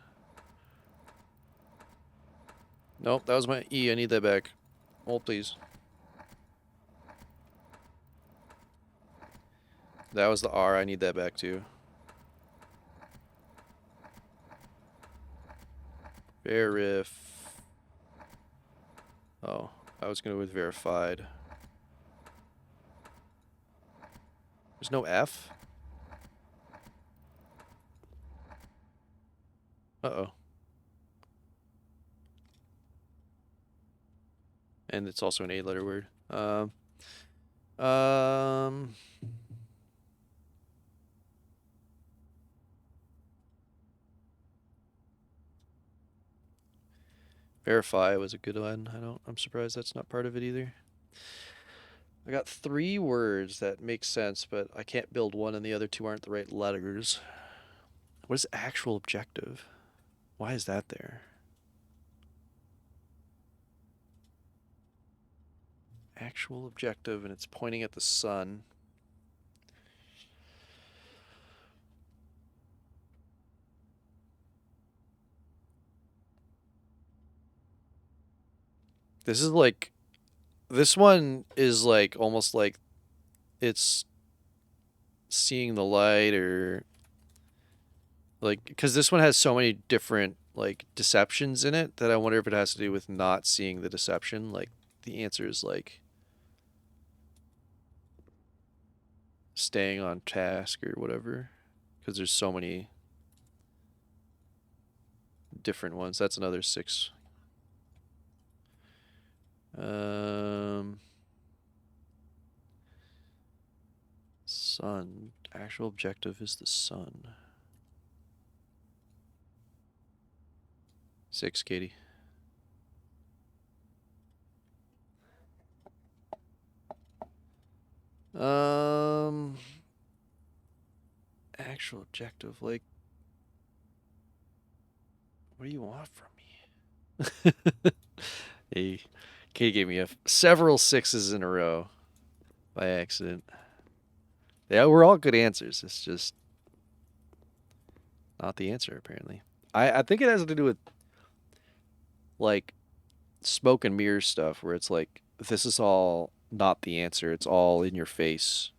Speaker 1: Nope, that was my E. I need that back. Hold, please. That was the R. I need that back too. Oh, I was going to go with verified. There's no F? Uh-oh. And it's also an 8-letter word. Verify was a good one. I'm surprised that's not part of it either. I got 3 words that make sense, but I can't build one and the other 2 aren't the right letters. What is actual objective? Why is that there? Actual objective, and it's pointing at the sun. This one is like almost like it's seeing the light, or like, because this one has so many different like deceptions in it that I wonder if it has to do with not seeing the deception. Like the answer is like staying on task or whatever, because there's so many different ones. That's another 6. Sun. Actual objective is the sun. 6, Katie. Actual objective, like, what do you want from me? Hey, Katie gave me several 6s in a row by accident. Yeah, we're all good answers. It's just Not the answer, apparently. I think it has to do with like smoke and mirror stuff where it's like this is all not the answer. It's all in your face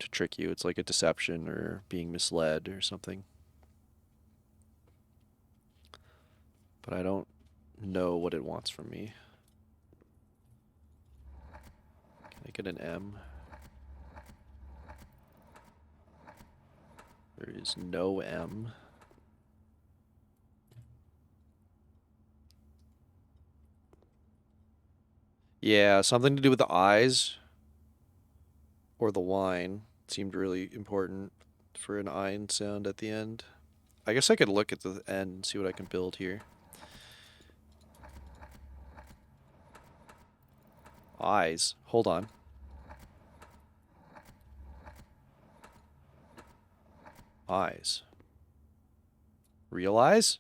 Speaker 1: to trick you. It's like a deception or being misled or something. But I don't know what it wants from me. Can I get an M? There is no M. Yeah, something to do with the eyes or the wine seemed really important for an ein sound at the end. I guess I could look at the end and see what I can build here. Eyes. Hold on. Eyes. Real eyes?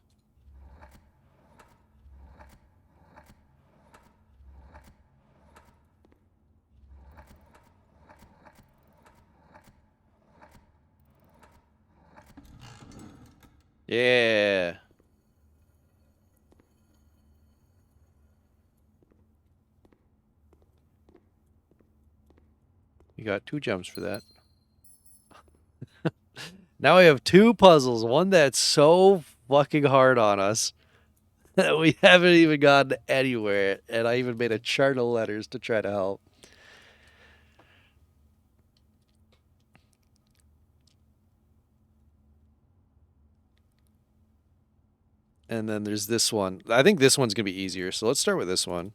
Speaker 1: Yeah. You got 2 gems for that. Now we have 2 puzzles. One that's so fucking hard on us that we haven't even gotten anywhere. And I even made a chart of letters to try to help. And then there's this one. I think this one's going to be easier. So let's start with this one.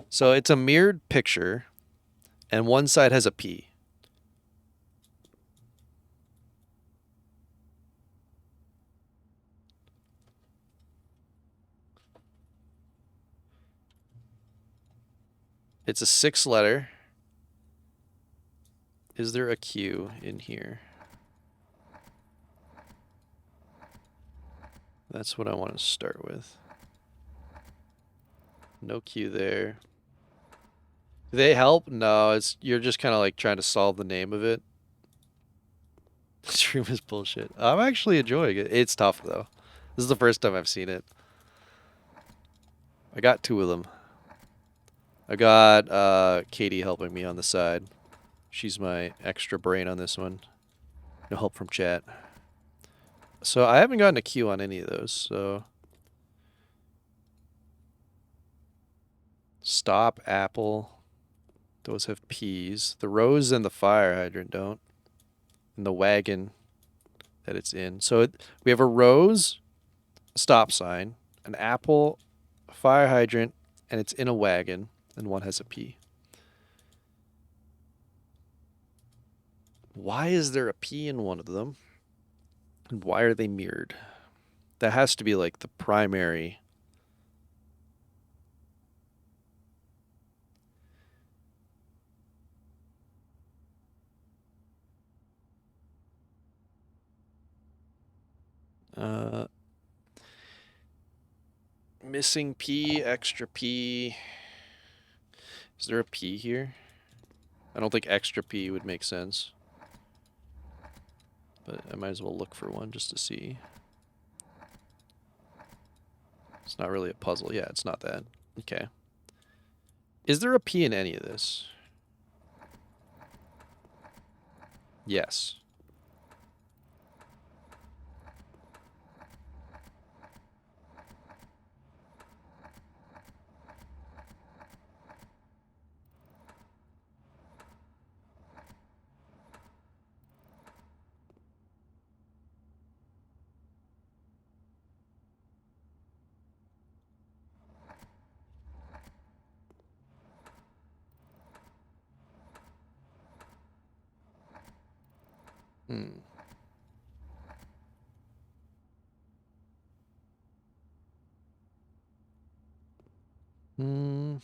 Speaker 1: So it's a mirrored picture, and one side has a P. It's a 6 letter. Is there a Q in here? That's what I want to start with. No Q there. Do they help? No, it's you're just kind of like trying to solve the name of it. This room is bullshit. I'm actually enjoying it. It's tough though. This is the first time I've seen it. I got 2 of them. I got Katie helping me on the side. She's my extra brain on this one. No help from chat. So I haven't gotten a Q on any of those, so stop, apple. Those have P's. The rose and the fire hydrant don't. And the wagon that it's in. So we have a rose, a stop sign, an apple, a fire hydrant, and it's in a wagon, and one has a P. Why is there a P in one of them? And why are they mirrored? That has to be like the primary. Missing P, extra P. Is there a P here? I don't think extra P would make sense. But I might as well look for one just to see. It's not really a puzzle. Yeah, it's not that. Okay. Is there a P in any of this? Yes. Hmm. Hmm.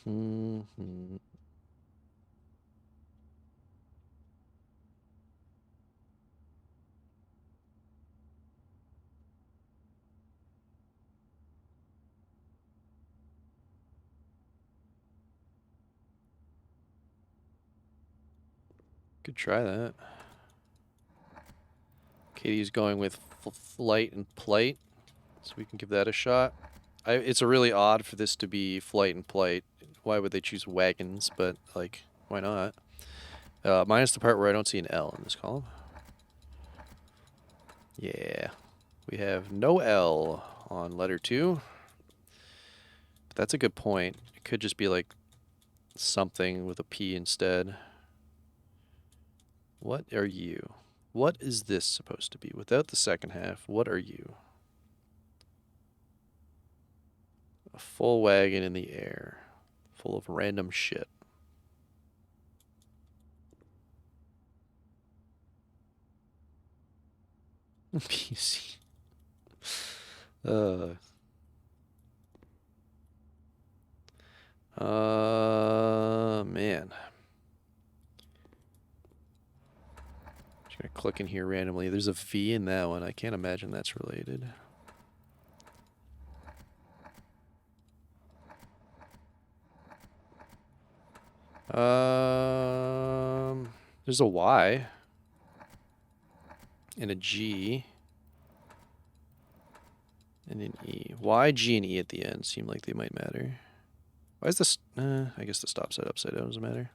Speaker 1: Could try that. Katie's going with flight and plight, so we can give that a shot. It's a really odd for this to be flight and plight. Why would they choose wagons? But like, why not? Minus the part where I don't see an L in this column. Yeah, we have no L on letter 2. But that's a good point. It could just be like something with a P instead. What are you? What is this supposed to be? Without the second half, what are you? A full wagon in the air, full of random shit. PC. Man. Just gonna click in here randomly. There's a V in that one. I can't imagine that's related. There's a Y and a G and an E. Y, G, and E at the end seem like they might matter. Why is this? I guess the stop sign upside down doesn't matter.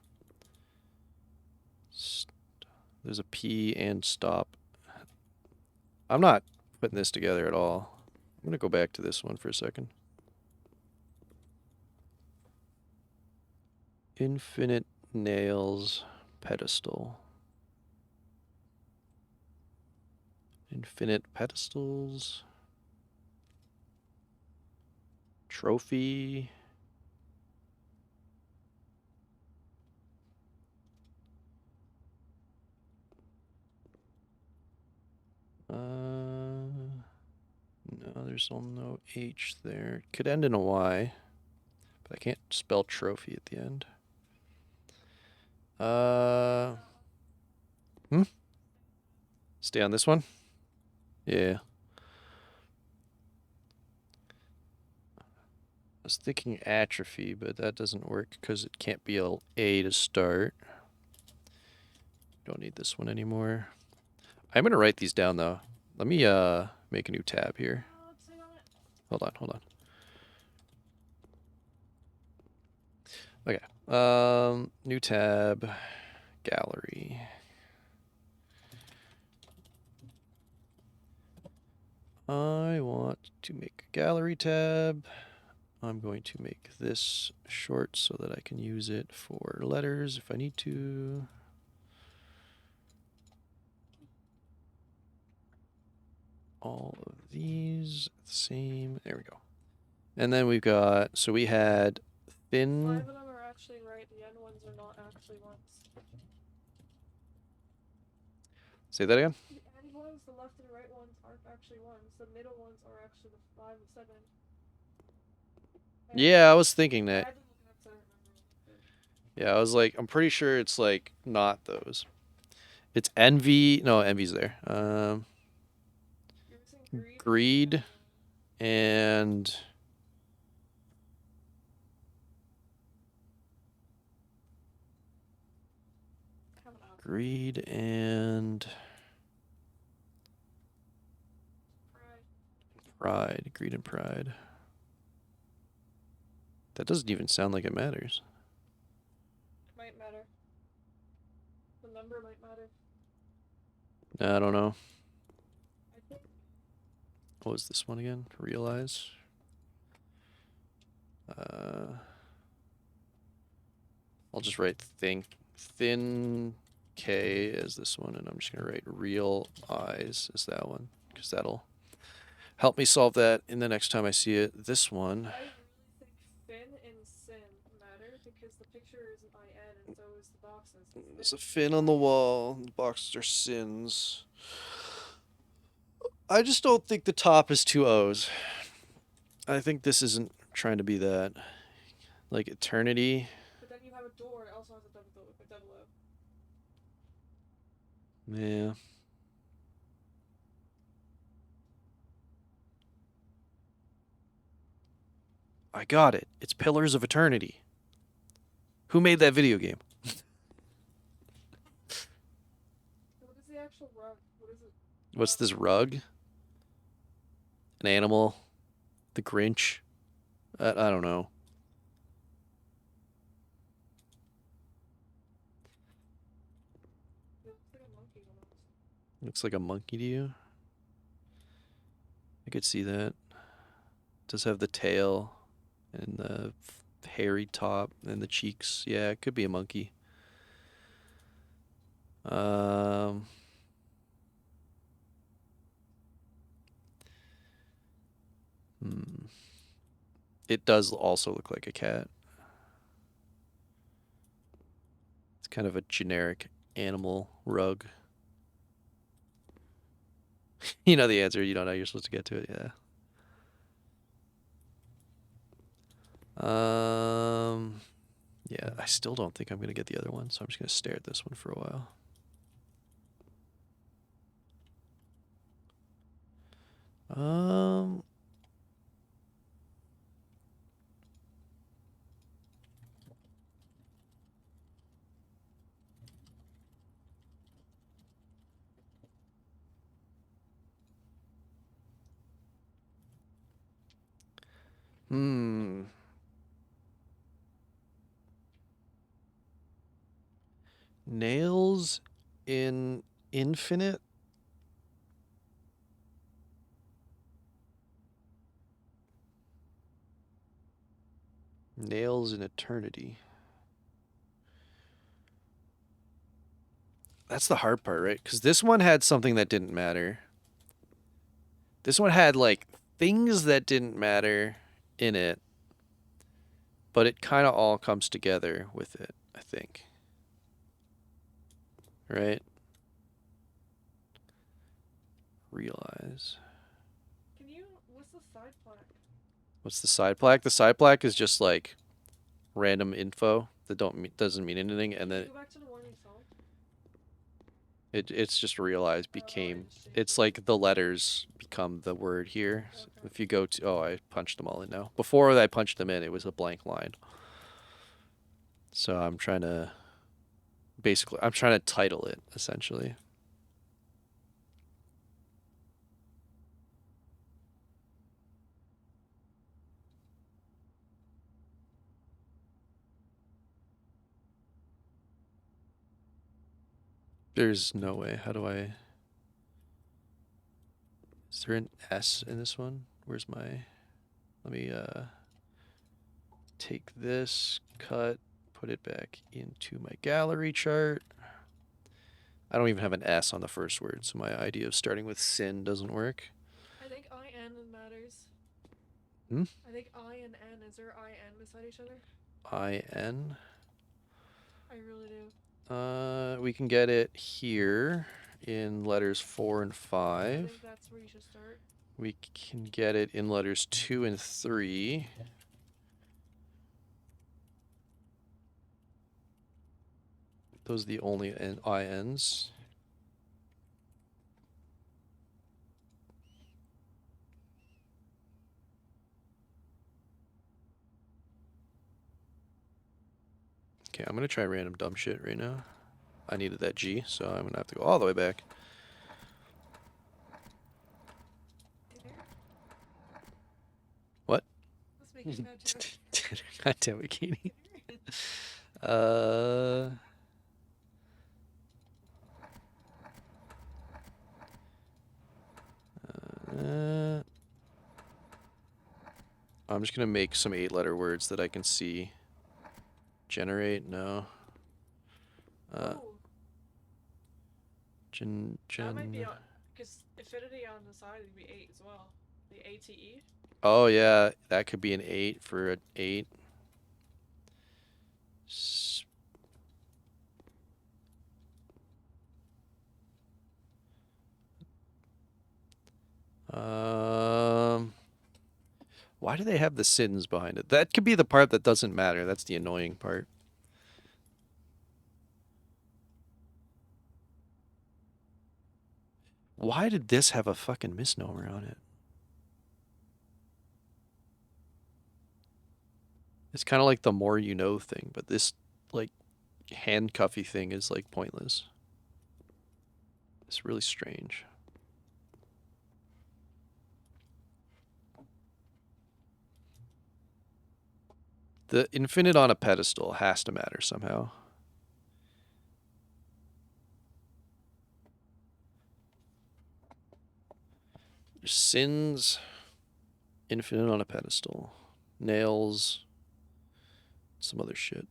Speaker 1: There's a P and stop. I'm not putting this together at all. I'm gonna go back to this one for a second. Infinite nails pedestal. Infinite pedestals. Trophy. No, there's no H there. Could end in a Y, but I can't spell trophy at the end. Stay on this one? Yeah. I was thinking atrophy, but that doesn't work because it can't be A to start. Don't need this one anymore. I'm gonna write these down though. Let me make a new tab here. Hold on. Okay. New tab, gallery. I want to make a gallery tab. I'm going to make this short so that I can use it for letters if I need to. All of these the same. There we go. And then we've got, so we had thin.
Speaker 3: 5 of them are actually right, the end ones are not actually ones.
Speaker 1: Say that again?
Speaker 3: The end ones, the left and right ones aren't actually ones. The middle ones are actually the 5 and 7.
Speaker 1: Yeah, I was thinking that.
Speaker 3: I've been looking up, so I don't remember.
Speaker 1: Yeah, I was like, I'm pretty sure it's like not those. It's envy. No, envy's there.
Speaker 3: You're missing
Speaker 1: Greed and greed and pride. Greed and pride. That doesn't even sound like it matters.
Speaker 3: It might matter. The number might matter.
Speaker 1: I don't know.
Speaker 3: I think
Speaker 1: What was this one again? Realize. I'll just write thin K as this one, and I'm just gonna write real eyes as that one, because that'll help me solve that in the next time I see it. This one.
Speaker 3: I really think fin and sin matter because the picture is an IN and so is the boxes.
Speaker 1: There's a fin on the wall. The boxes are sins. I just don't think the top is 2 O's. I think this isn't trying to be that. Like eternity.
Speaker 3: But then you have a door, it also has a double O.
Speaker 1: Yeah. I got it. It's Pillars of Eternity. Who made that video game?
Speaker 3: What is the actual rug? What is it?
Speaker 1: What's this rug? An animal. The Grinch. I don't know.
Speaker 3: It looks like a monkey almost.
Speaker 1: Looks like a monkey to you. I could see that. Does have the tail and the hairy top and the cheeks. Yeah, it could be a monkey. Hmm. It does also look like a cat. It's kind of a generic animal rug. You know the answer. You don't know you're supposed to get to it. Yeah. Yeah, I still don't think I'm gonna get the other one, so I'm just gonna stare at this one for a while. Um, hmm. Nails in Infinite? Nails in Eternity. That's the hard part, right? Because this one had something that didn't matter. This one had, like, things that didn't matter in it, but it kind of all comes together with it, I think. Right? Realize.
Speaker 3: Can you? What's the side plaque?
Speaker 1: What's the side plaque? The side plaque is just like random info that doesn't mean anything, and
Speaker 3: Can
Speaker 1: then
Speaker 3: you go back to the one you saw?
Speaker 1: it's just realized became.
Speaker 3: it's changed.
Speaker 1: It's like the letters become the word here. So
Speaker 3: Okay.
Speaker 1: if you go to, oh, I punched them all in now. Before I punched them in, it was a blank line. So I'm trying to title it essentially. There's no way. How do I? Is there an S in this one? Where's my? Let me take this, cut, put it back into my gallery chart. I don't even have an S on the first word, so my idea of starting with sin doesn't work.
Speaker 3: I think IN matters.
Speaker 1: Hmm?
Speaker 3: I think I and N. Is there IN beside each other?
Speaker 1: IN.
Speaker 3: I really do.
Speaker 1: We can get it here in letters 4 and
Speaker 3: I
Speaker 1: 5.
Speaker 3: think that's where you should start.
Speaker 1: We can get it in letters 2 and 3. Those are the only INs. Okay, I'm gonna try random dumb shit right now. I needed that G, so I'm gonna have to go all the way back. What?
Speaker 3: Let's make it that joke.
Speaker 1: Goddamn bikini. I'm just gonna make some 8-letter words that I can see. Generate, no.
Speaker 3: Oh, that might be because affinity on the side would be 8 as well. The ATE.
Speaker 1: Oh yeah, that could be an 8 for an 8. Why do they have the sins behind it? That could be the part that doesn't matter. That's the annoying part. Why did this have a fucking misnomer on it? It's kind of like the more you know thing, but this, like, handcuffy thing is, like, pointless. It's really strange. The infinite on a pedestal has to matter somehow. Sins, infinite on a pedestal. Nails, some other shit.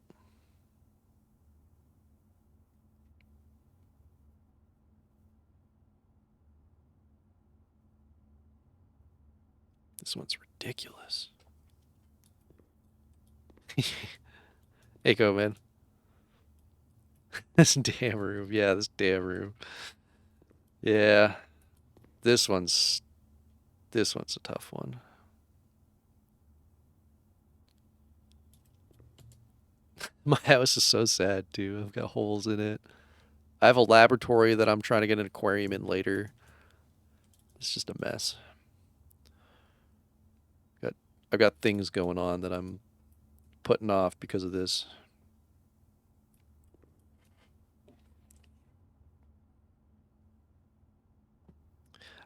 Speaker 1: This one's ridiculous. Echo, man. This damn room. Yeah, this damn room. Yeah. This one's a tough one. My house is so sad too. I've got holes in it. I have a laboratory that I'm trying to get an aquarium in later. It's just a mess. I've got things going on that I'm putting off because of this.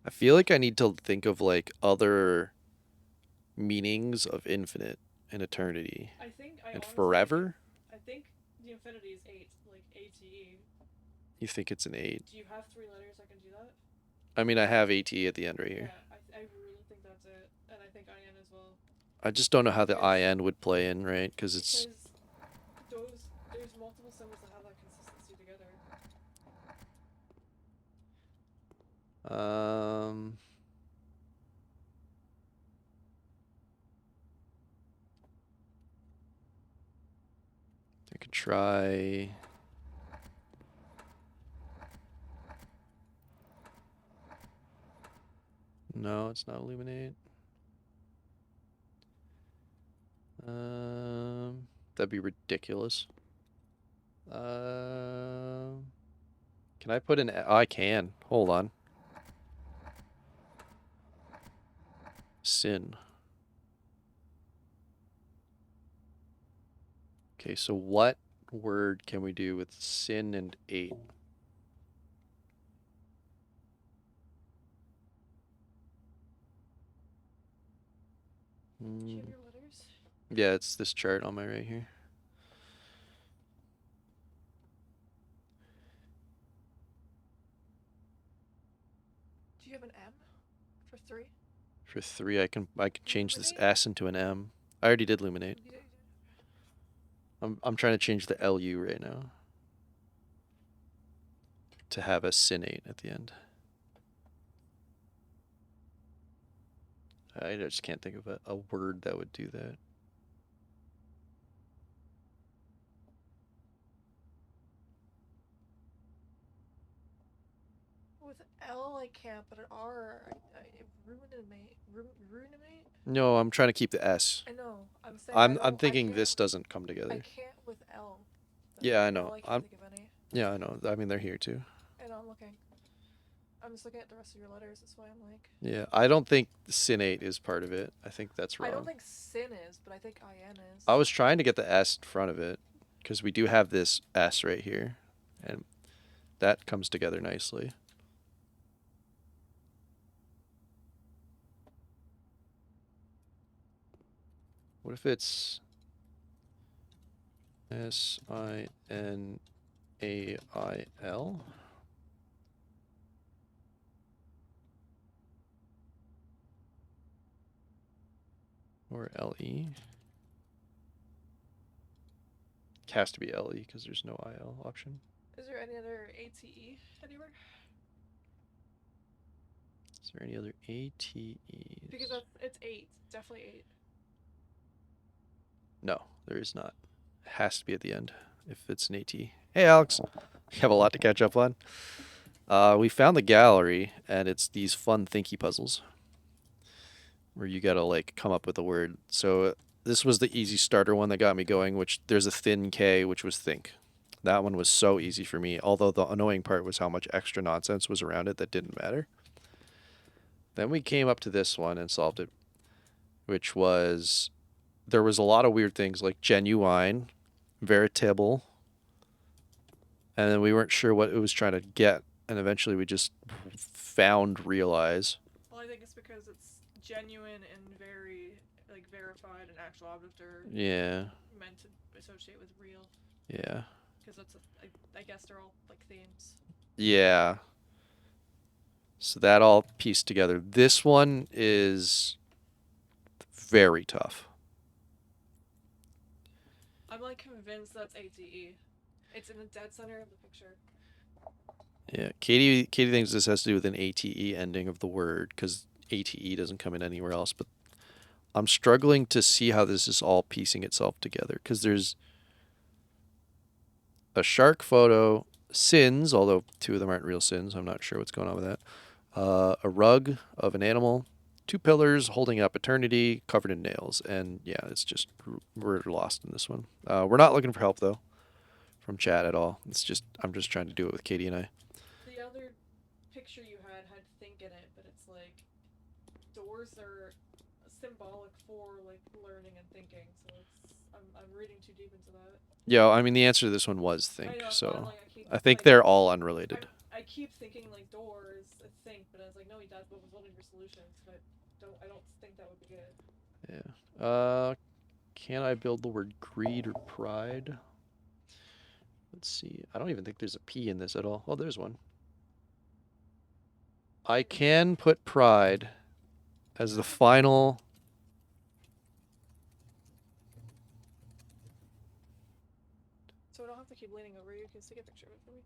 Speaker 1: I feel like I need to think of like other meanings of infinite and eternity
Speaker 3: I think I
Speaker 1: and
Speaker 3: honestly
Speaker 1: forever.
Speaker 3: I think the infinity is 8, like ATE.
Speaker 1: You think it's an 8?
Speaker 3: Do you have 3 letters I can do that?
Speaker 1: I mean, I have AT at the end right here.
Speaker 3: Yeah, I really think that's it, and I think IN as well.
Speaker 1: I just don't know how the IN would play in, right? Because it's
Speaker 3: Because there's multiple symbols that have that consistency together.
Speaker 1: I could try. No, it's not illuminate. That'd be ridiculous. Can I put an? Oh, I can. Hold on. Sin. Okay, so what word can we do with sin and 8?
Speaker 3: Do you have your letters?
Speaker 1: Yeah, it's this chart on my right here.
Speaker 3: Do you have an M for 3?
Speaker 1: For 3, I can change this S into an M. I already did illuminate. I'm trying to change the LU right now to have a sin 8 at the end. I just can't think of a word that would do that.
Speaker 3: With L I can't, but an R, ruinate?
Speaker 1: No, I'm trying to keep the S.
Speaker 3: I know. I'm saying.
Speaker 1: I'm thinking this doesn't come together.
Speaker 3: I can't with L.
Speaker 1: Yeah, I know.
Speaker 3: L, I can't think of any.
Speaker 1: Yeah, I know. I mean, they're here too.
Speaker 3: I know. I'm looking. I'm just looking at the rest of your letters. That's why I'm like.
Speaker 1: Yeah, I don't think sin 8 is part of it. I think that's wrong.
Speaker 3: I don't think sin is, but I think IN is.
Speaker 1: I was trying to get the S in front of it because we do have this S right here, and that comes together nicely. What if it's SINAIL? Or LE? It has to be LE because there's no IL option.
Speaker 3: Is there any other ATE anywhere?
Speaker 1: Is there any other ATEs?
Speaker 3: Because it's 8. Definitely 8.
Speaker 1: No, there is not. It has to be at the end if it's an AT. Hey, Alex. You have a lot to catch up on. We found the gallery, and it's these fun thinky puzzles where you gotta like come up with a word. So this was the easy starter one that got me going, which there's a thin K, which was think. That one was so easy for me, although the annoying part was how much extra nonsense was around it that didn't matter. Then we came up to this one and solved it, which was, there was a lot of weird things like genuine, veritable, and then we weren't sure what it was trying to get, and eventually we just found realize.
Speaker 3: Well, I think it's because it's genuine and very like verified and actual object are
Speaker 1: Yeah.
Speaker 3: meant to associate with real.
Speaker 1: Yeah.
Speaker 3: Because that's I guess they're all like themes.
Speaker 1: Yeah. So that all pieced together. This one is very tough.
Speaker 3: I'm like convinced that's ATE. It's in the dead center of the picture.
Speaker 1: Yeah. Katie thinks this has to do with an ATE ending of the word because ATE doesn't come in anywhere else. But I'm struggling to see how this is all piecing itself together because there's a shark photo, sins, although two of them aren't real sins. I'm not sure what's going on with that. A rug of an animal, two pillars holding up eternity, covered in nails, and yeah, it's just we're lost in this one. We're not looking for help though, from chat at all. It's just I'm just trying to do it with Katie and I.
Speaker 3: The other picture you had think in it, but it's like doors are symbolic for like learning and thinking. So it's I'm reading too deep into that.
Speaker 1: Yeah, I mean the answer to this one was think.
Speaker 3: I know,
Speaker 1: So
Speaker 3: like,
Speaker 1: I think they're all unrelated.
Speaker 3: I keep thinking like doors, think, but I was like, no, that's what was one of your solutions. But I don't think that would be good.
Speaker 1: Yeah. Can I build the word greed or pride? Let's see. I don't even think there's a P in this at all. Oh, there's one. I can put pride as the final.
Speaker 3: So I don't have to keep leaning over. You can take a picture of it for me.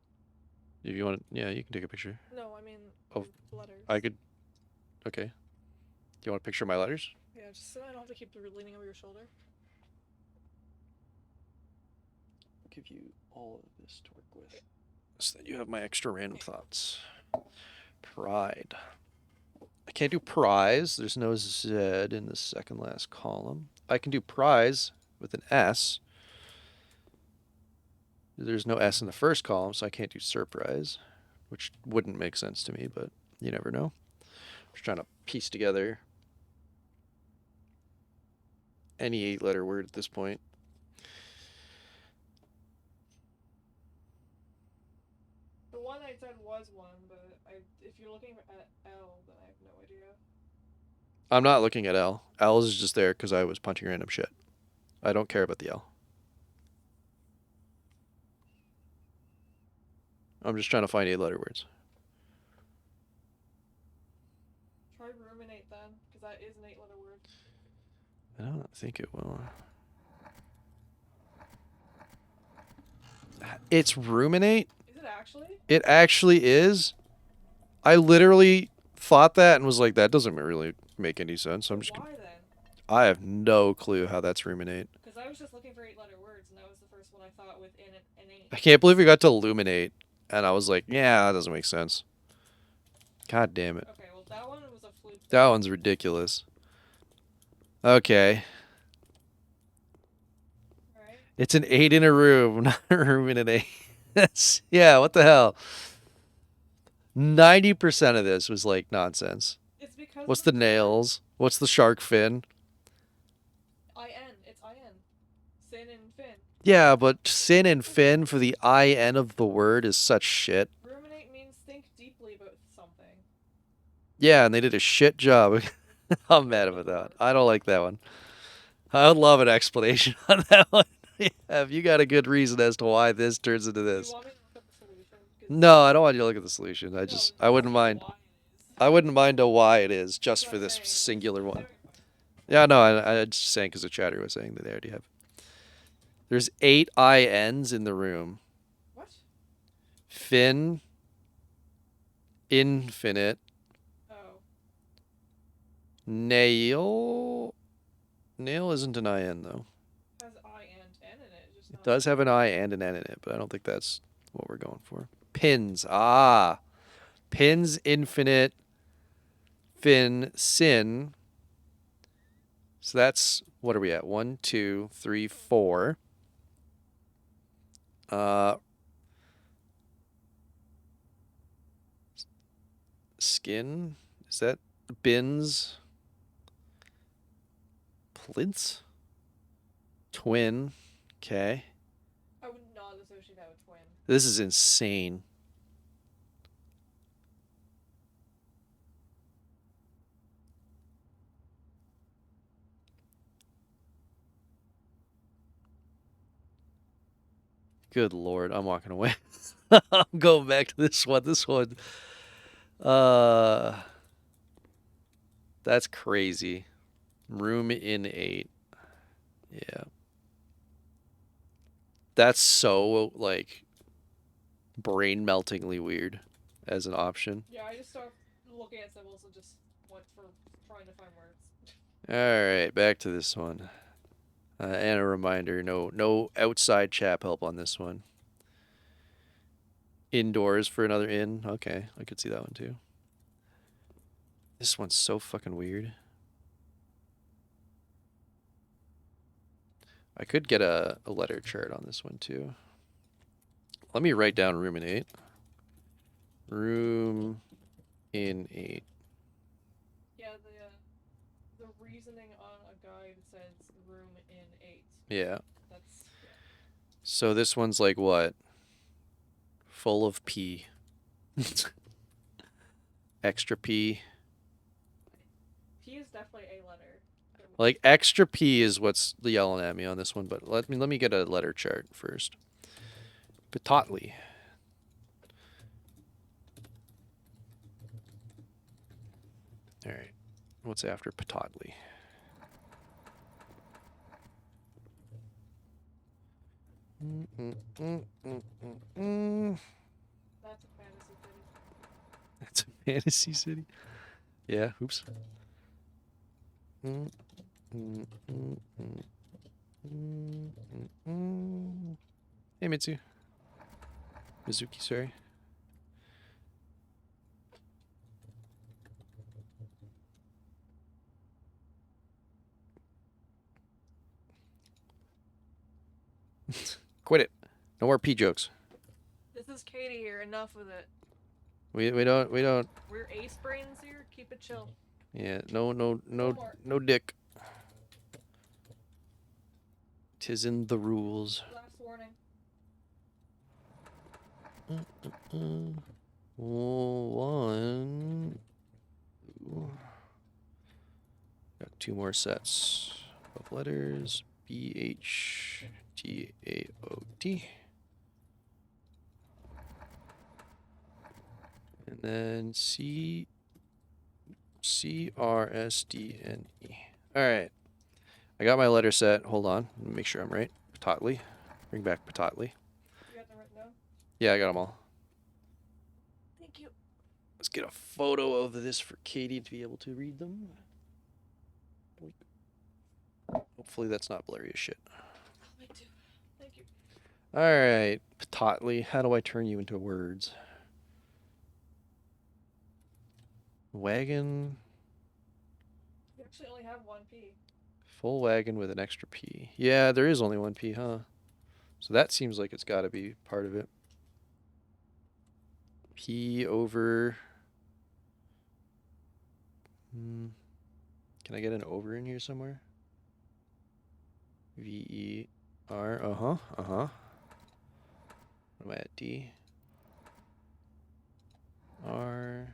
Speaker 1: If you want, yeah, you can take a picture.
Speaker 3: No, I mean
Speaker 1: Of
Speaker 3: letters.
Speaker 1: I could. Okay. Do you want a picture of my letters?
Speaker 3: Yeah, just so I don't have to keep leaning over your shoulder.
Speaker 1: I'll give you all of this to work with, so that you have my extra random thoughts. Pride. I can't do prize. There's no Z in the second last column. I can do prize with an S. There's no S in the first column, so I can't do surprise, which wouldn't make sense to me, but you never know. Just trying to piece together any 8-letter word at this point.
Speaker 3: The one I said was one, but if you're looking at L, then I have no idea.
Speaker 1: I'm not looking at L. L is just there because I was punching random shit. I don't care about the L. I'm just trying to find 8-letter words.
Speaker 3: Try ruminate then, because that is an 8-letter word.
Speaker 1: I don't think it will. It's ruminate?
Speaker 3: Is it actually?
Speaker 1: It actually is. I literally thought that and was like, that doesn't really make any sense. I'm just.
Speaker 3: Why then?
Speaker 1: I have no clue how that's ruminate.
Speaker 3: Because I was just looking for 8-letter words, and that was the first one I thought within an 8.
Speaker 1: I can't believe we got to illuminate, and I was like, yeah, that doesn't make sense. God damn it.
Speaker 3: Okay, well that one was a fluke.
Speaker 1: That one's ridiculous. Okay.
Speaker 3: Right?
Speaker 1: It's an 8 in a room, not a room in an 8. Yeah, what the hell? 90% of this was like nonsense.
Speaker 3: It's because
Speaker 1: What's the nails? What's the shark fin?
Speaker 3: IN. It's IN. Sin and fin.
Speaker 1: Yeah, but sin and fin for the IN of the word is such shit.
Speaker 3: Ruminate means think deeply about something.
Speaker 1: Yeah, and they did a shit job. I'm mad about that. I don't like that one. I would love an explanation on that one. Yeah, if you got a good reason as to why this turns into
Speaker 3: Do
Speaker 1: this.
Speaker 3: you want me to look up the solution? 'Cause
Speaker 1: No, I don't want you to look at the solution.
Speaker 3: no,
Speaker 1: I wouldn't mind.
Speaker 3: why it is.
Speaker 1: I wouldn't mind a why it is just
Speaker 3: That's
Speaker 1: for
Speaker 3: what I'm
Speaker 1: this
Speaker 3: saying.
Speaker 1: singular one.
Speaker 3: There
Speaker 1: Yeah, no, I just saying because the chatter was saying that they already have. There's 8 INs in the room.
Speaker 3: What?
Speaker 1: Fin, infinite,
Speaker 3: Oh.
Speaker 1: nail. Nail isn't an IN though.
Speaker 3: Has I and N in it. Just
Speaker 1: It
Speaker 3: not
Speaker 1: does have an I and an N in it, but I don't think that's what we're going for. Pins. Ah. Pins, infinite, fin, sin. So that's, what are we at? 1, 2, 3, 4. Skin. Is that bins? Plinths? Twin. Okay.
Speaker 3: I would not associate that with twin.
Speaker 1: This is insane. Good lord, I'm walking away. I'm going back to this one. This one. That's crazy. Room in 8. Yeah. That's so like brain meltingly weird as an option.
Speaker 3: Yeah, I just stopped looking at symbols and just went for trying to find words.
Speaker 1: All right, back to this one. And a reminder, no outside chap help on this one. Indoors for another inn. Okay, I could see that one too. This one's so fucking weird. I could get a letter chart on this one too. Let me write down room in 8. Room in 8.
Speaker 3: Yeah, the reasoning on a guide says room in 8.
Speaker 1: Yeah.
Speaker 3: That's yeah.
Speaker 1: So this one's like what? Full of pee. Extra pee.
Speaker 3: P is definitely a letter.
Speaker 1: Like extra pee is what's yelling at me on this one, but let me get a letter chart first. Petotly. All right. What's after Petotly?
Speaker 3: That's a fantasy city.
Speaker 1: That's a fantasy city. Yeah. Oops. Hey, Mitsu. Mizuki, sorry. Quit it. No more pee jokes.
Speaker 3: This is Katie here. Enough with it.
Speaker 1: We don't.
Speaker 3: We're ace brains here. Keep it chill.
Speaker 1: Yeah. No
Speaker 3: more.
Speaker 1: dick. 'Tis in the rules.
Speaker 3: Last warning.
Speaker 1: One. Got 2 more sets of letters. BHTAOT. And then CRSDNE. All right. I got my letter set. Hold on. Let me make sure I'm right. Petotly. Bring back Petotly.
Speaker 3: You got them written down?
Speaker 1: Yeah, I got them all.
Speaker 3: Thank you.
Speaker 1: Let's get a photo of this for Katie to be able to read them. Hopefully that's not blurry as shit.
Speaker 3: Me too. Thank you.
Speaker 1: All right, Petotly. How do I turn you into words? Wagon.
Speaker 3: You actually only have 1 P.
Speaker 1: Full wagon with an extra P. Yeah, there is only 1 P, huh? So that seems like it's got to be part of it. P over. Can I get an over in here somewhere? VER. Uh-huh. What am I at? D. R.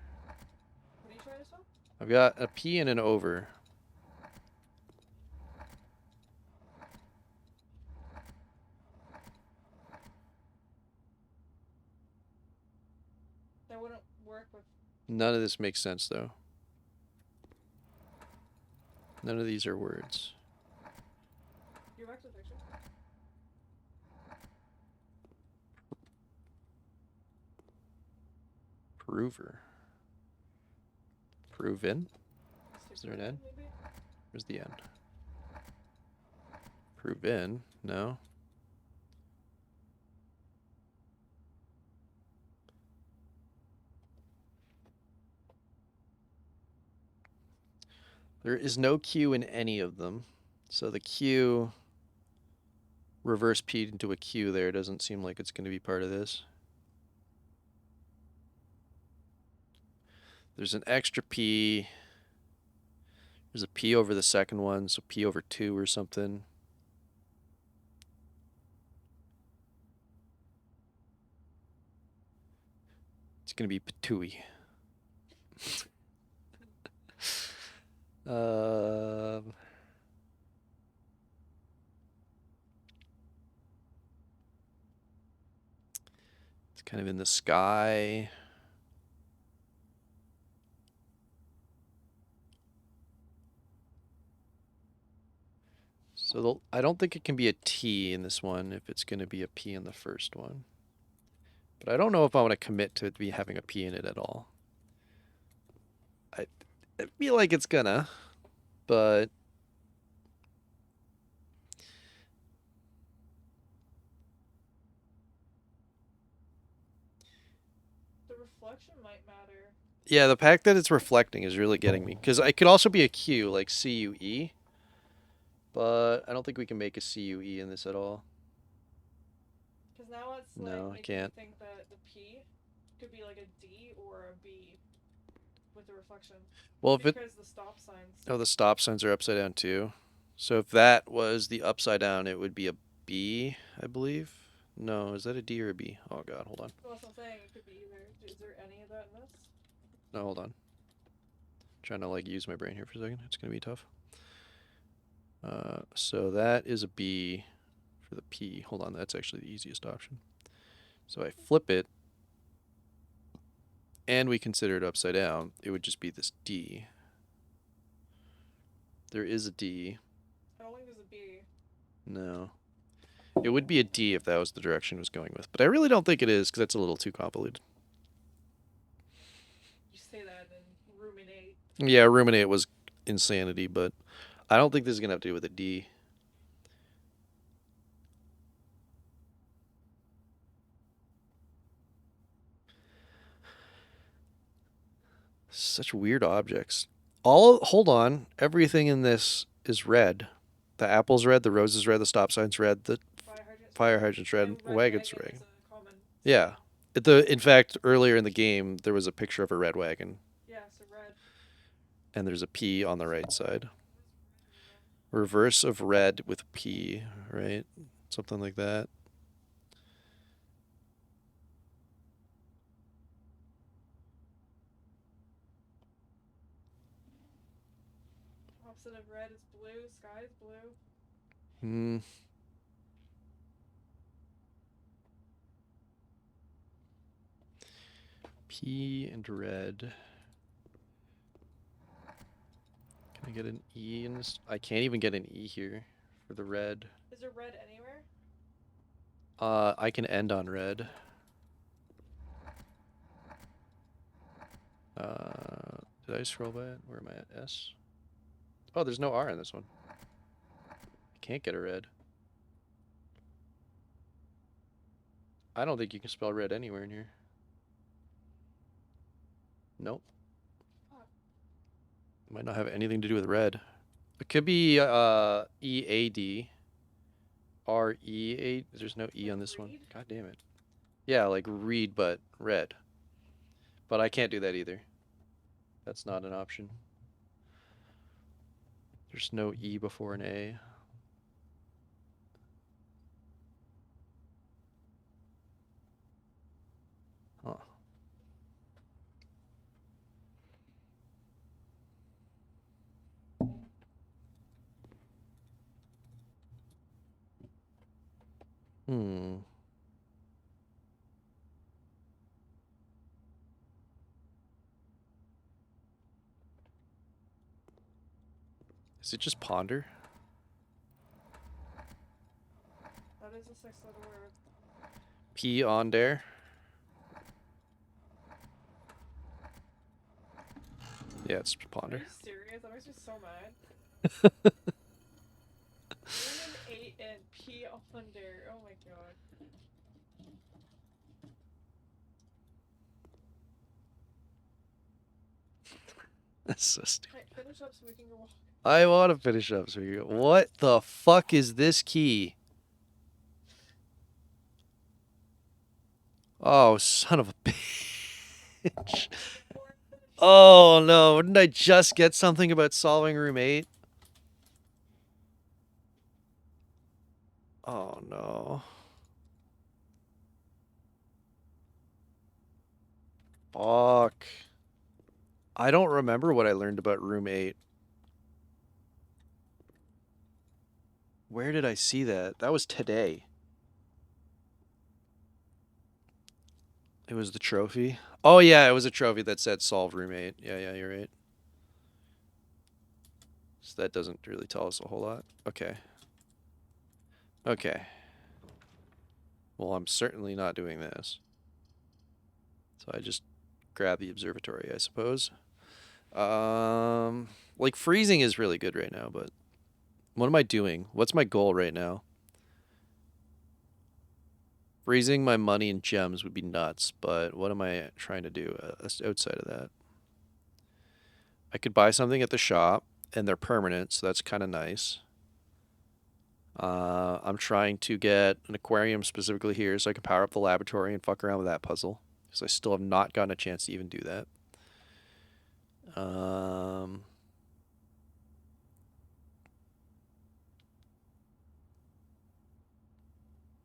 Speaker 3: What are you trying to spell?
Speaker 1: I've got a P and an over.
Speaker 3: That wouldn't work with.
Speaker 1: None of this makes sense, though. None of these are words.
Speaker 3: You're back to the picture.
Speaker 1: Prover. Proven. Is there an N?
Speaker 3: Maybe?
Speaker 1: Where's the N? Proven. No. There is no Q in any of them. So the Q reverse P into a Q there doesn't seem like it's going to be part of this. There's an extra P. There's a P over the second one, so P over 2 or something. It's going to be Patui. kind of in the sky. So I don't think it can be a T in this one if it's going to be a P in the first one. But I don't know if I want to commit to it be having a P in it at all. I feel like it's gonna, but
Speaker 3: The reflection might matter.
Speaker 1: yeah, the fact that it's reflecting is really getting me. Because it could also be a Q, like CUE. But I don't think we can make a CUE in this at all.
Speaker 3: Because now it's like
Speaker 1: No, I
Speaker 3: making
Speaker 1: can't.
Speaker 3: me think that the P could be like a D or a B with the reflection.
Speaker 1: Well, if it...
Speaker 3: Because the stop signs.
Speaker 1: Oh, the stop signs are upside down too. So if that was the upside down, it would be a B, I believe. No, is that a D or a B? Oh god, hold on.
Speaker 3: Well, that's what I'm saying. It could be either. Is there any of that in this?
Speaker 1: No, hold on. Trying to like use my brain here for a second. It's gonna be tough. So that is a B for the P. Hold on, that's actually the easiest option. So I flip it, and we consider it upside down. It would just be this D. There is a D.
Speaker 3: I don't think there's a B.
Speaker 1: No. It would be a D if that was the direction it was going with. But I really don't think it is, because that's a little too convoluted.
Speaker 3: You say that and ruminate.
Speaker 1: Yeah, ruminate was insanity, but I don't think this is going to have to do with a D. Such weird objects. Hold on. Everything in this is red. The apple's red, the rose is red, the stop sign's red, the fire hydrant's red,
Speaker 3: and
Speaker 1: wagon's
Speaker 3: wagon
Speaker 1: red.
Speaker 3: is a common.
Speaker 1: Yeah. In fact, earlier in the game, there was a picture of a red wagon,
Speaker 3: Yeah, so red.
Speaker 1: and there's a P on the right side. Reverse of red with P, right? Something like that.
Speaker 3: Opposite of red is blue. Sky is blue.
Speaker 1: Hmm. P and red. Can I get an E in this? I can't even get an E here for the red.
Speaker 3: Is there red anywhere?
Speaker 1: I can end on red. Did I scroll by it? Where am I at? S? Oh, there's no R in this one. I can't get a red. I don't think you can spell red anywhere in here. Nope. Might not have anything to do with red. It could be EAD. REA. There's no E on this one.
Speaker 3: Read?
Speaker 1: God damn it. Yeah, like read but red. But I can't do that either. That's not an option. There's no E before an A. Huh. Hmm. Is it just ponder?
Speaker 3: That is a 6-letter word.
Speaker 1: P on there. Yeah, it's
Speaker 3: Are
Speaker 1: ponder.
Speaker 3: you serious? That makes me so mad. Room 8 and P under. Oh my god.
Speaker 1: That's so stupid.
Speaker 3: Hey, finish up so we can go walk.
Speaker 1: I want to finish up. So you go. What the fuck is this key? Oh, son of a bitch. Oh no, didn't I just get something about solving room 8? Oh no. Fuck. I don't remember what I learned about room 8. Where did I see that? That was today. It was the trophy. Oh yeah, it was a trophy that said solved roommate. Yeah, you're right. So that doesn't really tell us a whole lot. Okay. Okay. Well, I'm certainly not doing this. So I just grab the observatory, I suppose. Like freezing is really good right now, but what am I doing? What's my goal right now? Freezing my money and gems would be nuts, but what am I trying to do outside of that? I could buy something at the shop, and they're permanent, so that's kind of nice. I'm trying to get an aquarium specifically here so I can power up the laboratory and fuck around with that puzzle, because I still have not gotten a chance to even do that.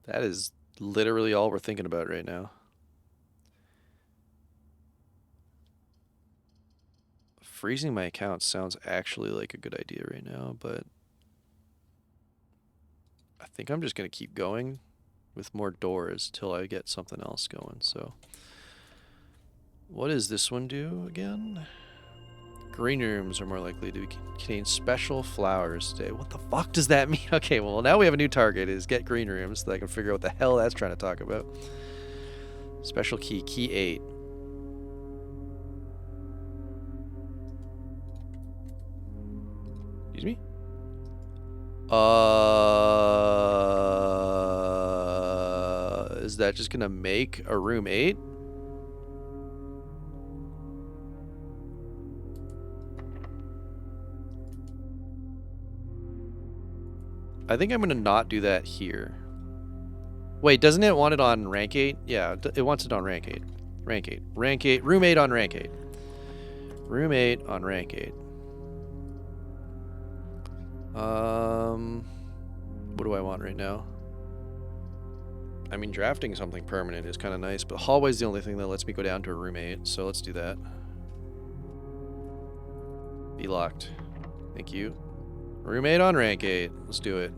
Speaker 1: That is literally all we're thinking about right now. Freezing my account sounds actually like a good idea right now, but I think I'm just going to keep going with more doors till I get something else going. So what does this one do again? Green rooms are more likely to contain special flowers today. What the fuck does that mean? Okay, well now we have a new target, is get green rooms, so that I can figure out what the hell that's trying to talk about. Special key, key 8. Excuse me? Is that just gonna make a room 8? I think I'm gonna not do that here. Wait, doesn't it want it on rank 8? Yeah, it wants it on rank 8. Rank 8. Rank 8. Room 8 on rank 8. Room 8 on rank 8. What do I want right now? I mean, drafting something permanent is kind of nice, but hallway's the only thing that lets me go down to a room 8, so let's do that. Be locked. Thank you. Room 8 on rank 8. Let's do it.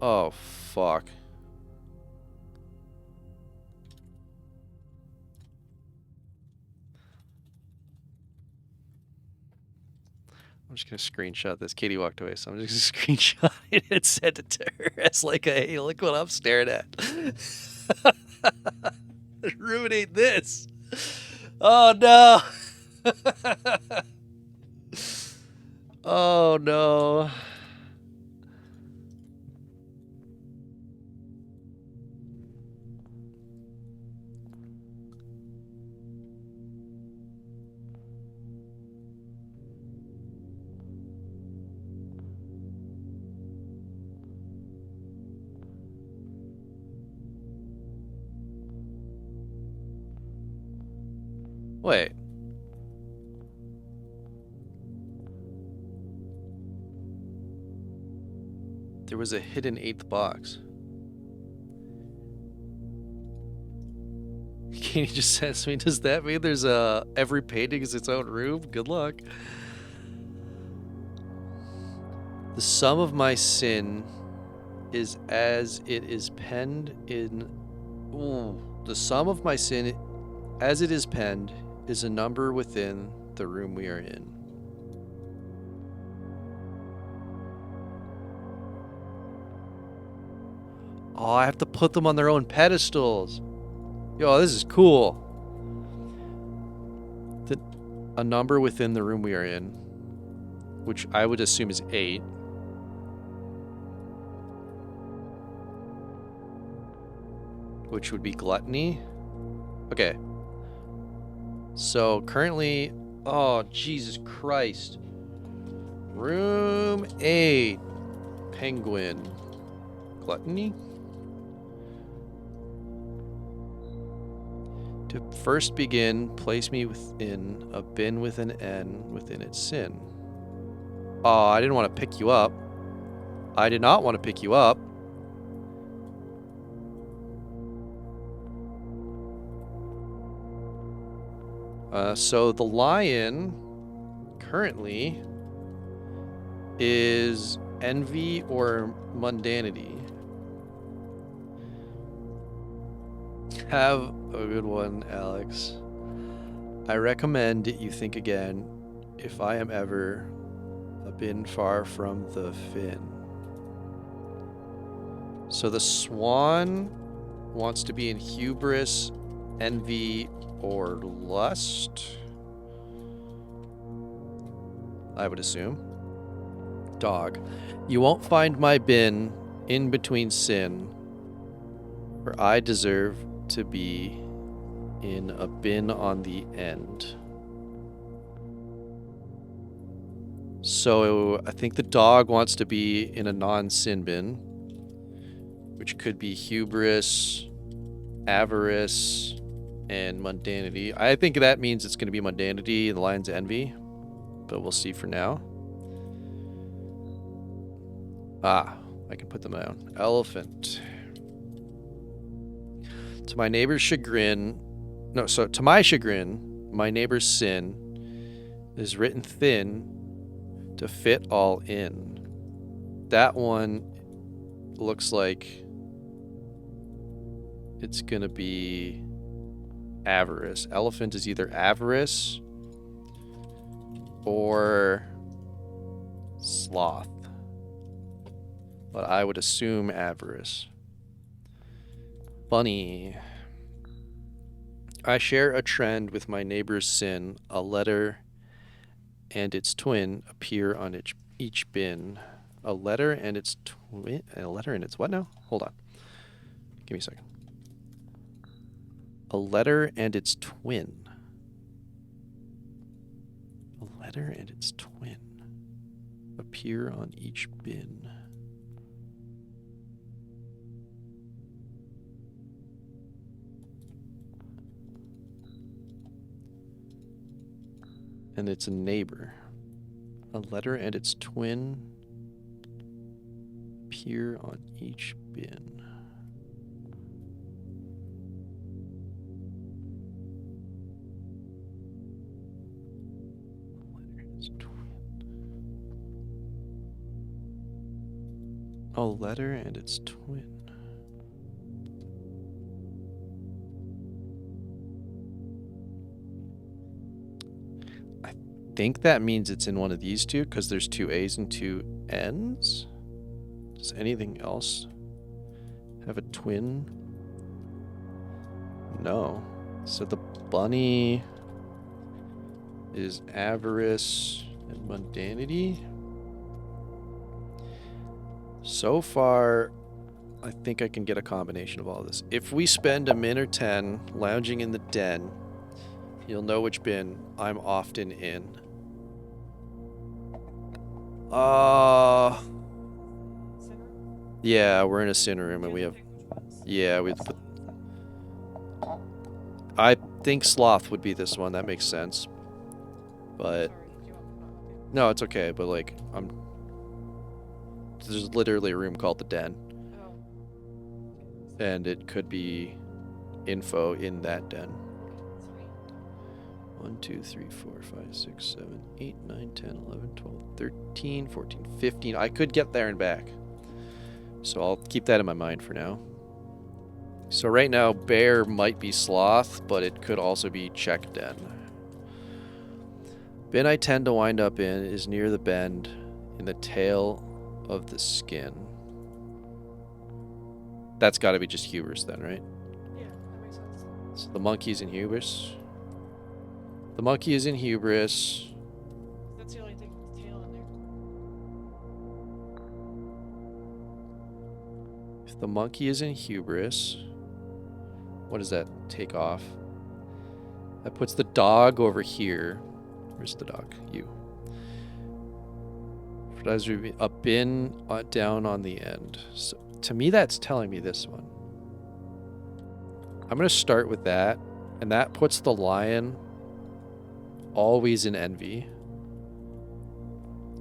Speaker 1: Oh, fuck. I'm just gonna screenshot this. Katie walked away, so I'm just gonna screenshot it and send it to her as like a, hey, look what I'm staring at. Ruinate this. Oh no. Oh no. Wait. There was a hidden 8th box. Katie just says to me, does that mean there's every painting is its own room? Good luck. The sum of my sin is as it is penned in... Ooh. The sum of my sin as it is penned is a number within the room we are in. Oh, I have to put them on their own pedestals. Yo, this is cool. A number within the room we are in, which I would assume is 8. Which would be gluttony. Okay. So currently, oh, Jesus Christ. Room 8. Penguin. Gluttony? To first begin, place me within a bin with an N within its sin. Oh, I didn't want to pick you up. I did not want to pick you up. So the lion currently is envy or mundanity. Have a good one, Alex. I recommend you think again if I am ever a bin far from the fin. So the swan wants to be in hubris, envy, or lust, I would assume. Dog. You won't find my bin in between sin, for I deserve to be in a bin on the end. So I think the dog wants to be in a non-sin bin, which could be hubris, avarice, and mundanity. I think that means it's going to be mundanity and the lion's envy, but we'll see for now. Ah, I can put them down. Elephant. To my neighbor's chagrin, to my chagrin, my neighbor's sin is written thin to fit all in. That one looks like it's gonna be avarice. Elephant is either avarice or sloth, but I would assume avarice. Bunny. I share a trend with my neighbor's sin. A letter and its twin appear on each bin. A letter and its twin. A letter and its what now? Hold on. Give me a second. A letter and its twin. A letter and its twin appear on each bin. And it's a neighbor. A letter and its twin appear on each bin. A letter and its twin. I think that means it's in one of these two because there's two A's and two N's. Does anything else have a twin? No. So the bunny is avarice and mundanity. So far, I think I can get a combination of all of this. If we spend a min or 10 lounging in the den, you'll know which bin I'm often in. Yeah, we're in a sin room and we have... Yeah, we put... I think sloth would be this one. That makes sense. But... No, it's okay, but like, there's literally a room called the den.
Speaker 3: Oh.
Speaker 1: And it could be info in that den. 1, 2, 3, 4, 5, 6, 7, 8, 9, 10, 11, 12, 13, 14, 15. I could get there and back. So I'll keep that in my mind for now. So right now, bear might be sloth, but it could also be check den. Bin I tend to wind up in is near the bend in the tail of the skin. That's got to be just hubris then, right?
Speaker 3: Yeah, that makes sense.
Speaker 1: So the monkey's in hubris. The monkey is in hubris.
Speaker 3: That's the only thing with the tail in there.
Speaker 1: If the monkey is in hubris, what does that take off? That puts the dog over here. Where's the dog? You. A bin down on the end. So to me, that's telling me this one. I'm going to start with that. And that puts the lion always in envy.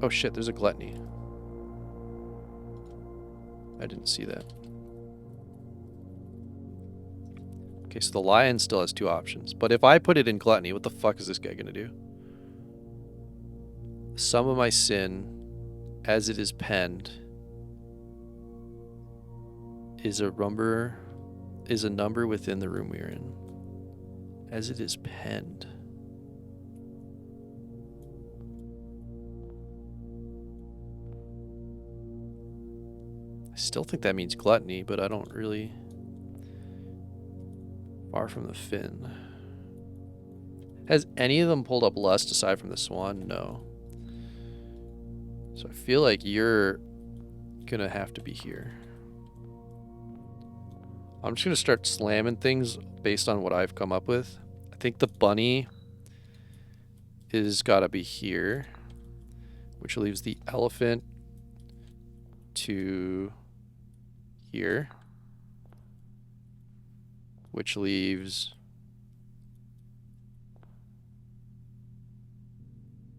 Speaker 1: Oh shit, there's a gluttony. I didn't see that. Okay, so the lion still has two options. But if I put it in gluttony, what the fuck is this guy going to do? Some of my sin, as it is penned, is a is a number within the room we are in, as it is penned. I still think that means gluttony, but I don't really. Far from the fin. Has any of them pulled up lust aside from the swan? No. So I feel like you're gonna have to be here. I'm just gonna start slamming things based on what I've come up with. I think the bunny is gotta be here, which leaves the elephant to here, which leaves,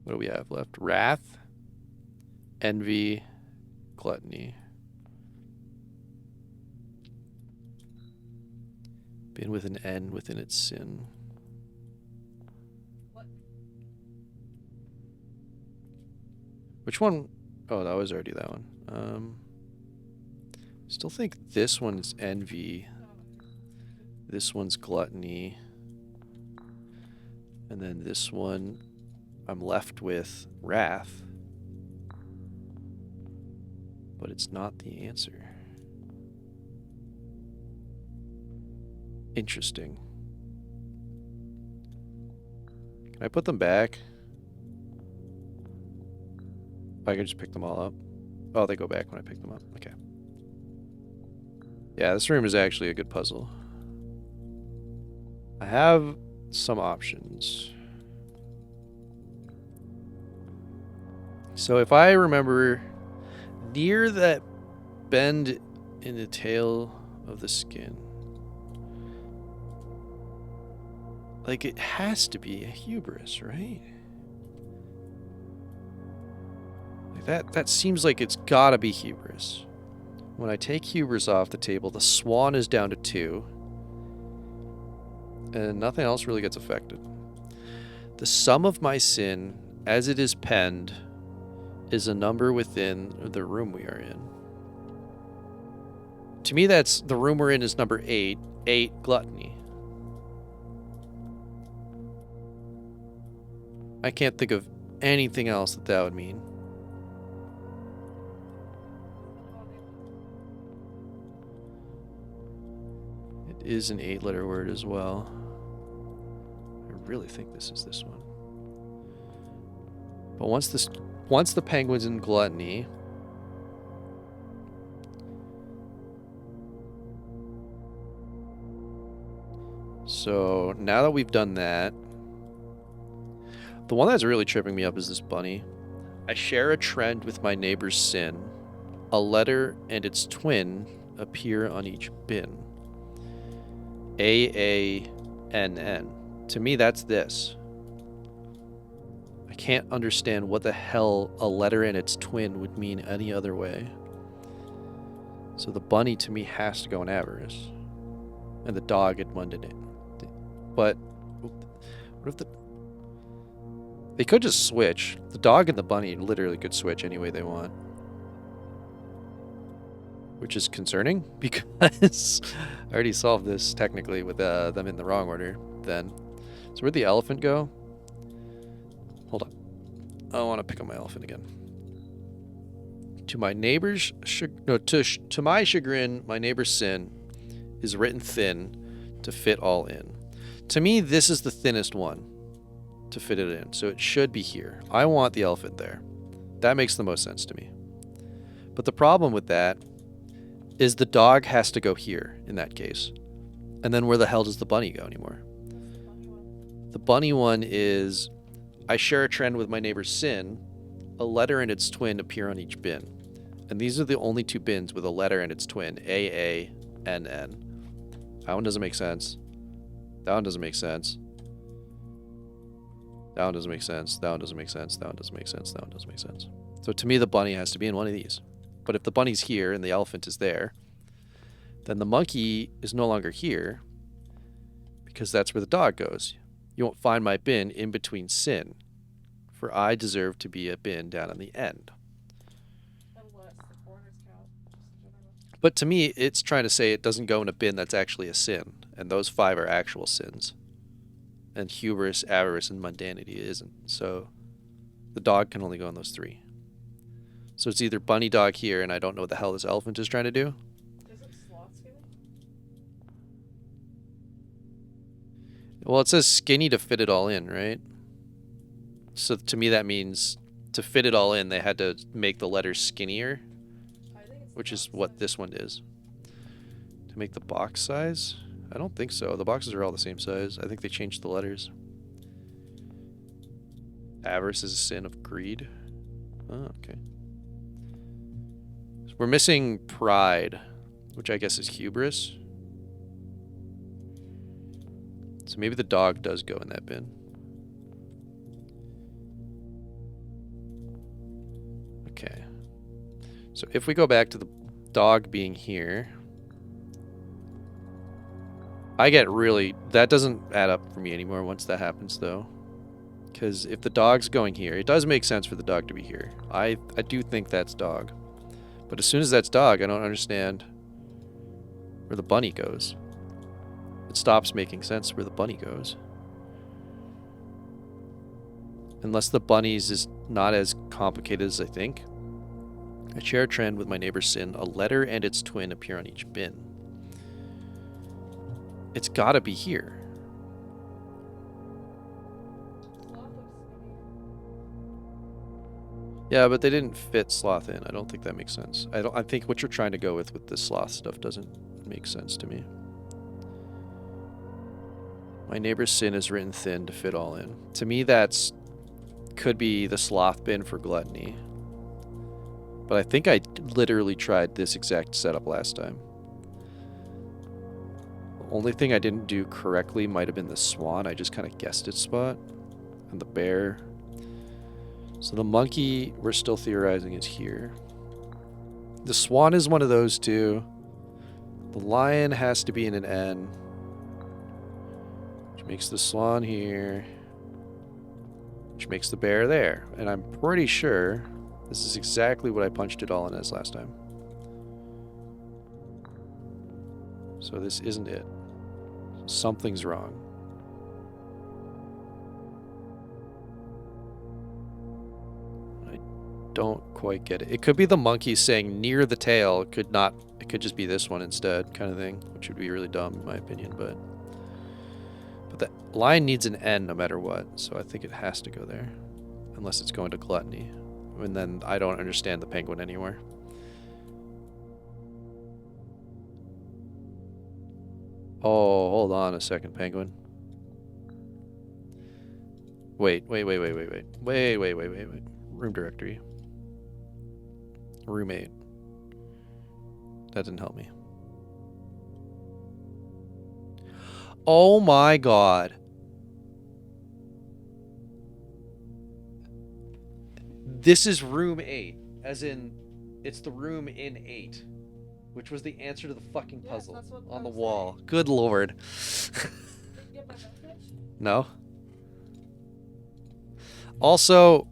Speaker 1: what do we have left? Wrath, envy, gluttony. Bin with an N within its sin.
Speaker 3: What?
Speaker 1: Which one? Oh, that was already that one. Still think this one's envy. This one's gluttony. And then this one, I'm left with wrath. But it's not the answer. Interesting. Can I put them back? I can just pick them all up. Oh, they go back when I pick them up. Okay. Yeah, this room is actually a good puzzle. I have some options. So if I remember, near that bend in the tail of the skin, like it has to be a hubris, right? Like that seems like it's gotta be hubris. When I take hubris off the table, the swan is down to 2. And nothing else really gets affected. The sum of my sin, as it is penned, is a number within the room we are in. To me, that's the room we're in is number 8. 8, gluttony. I can't think of anything else that would mean. It is an 8-letter word as well. I really think this is this one. But once the penguin's in gluttony, so now that we've done that, the one that's really tripping me up is this bunny. I share a trend with my neighbor's sin. A letter and its twin appear on each bin. AANN. To me, that's this. I can't understand what the hell a letter and its twin would mean any other way. So the bunny to me has to go in avarice. And the dog in mundane. But what if they could just switch. The dog and the bunny literally could switch any way they want. Which is concerning because I already solved this technically with them in the wrong order then. So where'd the elephant go? Hold on. I want to pick up my elephant again. To my neighbor's to my chagrin, my neighbor's sin is written thin to fit all in. To me, this is the thinnest one to fit it in, so it should be here. I want the elephant there. That makes the most sense to me. But the problem with that is the dog has to go here in that case. And then where the hell does the bunny go anymore? The bunny one is, I share a trend with my neighbor's sin. A letter and its twin appear on each bin. And these are the only 2 bins with a letter and its twin, AANN. That one doesn't make sense. That one doesn't make sense. That one doesn't make sense. That one doesn't make sense. That one doesn't make sense. That one doesn't make sense. So to me, the bunny has to be in one of these. But if the bunny's here and the elephant is there, then the monkey is no longer here because that's where the dog goes. You won't find my bin in between sin, for I deserve to be a bin down on the end.
Speaker 3: Unless the corners count.
Speaker 1: But to me, it's trying to say it doesn't go in a bin that's actually a sin. And those 5 are actual sins. And hubris, avarice, and mundanity isn't. So the dog can only go in those 3. So it's either bunny dog here, and I don't know what the hell this elephant is trying to do.
Speaker 3: Isn't sloth skinny?
Speaker 1: Well, it says skinny to fit it all in, right? So to me that means to fit it all in, they had to make the letters skinnier,
Speaker 3: I think it's
Speaker 1: which is
Speaker 3: box
Speaker 1: what
Speaker 3: size.
Speaker 1: this one is. To make the box size? I don't think so. The boxes are all the same size. I think they changed the letters. Avarice is a sin of greed. Oh, okay. So we're missing pride, which I guess is hubris. So maybe the dog does go in that bin. Okay. So if we go back to the dog being here, I get really... That doesn't add up for me anymore once that happens, though. Because if the dog's going here, it does make sense for the dog to be here. I do think that's dog. But as soon as that's dog, I don't understand where the bunny goes. It stops making sense where the bunny goes. Unless the bunny's is not as complicated as I think. I share a trend with my neighbor's sin. A letter and its twin appear on each bin. It's gotta be here.
Speaker 3: Sloth looks skinny.
Speaker 1: Yeah, but they didn't fit sloth in. I don't think that makes sense. I think what you're trying to go with the sloth stuff doesn't make sense to me. My neighbor's sin is written thin to fit all in. To me, that's could be the sloth bin for gluttony. But I think I literally tried this exact setup last time. The only thing I didn't do correctly might have been the swan. I just kind of guessed its spot. And the bear. So the monkey, we're still theorizing, is here. The swan is one of those two. The lion has to be in an N. Which makes the swan here. Which makes the bear there. And I'm pretty sure this is exactly what I punched it all in as last time. So this isn't it. Something's wrong. I don't quite get it. It could be the monkey saying near the tail. It could just be this one instead, kind of thing, which would be really dumb in my opinion, but the lion needs an N no matter what, so I think it has to go there. Unless it's going to gluttony. And then I don't understand the penguin anymore. Oh, hold on a second, penguin. Wait. Room directory. Roommate. That didn't help me. Oh my god. This is room 8. As in, it's the room in 8. Which was the answer to the fucking
Speaker 3: Yes,
Speaker 1: puzzle
Speaker 3: that's what
Speaker 1: on
Speaker 3: I'm
Speaker 1: the wall.
Speaker 3: saying.
Speaker 1: Good lord.
Speaker 3: Did you get my message?
Speaker 1: No. Also,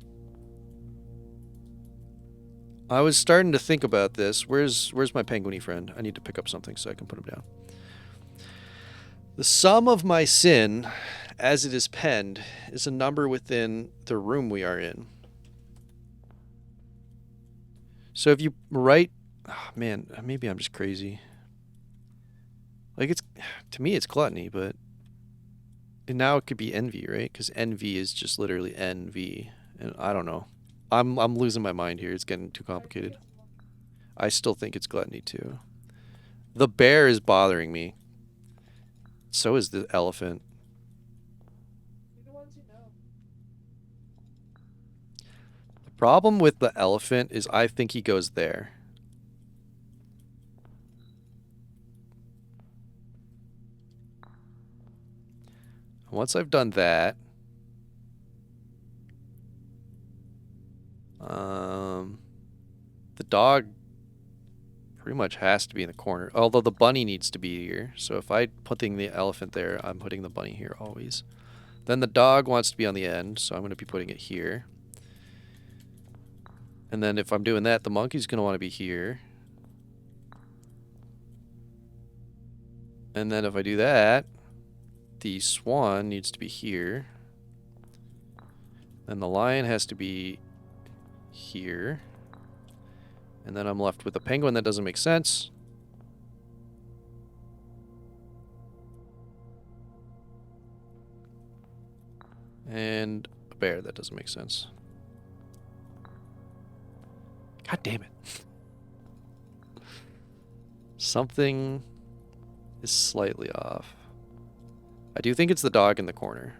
Speaker 1: I was starting to think about this. Where's my penguiny friend? I need to pick up something so I can put him down. The sum of my sin, as it is penned, is a number within the room we are in. So if you write... Oh, man, maybe I'm just crazy. Like, it's... To me, it's gluttony, but... And now it could be envy, right? Because envy is just literally NV. And I don't know. I'm losing my mind here. It's getting too complicated. I still think it's gluttony, too. The bear is bothering me. So is the elephant.
Speaker 3: You're the ones who know.
Speaker 1: The problem with the elephant is I think he goes there. Once I've done that, the dog pretty much has to be in the corner. Although the bunny needs to be here. So if I'm putting the elephant there, I'm putting the bunny here always. Then the dog wants to be on the end, so I'm going to be putting it here. And then if I'm doing that, the monkey's going to want to be here. And then if I do that, the swan needs to be here. And the lion has to be here. And then I'm left with a penguin that doesn't make sense. And a bear that doesn't make sense. God damn it. Something is slightly off. I do think it's the dog in the corner.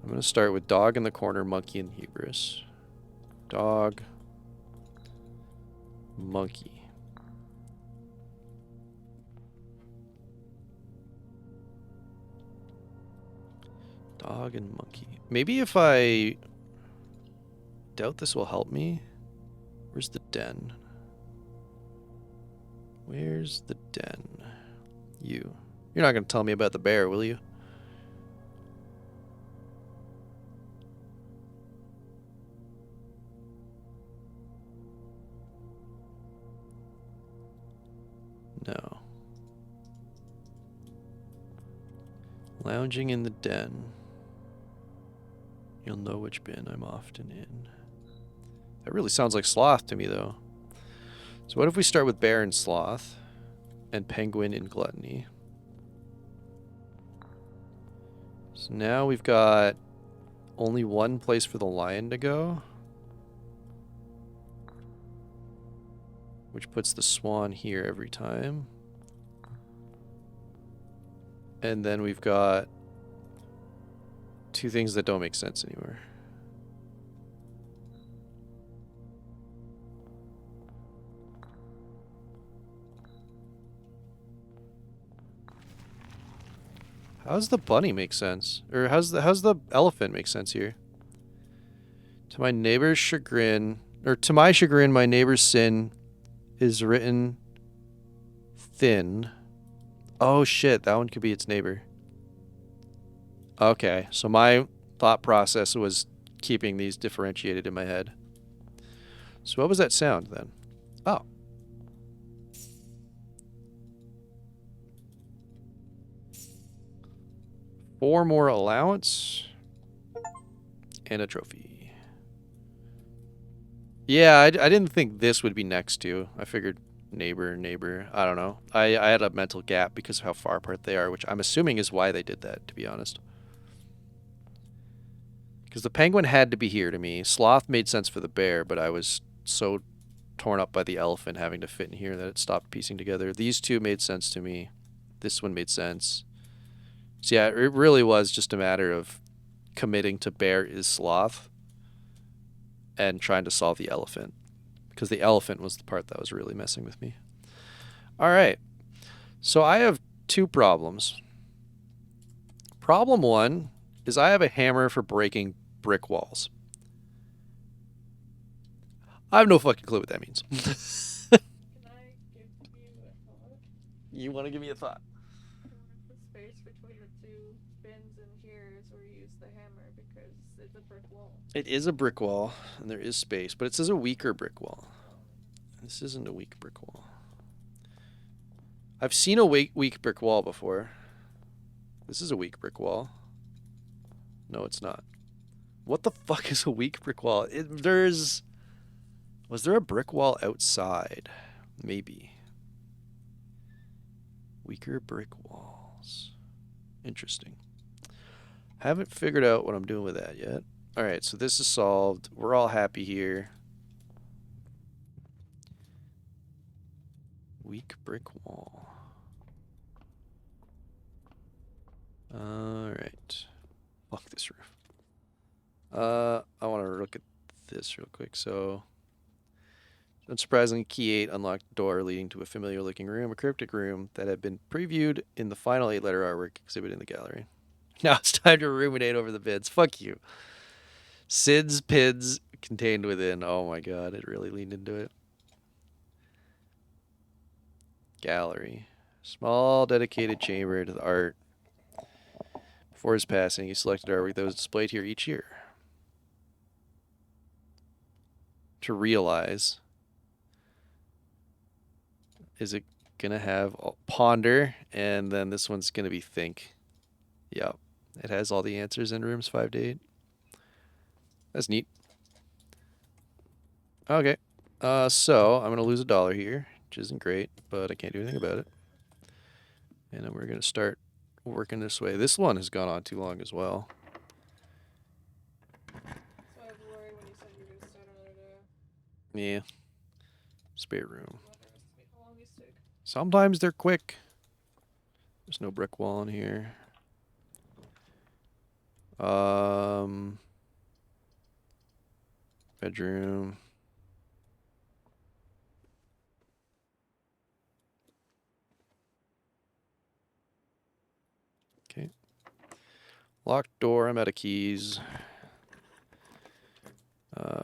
Speaker 1: I'm going to start with dog in the corner, monkey in the hubris. Dog. Monkey. Dog and monkey. Maybe if I... Doubt this will help me. Where's the den? Where's the den? You. You're not going to tell me about the bear, will you? No. Lounging in the den. You'll know which bin I'm often in. That really sounds like sloth to me, though. So what if we start with bear and sloth, and penguin in gluttony? So now we've got only one place for the lion to go, which puts the swan here every time. And then we've got two things that don't make sense anymore. How's the bunny make sense? Or how's the elephant make sense here? To my neighbor's chagrin, or to my chagrin, my neighbor's sin is written thin. Oh shit, that one could be its neighbor. Okay, so my thought process was keeping these differentiated in my head. So what was that sound then? Oh. Four more allowance. And a trophy. Yeah, I didn't think this would be next to. I figured neighbor. I don't know. I had a mental gap because of how far apart they are, which I'm assuming is why they did that, to be honest. Because the penguin had to be here to me. Sloth made sense for the bear, but I was so torn up by the elephant having to fit in here that it stopped piecing together. These two made sense to me. This one made sense. So yeah, it really was just a matter of committing to bear is sloth and trying to solve the elephant. Because the elephant was the part that was really messing with me. All right. So I have two problems. Problem one is I have a hammer for breaking brick walls. I have no fucking clue what that means.
Speaker 3: Can I give you a thought?
Speaker 1: You want to give me a thought?
Speaker 3: The space between the two bins in here is where you use the hammer because it's a brick wall.
Speaker 1: It is a brick wall, and there is space, but it says a weaker brick wall. This isn't a weak brick wall. I've seen a weak brick wall before. This is a weak brick wall. No, it's not. What the fuck is a weak brick wall? Was there a brick wall outside? Maybe. Weaker brick walls. Interesting. Haven't figured out what I'm doing with that yet. Alright, so this is solved. We're all happy here. Weak brick wall. Alright. Fuck this roof. I want to look at this real quick. So, unsurprisingly, key 8 unlocked the door leading to a familiar looking room, a cryptic room that had been previewed in the final 8-letter artwork exhibit in the gallery. Now it's time to ruminate over the bids. Fuck you. SIDS PIDs contained within. Oh my god, it really leaned into it. Gallery. Small dedicated chamber to the art. Before his passing, he selected artwork that was displayed here each year. To realize is it gonna have ponder, and then this one's gonna be think. Yep, it has all the answers in rooms 5 to 8. That's neat. Okay, so I'm gonna lose $1 here, which isn't great, but I can't do anything about it. And then we're gonna start working this way. This one has gone on too long as well.
Speaker 3: So I was worried when you said you were gonna start another day.
Speaker 1: Yeah. Spare room.
Speaker 3: I'm not underestimate how long these take.
Speaker 1: Sometimes they're quick. There's no brick wall in here. Bedroom. Okay. Locked door. I'm out of keys.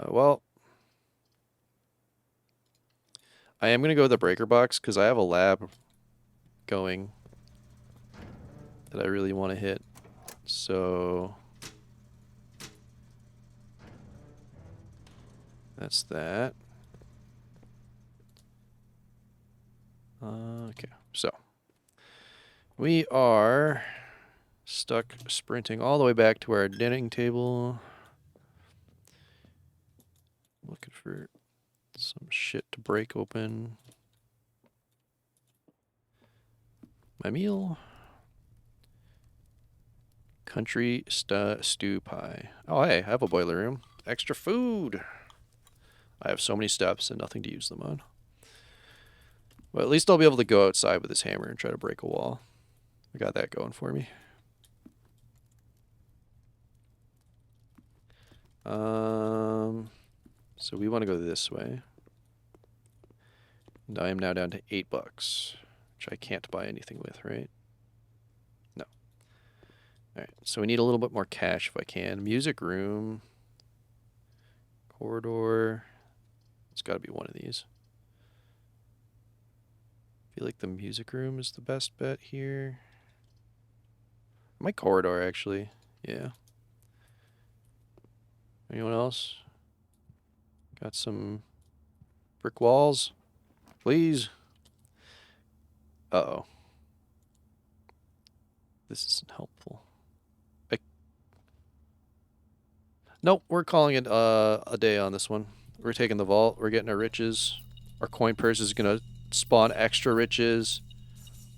Speaker 1: Well, I am gonna go with the breaker box because I have a lab going that I really want to hit. So that's that. Okay, so we are stuck sprinting all the way back to our dining table. Looking for some shit to break open. My meal. Country stew pie. Oh, hey, I have a boiler room. Extra food. I have so many steps and nothing to use them on. Well, at least I'll be able to go outside with this hammer and try to break a wall. I got that going for me. So we want to go this way. And I am now down to $8, which I can't buy anything with, right? No. All right, so we need a little bit more cash if I can. Music room. Corridor. It's got to be one of these. I feel like the music room is the best bet here. My corridor, actually. Yeah. Anyone else? Got some brick walls? Please. Uh-oh. This isn't helpful. Nope, we're calling it a day on this one. We're taking the vault. We're getting our riches. Our coin purse is going to spawn extra riches.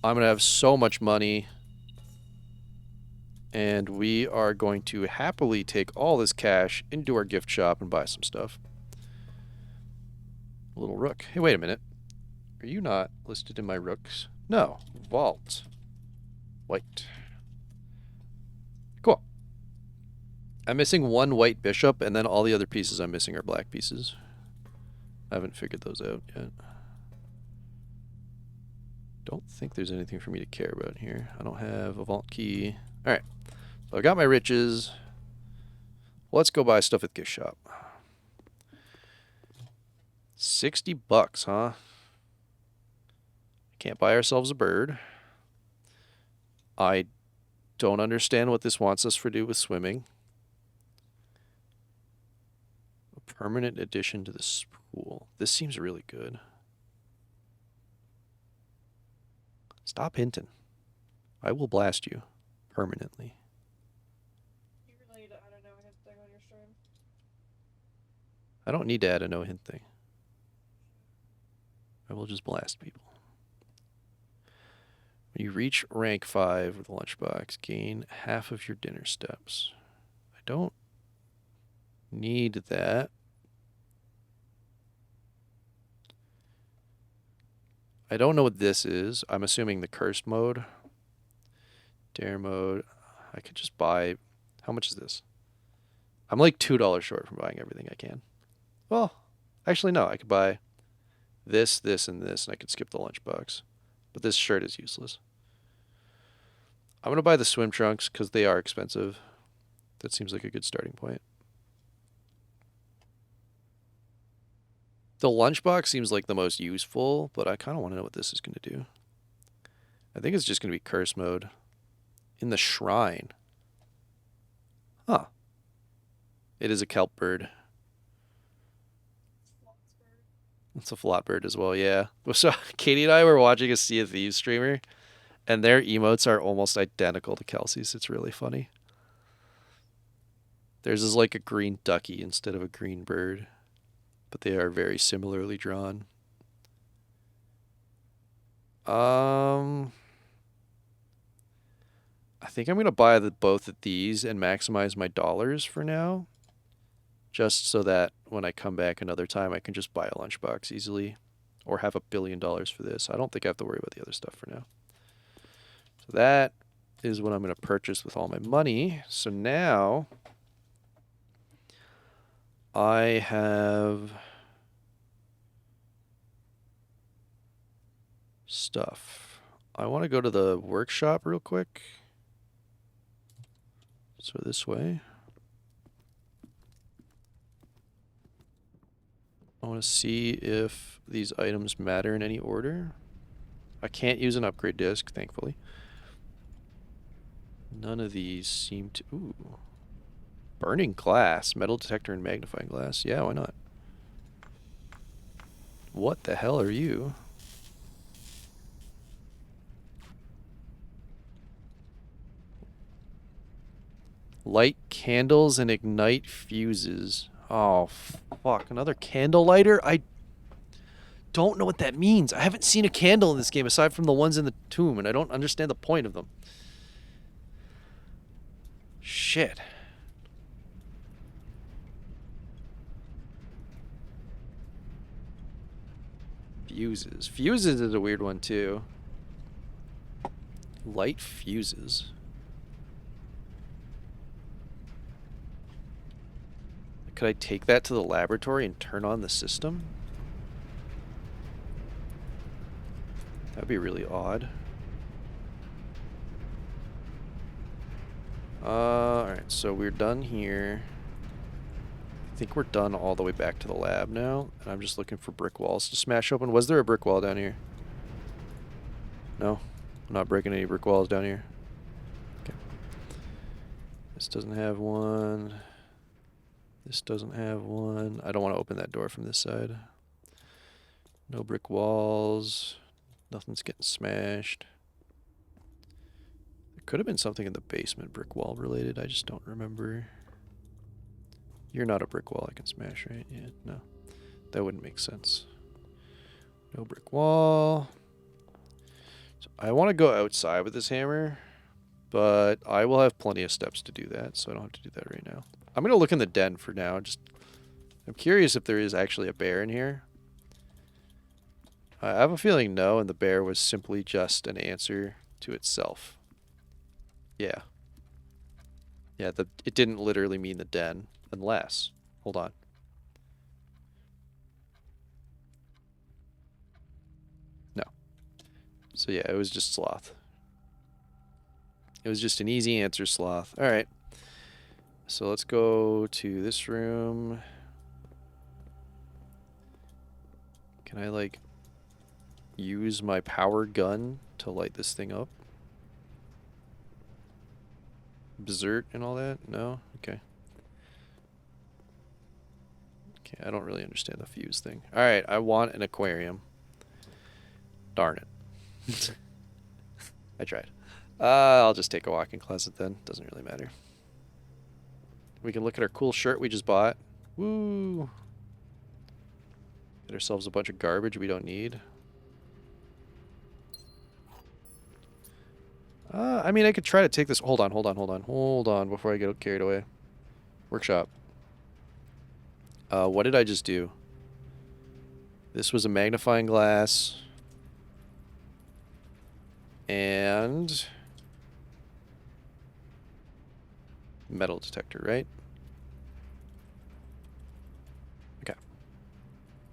Speaker 1: I'm going to have so much money. And we are going to happily take all this cash into our gift shop and buy some stuff. A little rook. Hey, wait a minute. Are you not listed in my rooks? No. Vault. White. Cool. I'm missing one white bishop, and then all the other pieces I'm missing are black pieces. I haven't figured those out yet. Don't think there's anything for me to care about here. I don't have a vault key. Alright. So I've got my riches. Let's go buy stuff at gift shop. $60, huh? Can't buy ourselves a bird. I don't understand what this wants us to do with swimming. A permanent addition to the pool. This seems really good. Stop hinting. I will blast you permanently.
Speaker 3: You really need to add a no hint thing on your stream.
Speaker 1: I don't need to add a no hint thing. I will just blast people. When you reach rank 5 with a lunchbox, gain half of your dinner steps. I don't need that. I don't know what this is. I'm assuming the cursed mode. Dare mode. I could just buy... How much is this? I'm like $2 short from buying everything I can. Well, actually no. I could buy this, this, and this, and I could skip the lunchbox. But this shirt is useless. I'm going to buy the swim trunks because they are expensive. That seems like a good starting point. The lunchbox seems like the most useful, but I kind of want to know what this is going to do. I think it's just going to be curse mode. In the shrine. Huh. It is a kelp bird.
Speaker 3: Sloth's bird.
Speaker 1: It's a Flatbird as well, yeah. So Katie and I were watching a Sea of Thieves streamer, and their emotes are almost identical to Kelsey's. It's really funny. Theirs is like a green ducky instead of a green bird, but they are very similarly drawn. I think I'm gonna buy both of these and maximize my dollars for now, just so that when I come back another time, I can just buy a lunchbox easily, or have $1 billion for this. I don't think I have to worry about the other stuff for now. So that is what I'm gonna purchase with all my money. So now I have stuff. I want to go to the workshop real quick. So this way. I want to see if these items matter in any order. I can't use an upgrade disc, thankfully. None of these seem to... Ooh. Burning glass, metal detector, and magnifying glass. Yeah, why not? What the hell are you? Light candles and ignite fuses. Oh, fuck. Another candle lighter? I don't know what that means. I haven't seen a candle in this game aside from the ones in the tomb, and I don't understand the point of them. Shit. Fuses. Fuses is a weird one, too. Light fuses. Could I take that to the laboratory and turn on the system? That'd be really odd. Alright, so we're done here. I think we're done all the way back to the lab now, and I'm just looking for brick walls to smash open. Was there a brick wall down here? No? I'm not breaking any brick walls down here. Okay. This doesn't have one. This doesn't have one. I don't want to open that door from this side. No brick walls. Nothing's getting smashed. There could have been something in the basement brick wall related. I just don't remember. You're not a brick wall I can smash, right? Yeah, no. That wouldn't make sense. No brick wall. So I want to go outside with this hammer, but I will have plenty of steps to do that, so I don't have to do that right now. I'm going to look in the den for now. I'm curious if there is actually a bear in here. I have a feeling no, and the bear was simply just an answer to itself. Yeah. Yeah, it didn't literally mean the den, unless... Hold on. No. So yeah, it was just sloth. It was just an easy answer, sloth. Alright. So let's go to this room. Can I, like, use my power gun to light this thing up? Berserk and all that? No? Okay. Okay, I don't really understand the fuse thing. Alright, I want an aquarium. Darn it. I tried. I'll just take a walk-in closet then. Doesn't really matter. We can look at our cool shirt we just bought. Woo! Get ourselves a bunch of garbage we don't need. I mean, I could try to take this... Hold on before I get carried away. Workshop. What did I just do? This was a magnifying glass. And... metal detector, right? Okay.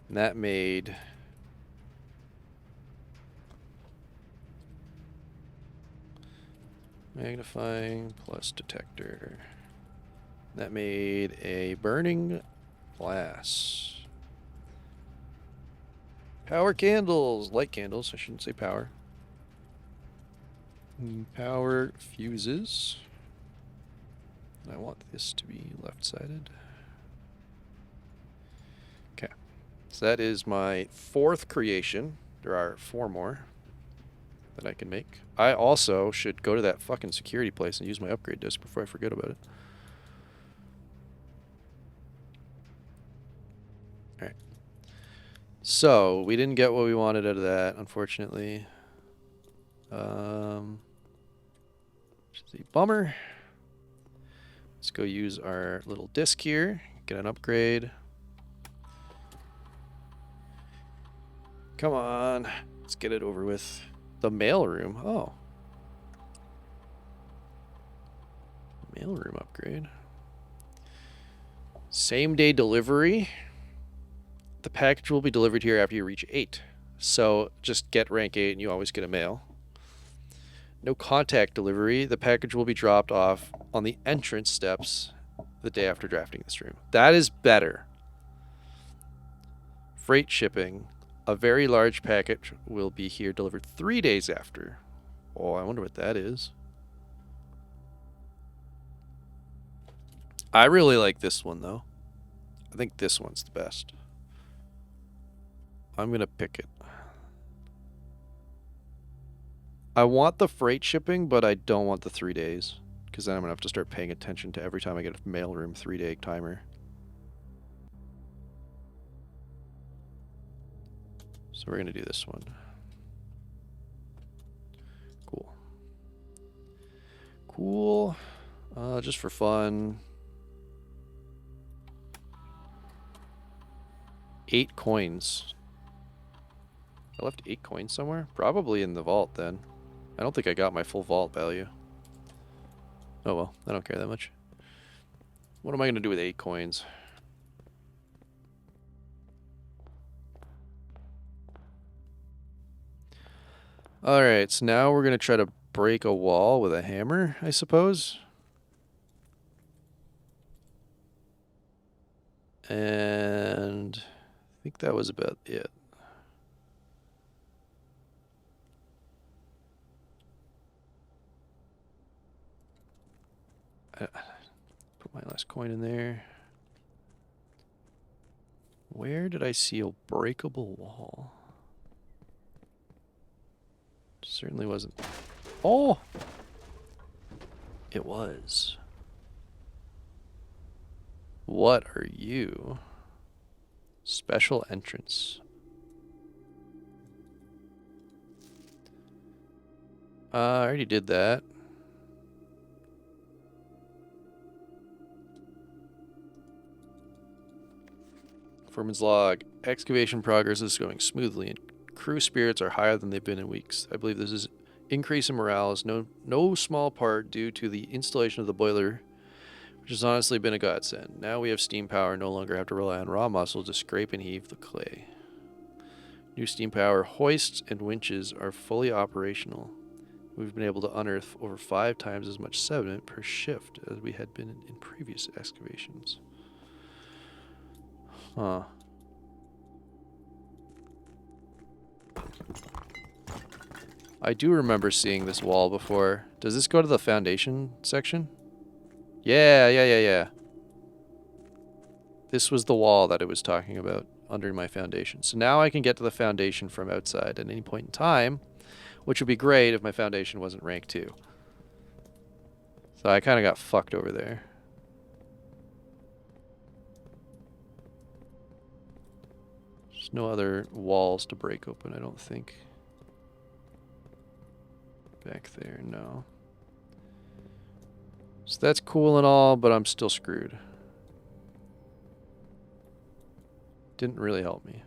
Speaker 1: And that made... magnifying plus detector. That made a burning glass. Power candles! Light candles, I shouldn't say power. Power fuses. I want this to be left-sided. Okay. So that is my 4th creation. There are 4 more that I can make. I also should go to that fucking security place and use my upgrade disc before I forget about it. Alright. So, we didn't get what we wanted out of that, unfortunately. Which is a bummer. Let's go use our little disc here, get an upgrade. Come on, let's get it over with. The mailroom, oh. Mailroom upgrade. Same day delivery. The package will be delivered here after you reach 8. So just get rank 8 and you always get a mail. No contact delivery. The package will be dropped off on the entrance steps the day after drafting this room. That is better. Freight shipping. A very large package will be here delivered 3 days after. Oh, I wonder what that is. I really like this one, though. I think this one's the best. I'm going to pick it. I want the freight shipping, but I don't want the 3 days. Because then I'm going to have to start paying attention to every time I get a mailroom 3-day timer. So we're going to do this one. Cool. Cool. Just for fun. 8 coins. I left 8 coins somewhere? Probably in the vault then. I don't think I got my full vault value. Oh well, I don't care that much. What am I going to do with 8 coins? Alright, so now we're going to try to break a wall with a hammer, I suppose. And I think that was about it. Put my last coin in there. Where did I see a breakable wall? Certainly wasn't. Oh! It was. What are you? Special entrance. I already did that. Foreman's log. Excavation progress is going smoothly and crew spirits are higher than they've been in weeks. I believe this is increase in morale is no small part due to the installation of the boiler, which has honestly been a godsend. Now we have steam power and no longer have to rely on raw muscle to scrape and heave the clay. New steam power hoists and winches are fully operational. We've been able to unearth over 5 times as much sediment per shift as we had been in previous excavations. Huh. I do remember seeing this wall before. Does this go to the foundation section? Yeah. This was the wall that it was talking about under my foundation. So now I can get to the foundation from outside at any point in time, which would be great if my foundation wasn't rank 2. So I kind of got fucked over there. There's no other walls to break open, I don't think. Back there, no. So that's cool and all, but I'm still screwed. Didn't really help me.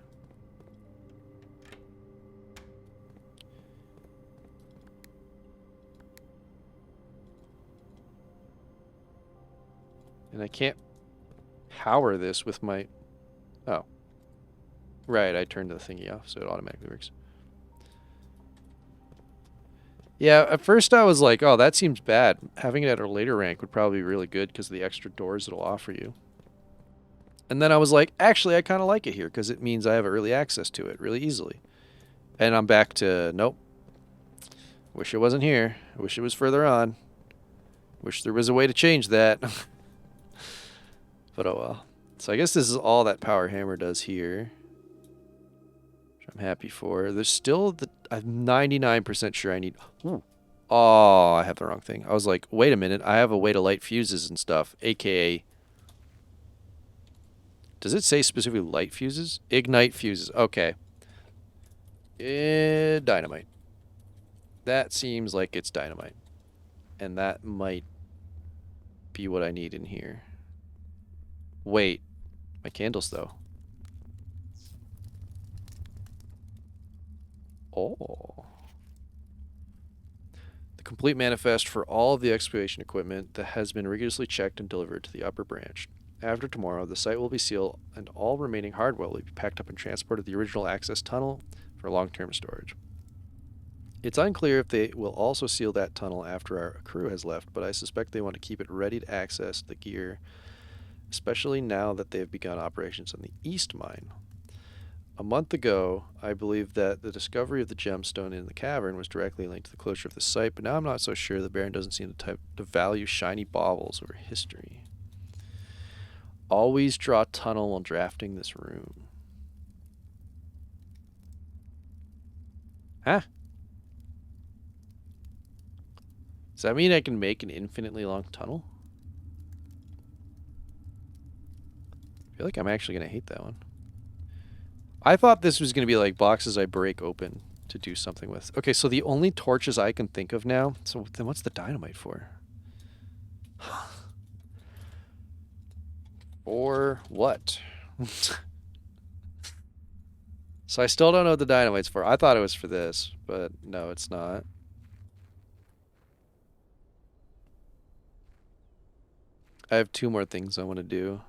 Speaker 1: And I can't power this with my... Oh. Right, I turned the thingy off, so it automatically works. Yeah, at first I was like, oh, that seems bad. Having it at a later rank would probably be really good because of the extra doors it'll offer you. And then I was like, actually, I kind of like it here because it means I have early access to it really easily. And I'm back to, nope. Wish it wasn't here. Wish it was further on. Wish there was a way to change that. But oh well. So I guess this is all that Power Hammer does here. I'm happy for. There's still I'm 99% sure I need. Ooh. Oh, I have the wrong thing. I was like, wait a minute. I have a way to light fuses and stuff, aka. Does it say specifically light fuses? Ignite fuses. Okay. Dynamite. That seems like it's dynamite. And that might be what I need in here. Wait. My candles, though. Oh. The complete manifest for all of the excavation equipment that has been rigorously checked and delivered to the upper branch. After tomorrow, the site will be sealed and all remaining hardware will be packed up and transported to the original access tunnel for long-term storage. It's unclear if they will also seal that tunnel after our crew has left, but I suspect they want to keep it ready to access the gear, especially now that they have begun operations on the East Mine. A month ago, I believed that the discovery of the gemstone in the cavern was directly linked to the closure of the site, but now I'm not so sure. The Baron doesn't seem the type to value shiny baubles over history. Always draw tunnel while drafting this room. Huh? Does that mean I can make an infinitely long tunnel? I feel like I'm actually going to hate that one. I thought this was going to be like boxes I break open to do something with. Okay, so the only torches I can think of now... So then what's the dynamite for? For what? So I still don't know what the dynamite's for. I thought it was for this, but no, it's not. I have two more things I want to do.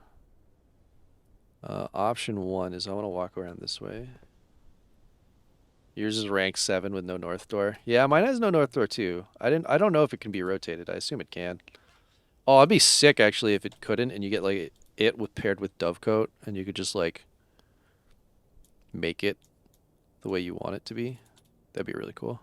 Speaker 1: Option 1 is I want to walk around this way. Yours is rank 7 with no north door. Yeah, mine has no north door too. I don't know if it can be rotated. I assume it can. Oh, it'd be sick actually if it couldn't and you get like it with paired with Dovecoat and you could just like make it the way you want it to be. That'd be really cool.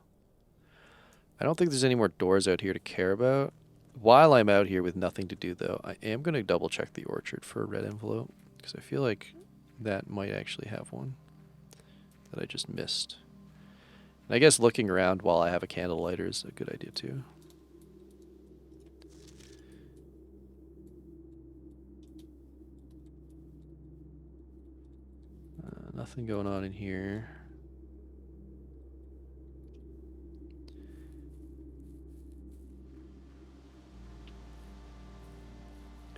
Speaker 1: I don't think there's any more doors out here to care about. While I'm out here with nothing to do though, I am going to double check the orchard for a red envelope because I feel like that might actually have one that I just missed. And I guess looking around while I have a candle lighter is a good idea too. Nothing going on in here.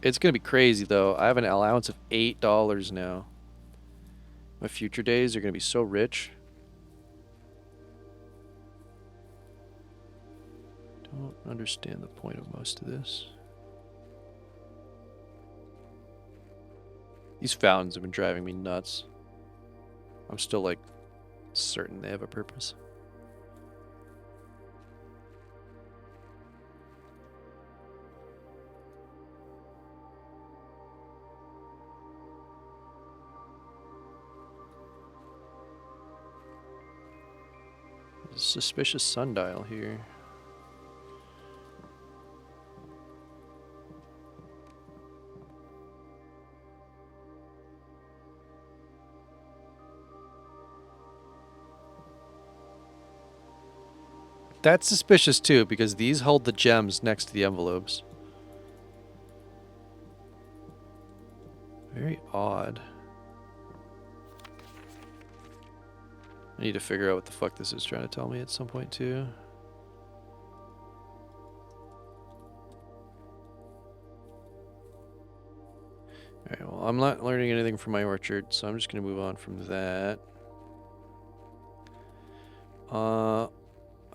Speaker 1: It's going to be crazy though. I have an allowance of $8 now. My future days are going to be so rich. Don't understand the point of most of this. These fountains have been driving me nuts. I'm still like certain they have a purpose. There's a suspicious sundial here. That's suspicious too, because these hold the gems next to the envelopes. Very odd. I need to figure out what the fuck this is trying to tell me at some point too. Alright, well, I'm not learning anything from my orchard, so I'm just going to move on from that.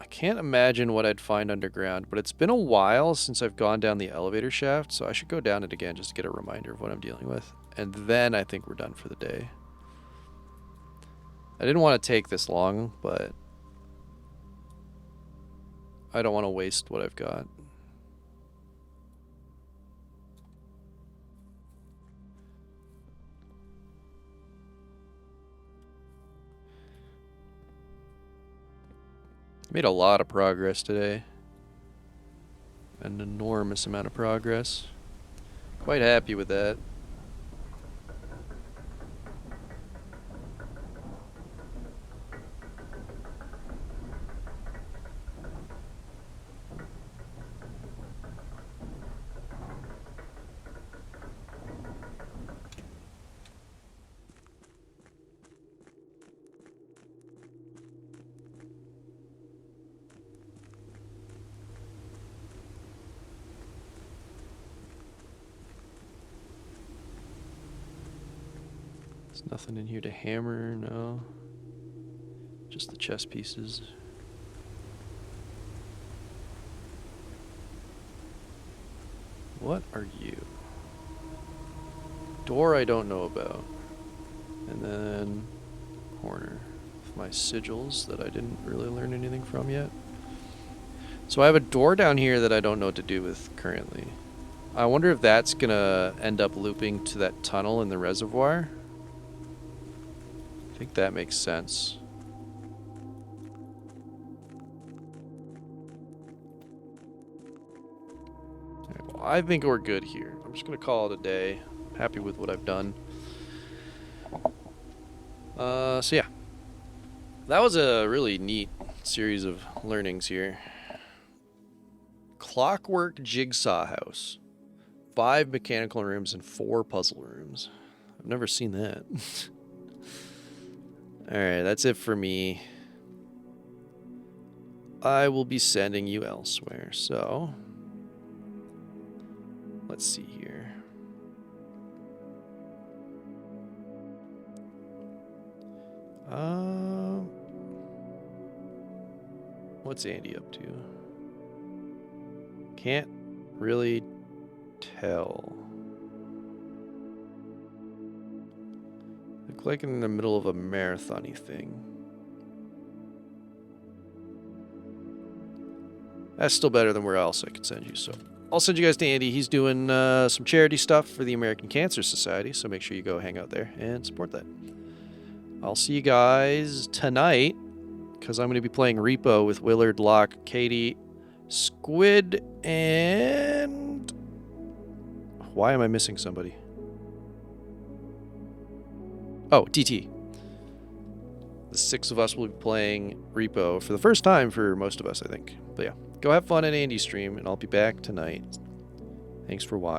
Speaker 1: I can't imagine what I'd find underground, but it's been a while since I've gone down the elevator shaft, so I should go down it again just to get a reminder of what I'm dealing with. And then I think we're done for the day. I didn't want to take this long, but I don't want to waste what I've got. Made a lot of progress today. An enormous amount of progress. Quite happy with that. There's nothing in here to hammer, no. Just the chess pieces. What are you? Door I don't know about. And then corner with my sigils that I didn't really learn anything from yet. So I have a door down here that I don't know what to do with currently. I wonder if that's gonna end up looping to that tunnel in the reservoir. I think that makes sense. Alright, well, I think we're good here. I'm just gonna call it a day. Happy with what I've done. So yeah. That was a really neat series of learnings here. Clockwork Jigsaw House. 5 mechanical rooms and 4 puzzle rooms. I've never seen that. Alright, that's it for me. I will be sending you elsewhere, so... Let's see here. What's Andy up to? Can't really tell. Look like in the middle of a marathon-y thing. That's still better than where else I could send you, so I'll send you guys to Andy. He's doing some charity stuff for the American Cancer Society, so make sure you go hang out there and support that. I'll see you guys tonight, because I'm going to be playing Repo with Willard, Locke, Katie, Squid, and... Why am I missing somebody? Oh, DT. The 6 of us will be playing Repo for the first time for most of us, I think. But yeah, go have fun at Andy's stream, and I'll be back tonight. Thanks for watching.